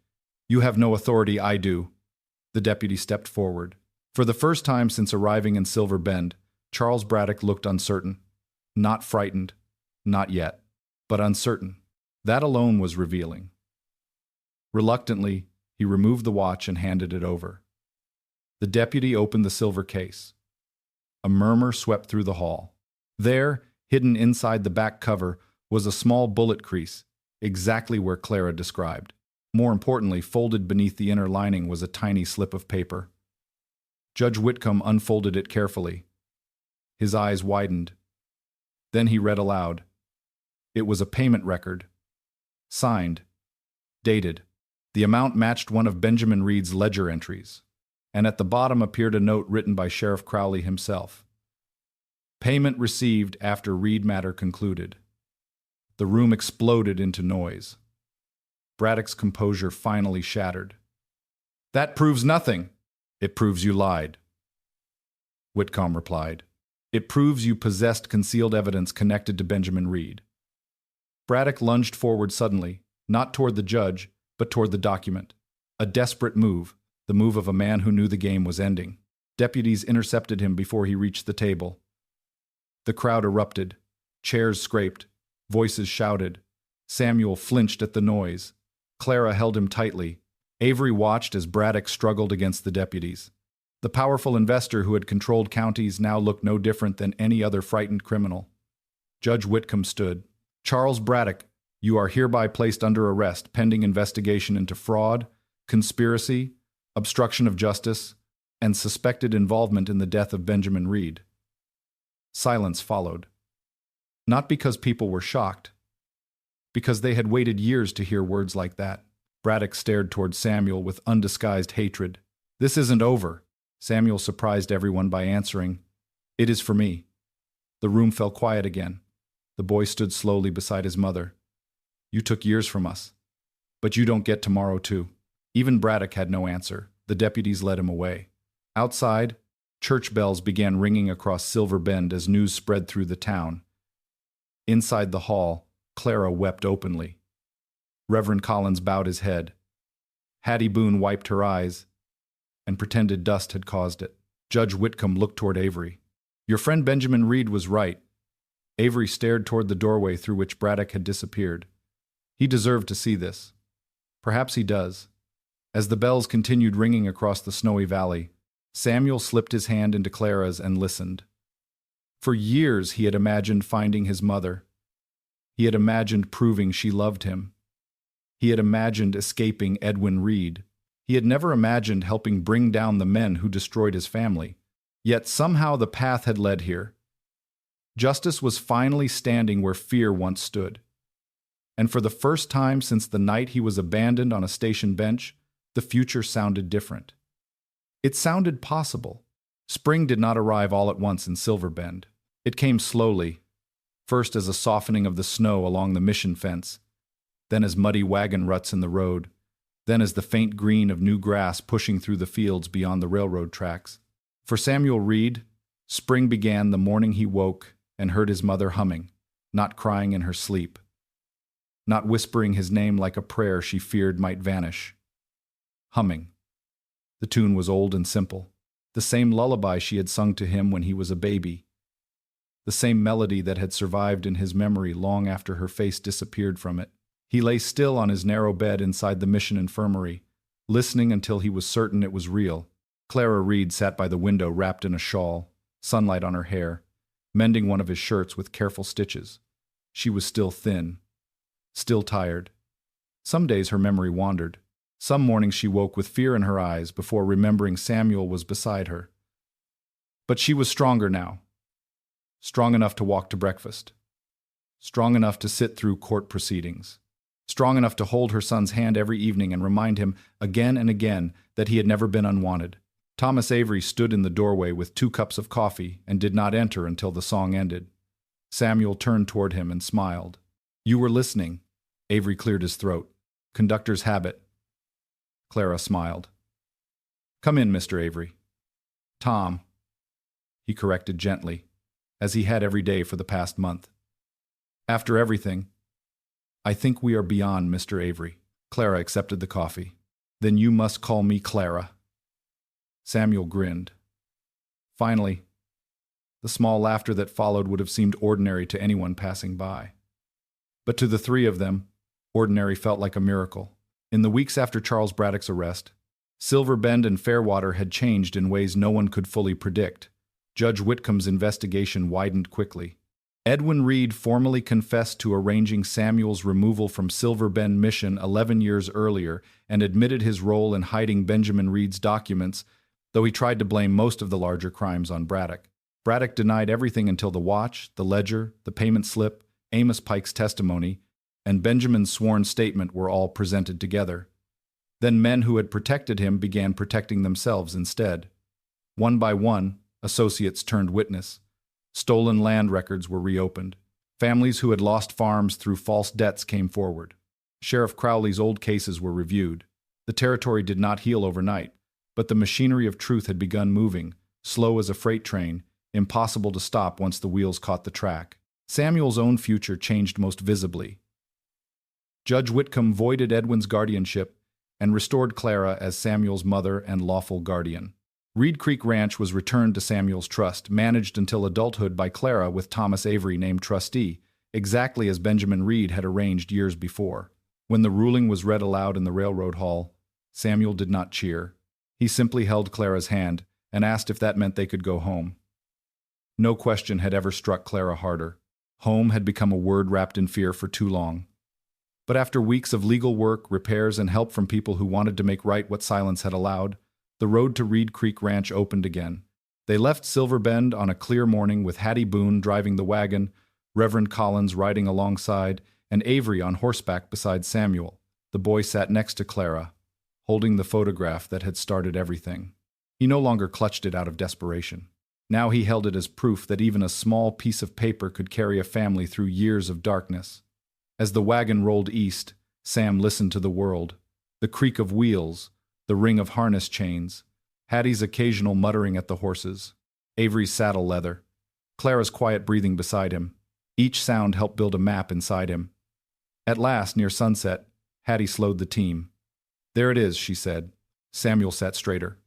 "You have no authority, I do." The deputy stepped forward. For the first time since arriving in Silver Bend, Charles Braddock looked uncertain. Not frightened. Not yet. But uncertain. That alone was revealing. Reluctantly, he removed the watch and handed it over. The deputy opened the silver case. A murmur swept through the hall. There, hidden inside the back cover, was a small bullet crease, exactly where Clara described. More importantly, folded beneath the inner lining was a tiny slip of paper. Judge Whitcomb unfolded it carefully. His eyes widened. Then he read aloud. It was a payment record. Signed. Dated. The amount matched one of Benjamin Reed's ledger entries. And at the bottom appeared a note written by Sheriff Crowley himself. Payment received after Reed matter concluded. The room exploded into noise. Braddock's composure finally shattered. "That proves nothing." "It proves you lied," Whitcomb replied. It proves you possessed concealed evidence connected to Benjamin Reed." Braddock lunged forward suddenly, not toward the judge, but toward the document. A desperate move, the move of a man who knew the game was ending. Deputies intercepted him before he reached the table. The crowd erupted. Chairs scraped. Voices shouted. Samuel flinched at the noise. Clara held him tightly. Avery watched as Braddock struggled against the deputies. The powerful investor who had controlled counties now looked no different than any other frightened criminal. Judge Whitcomb stood. "Charles Braddock, you are hereby placed under arrest pending investigation into fraud, conspiracy, obstruction of justice, and suspected involvement in the death of Benjamin Reed." Silence followed. Not because people were shocked, because they had waited years to hear words like that. Braddock stared toward Samuel with undisguised hatred. "This isn't over." Samuel surprised everyone by answering, "It is for me." The room fell quiet again. The boy stood slowly beside his mother. "You took years from us, but you don't get tomorrow too." Even Braddock had no answer. The deputies led him away. Outside, church bells began ringing across Silver Bend as news spread through the town. Inside the hall, Clara wept openly. Reverend Collins bowed his head. Hattie Boone wiped her eyes and pretended dust had caused it. Judge Whitcomb looked toward Avery. "Your friend Benjamin Reed was right." Avery stared toward the doorway through which Braddock had disappeared. "He deserved to see this. Perhaps he does." As the bells continued ringing across the snowy valley, Samuel slipped his hand into Clara's and listened. For years he had imagined finding his mother. He had imagined proving she loved him. He had imagined escaping Edwin Reed. He had never imagined helping bring down the men who destroyed his family. Yet somehow the path had led here. Justice was finally standing where fear once stood. And for the first time since the night he was abandoned on a station bench, the future sounded different. It sounded possible. Spring did not arrive all at once in Silver Bend. It came slowly, first as a softening of the snow along the mission fence, then as muddy wagon ruts in the road, then as the faint green of new grass pushing through the fields beyond the railroad tracks. For Samuel Reed, spring began the morning he woke and heard his mother humming, not crying in her sleep, not whispering his name like a prayer she feared might vanish. Humming. The tune was old and simple, the same lullaby she had sung to him when he was a baby, the same melody that had survived in his memory long after her face disappeared from it. He lay still on his narrow bed inside the mission infirmary, listening until he was certain it was real. Clara Reed sat by the window wrapped in a shawl, sunlight on her hair, mending one of his shirts with careful stitches. She was still thin, still tired. Some days her memory wandered. Some mornings she woke with fear in her eyes before remembering Samuel was beside her. But she was stronger now. Strong enough to walk to breakfast. Strong enough to sit through court proceedings. Strong enough to hold her son's hand every evening and remind him again and again that he had never been unwanted. Thomas Avery stood in the doorway with 2 cups of coffee and did not enter until the song ended. Samuel turned toward him and smiled. "You were listening." Avery cleared his throat. "Conductor's habit." Clara smiled. "Come in, Mr. Avery." "Tom," he corrected gently, as he had every day for the past month. "After everything, I think we are beyond Mr. Avery." Clara accepted the coffee. "Then you must call me Clara." Samuel grinned. Finally, the small laughter that followed would have seemed ordinary to anyone passing by. But to the 3 of them, ordinary felt like a miracle. In the weeks after Charles Braddock's arrest, Silver Bend and Fairwater had changed in ways no one could fully predict. Judge Whitcomb's investigation widened quickly. Edwin Reed formally confessed to arranging Samuel's removal from Silver Bend Mission 11 years earlier and admitted his role in hiding Benjamin Reed's documents, though he tried to blame most of the larger crimes on Braddock. Braddock denied everything until the watch, the ledger, the payment slip, Amos Pike's testimony, and Benjamin's sworn statement were all presented together. Then men who had protected him began protecting themselves instead. One by one, associates turned witness. Stolen land records were reopened. Families who had lost farms through false debts came forward. Sheriff Crowley's old cases were reviewed. The territory did not heal overnight, but the machinery of truth had begun moving, slow as a freight train, impossible to stop once the wheels caught the track. Samuel's own future changed most visibly. Judge Whitcomb voided Edwin's guardianship and restored Clara as Samuel's mother and lawful guardian. Reed Creek Ranch was returned to Samuel's trust, managed until adulthood by Clara with Thomas Avery named trustee, exactly as Benjamin Reed had arranged years before. When the ruling was read aloud in the railroad hall, Samuel did not cheer. He simply held Clara's hand and asked if that meant they could go home. No question had ever struck Clara harder. Home had become a word wrapped in fear for too long. But after weeks of legal work, repairs, and help from people who wanted to make right what silence had allowed, the road to Reed Creek Ranch opened again. They left Silver Bend on a clear morning with Hattie Boone driving the wagon, Reverend Collins riding alongside, and Avery on horseback beside Samuel. The boy sat next to Clara, holding the photograph that had started everything. He no longer clutched it out of desperation. Now he held it as proof that even a small piece of paper could carry a family through years of darkness. As the wagon rolled east, Sam listened to the world, the creak of wheels, the ring of harness chains, Hattie's occasional muttering at the horses, Avery's saddle leather, Clara's quiet breathing beside him. Each sound helped build a map inside him. At last, near sunset, Hattie slowed the team. "There it is," she said. Samuel sat straighter.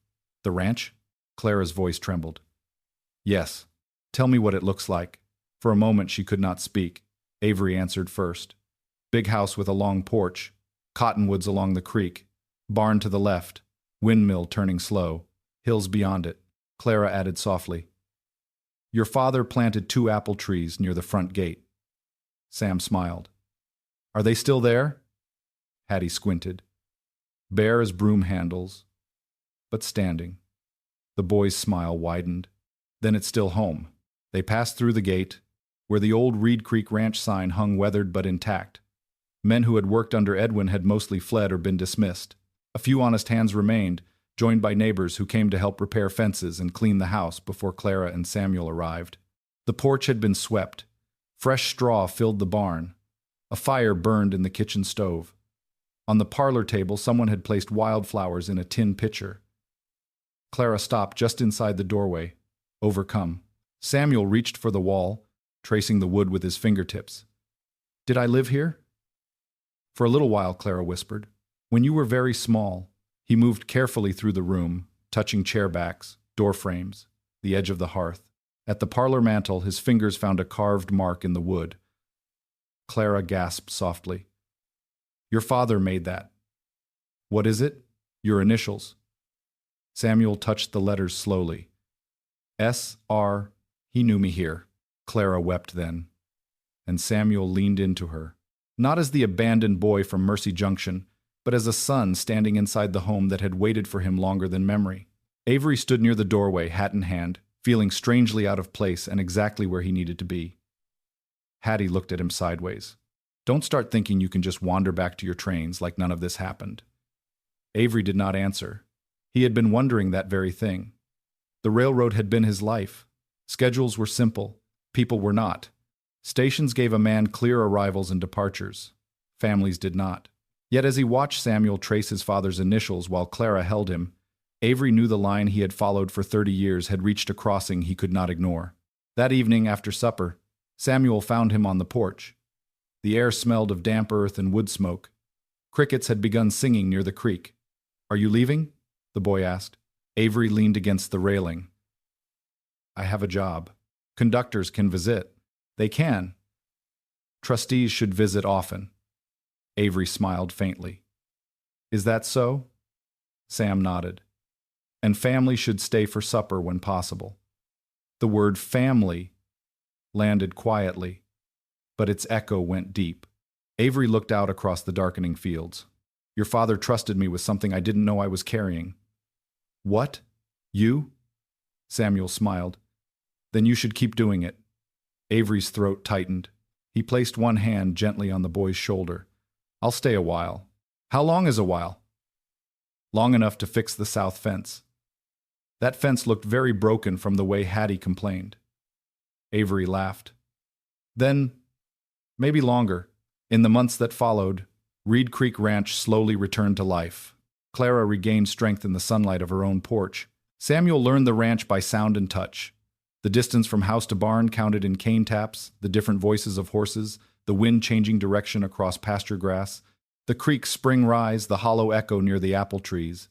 "The ranch?" Clara's voice trembled. "Yes. Tell me what it looks like." For a moment she could not speak. Avery answered first. "Big house with a long porch, cottonwoods along the creek, barn to the left, windmill turning slow, hills beyond it." Clara added softly, "Your father planted 2 apple trees near the front gate." Sam smiled. "Are they still there?" Hattie squinted. "Bare as broom handles, but standing." The boy's smile widened. "Then it's still home." They passed through the gate, where the old Reed Creek Ranch sign hung weathered but intact. Men who had worked under Edwin had mostly fled or been dismissed. A few honest hands remained, joined by neighbors who came to help repair fences and clean the house before Clara and Samuel arrived. The porch had been swept. Fresh straw filled the barn. A fire burned in the kitchen stove. On the parlor table, someone had placed wildflowers in a tin pitcher. Clara stopped just inside the doorway, overcome. Samuel reached for the wall, tracing the wood with his fingertips. "Did I live here?" "For a little while," Clara whispered. "When you were very small." He moved carefully through the room, touching chair backs, door frames, the edge of the hearth. At the parlor mantel, his fingers found a carved mark in the wood. Clara gasped softly. "Your father made that." "What is it?" "Your initials." Samuel touched the letters slowly. S.R. He knew me here. Clara wept then, and Samuel leaned into her, not as the abandoned boy from Mercy Junction, but as a son standing inside the home that had waited for him longer than memory. Avery stood near the doorway, hat in hand, feeling strangely out of place and exactly where he needed to be. Hattie looked at him sideways. "Don't start thinking you can just wander back to your trains like none of this happened." Avery did not answer. He had been wondering that very thing. The railroad had been his life. Schedules were simple. People were not. Stations gave a man clear arrivals and departures. Families did not. Yet as he watched Samuel trace his father's initials while Clara held him, Avery knew the line he had followed for 30 years had reached a crossing he could not ignore. That evening, after supper, Samuel found him on the porch. The air smelled of damp earth and wood smoke. Crickets had begun singing near the creek. "Are you leaving?" the boy asked. Avery leaned against the railing. "I have a job. Conductors can visit." "They can. Trustees should visit often." Avery smiled faintly. "Is that so?" Sam nodded. "And family should stay for supper when possible." The word family landed quietly, but its echo went deep. Avery looked out across the darkening fields. "Your father trusted me with something I didn't know I was carrying." "What? You?" Samuel smiled. "Then you should keep doing it." Avery's throat tightened. He placed one hand gently on the boy's shoulder. "I'll stay a while." "How long is a while?" "Long enough to fix the south fence." That fence looked very broken from the way Hattie complained. Avery laughed. "Then, maybe longer." In the months that followed, Reed Creek Ranch slowly returned to life. Clara regained strength in the sunlight of her own porch. Samuel learned the ranch by sound and touch. The distance from house to barn counted in cane taps, the different voices of horses, the wind changing direction across pasture grass, the creek's spring rise, the hollow echo near the apple trees.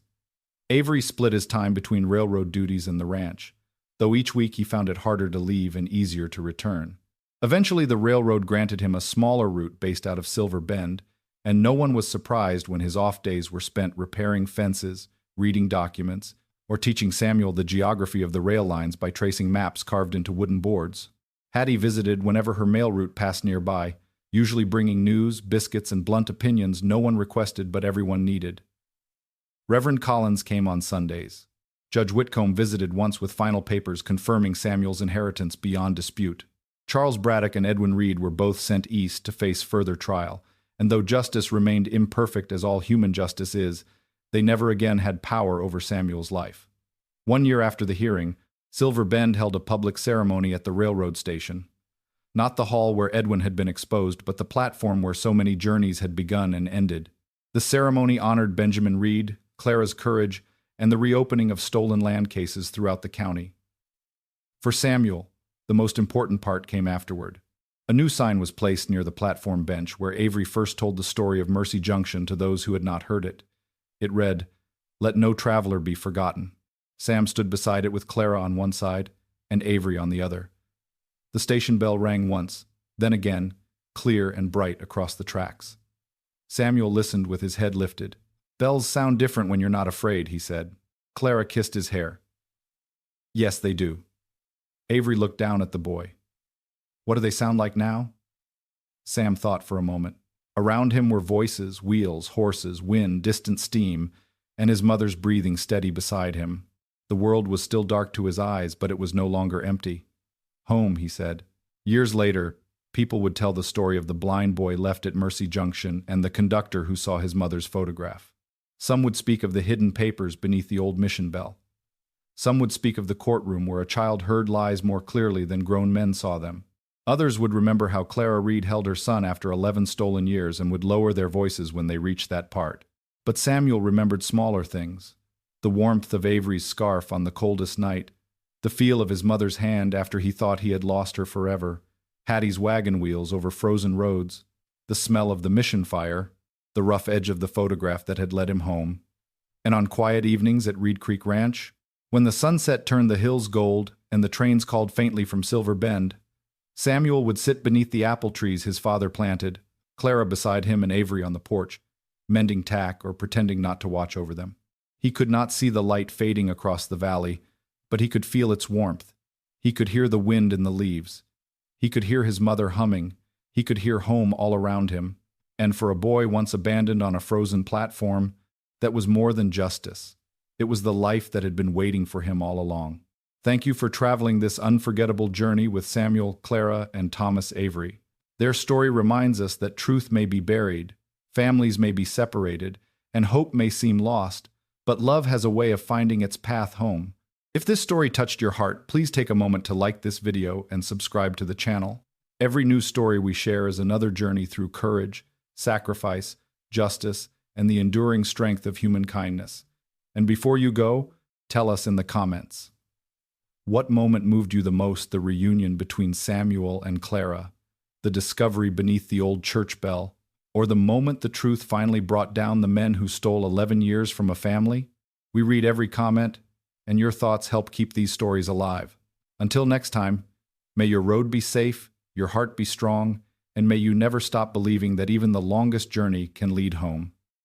Avery split his time between railroad duties and the ranch, though each week he found it harder to leave and easier to return. Eventually, the railroad granted him a smaller route based out of Silver Bend, and no one was surprised when his off days were spent repairing fences, reading documents, or teaching Samuel the geography of the rail lines by tracing maps carved into wooden boards. Hattie visited whenever her mail route passed nearby, usually bringing news, biscuits, and blunt opinions no one requested but everyone needed. Reverend Collins came on Sundays. Judge Whitcomb visited once with final papers confirming Samuel's inheritance beyond dispute. Charles Braddock and Edwin Reed were both sent east to face further trial, and though justice remained imperfect as all human justice is, they never again had power over Samuel's life. 1 year after the hearing, Silver Bend held a public ceremony at the railroad station. Not the hall where Edwin had been exposed, but the platform where so many journeys had begun and ended. The ceremony honored Benjamin Reed, Clara's courage, and the reopening of stolen land cases throughout the county. For Samuel, the most important part came afterward. A new sign was placed near the platform bench where Avery first told the story of Mercy Junction to those who had not heard it. It read, "Let no traveler be forgotten." Sam stood beside it with Clara on one side and Avery on the other. The station bell rang once, then again, clear and bright across the tracks. Samuel listened with his head lifted. "Bells sound different when you're not afraid," he said. Clara kissed his hair. "Yes, they do." Avery looked down at the boy. "What do they sound like now?" Sam thought for a moment. Around him were voices, wheels, horses, wind, distant steam, and his mother's breathing steady beside him. The world was still dark to his eyes, but it was no longer empty. "Home," he said. Years later, people would tell the story of the blind boy left at Mercy Junction and the conductor who saw his mother's photograph. Some would speak of the hidden papers beneath the old mission bell. Some would speak of the courtroom where a child heard lies more clearly than grown men saw them. Others would remember how Clara Reed held her son after 11 stolen years and would lower their voices when they reached that part. But Samuel remembered smaller things. The warmth of Avery's scarf on the coldest night, the feel of his mother's hand after he thought he had lost her forever, Hattie's wagon wheels over frozen roads, the smell of the mission fire, the rough edge of the photograph that had led him home. And on quiet evenings at Reed Creek Ranch, when the sunset turned the hills gold and the trains called faintly from Silver Bend, Samuel would sit beneath the apple trees his father planted, Clara beside him and Avery on the porch, mending tack or pretending not to watch over them. He could not see the light fading across the valley, but he could feel its warmth. He could hear the wind in the leaves. He could hear his mother humming. He could hear home all around him. And for a boy once abandoned on a frozen platform, that was more than justice. It was the life that had been waiting for him all along. Thank you for traveling this unforgettable journey with Samuel, Clara, and Thomas Avery. Their story reminds us that truth may be buried, families may be separated, and hope may seem lost, but love has a way of finding its path home. If this story touched your heart, please take a moment to like this video and subscribe to the channel. Every new story we share is another journey through courage, sacrifice, justice, and the enduring strength of human kindness. And before you go, tell us in the comments. What moment moved you the most? The reunion between Samuel and Clara, the discovery beneath the old church bell, or the moment the truth finally brought down the men who stole 11 years from a family? We read every comment, and your thoughts help keep these stories alive. Until next time, may your road be safe, your heart be strong, and may you never stop believing that even the longest journey can lead home.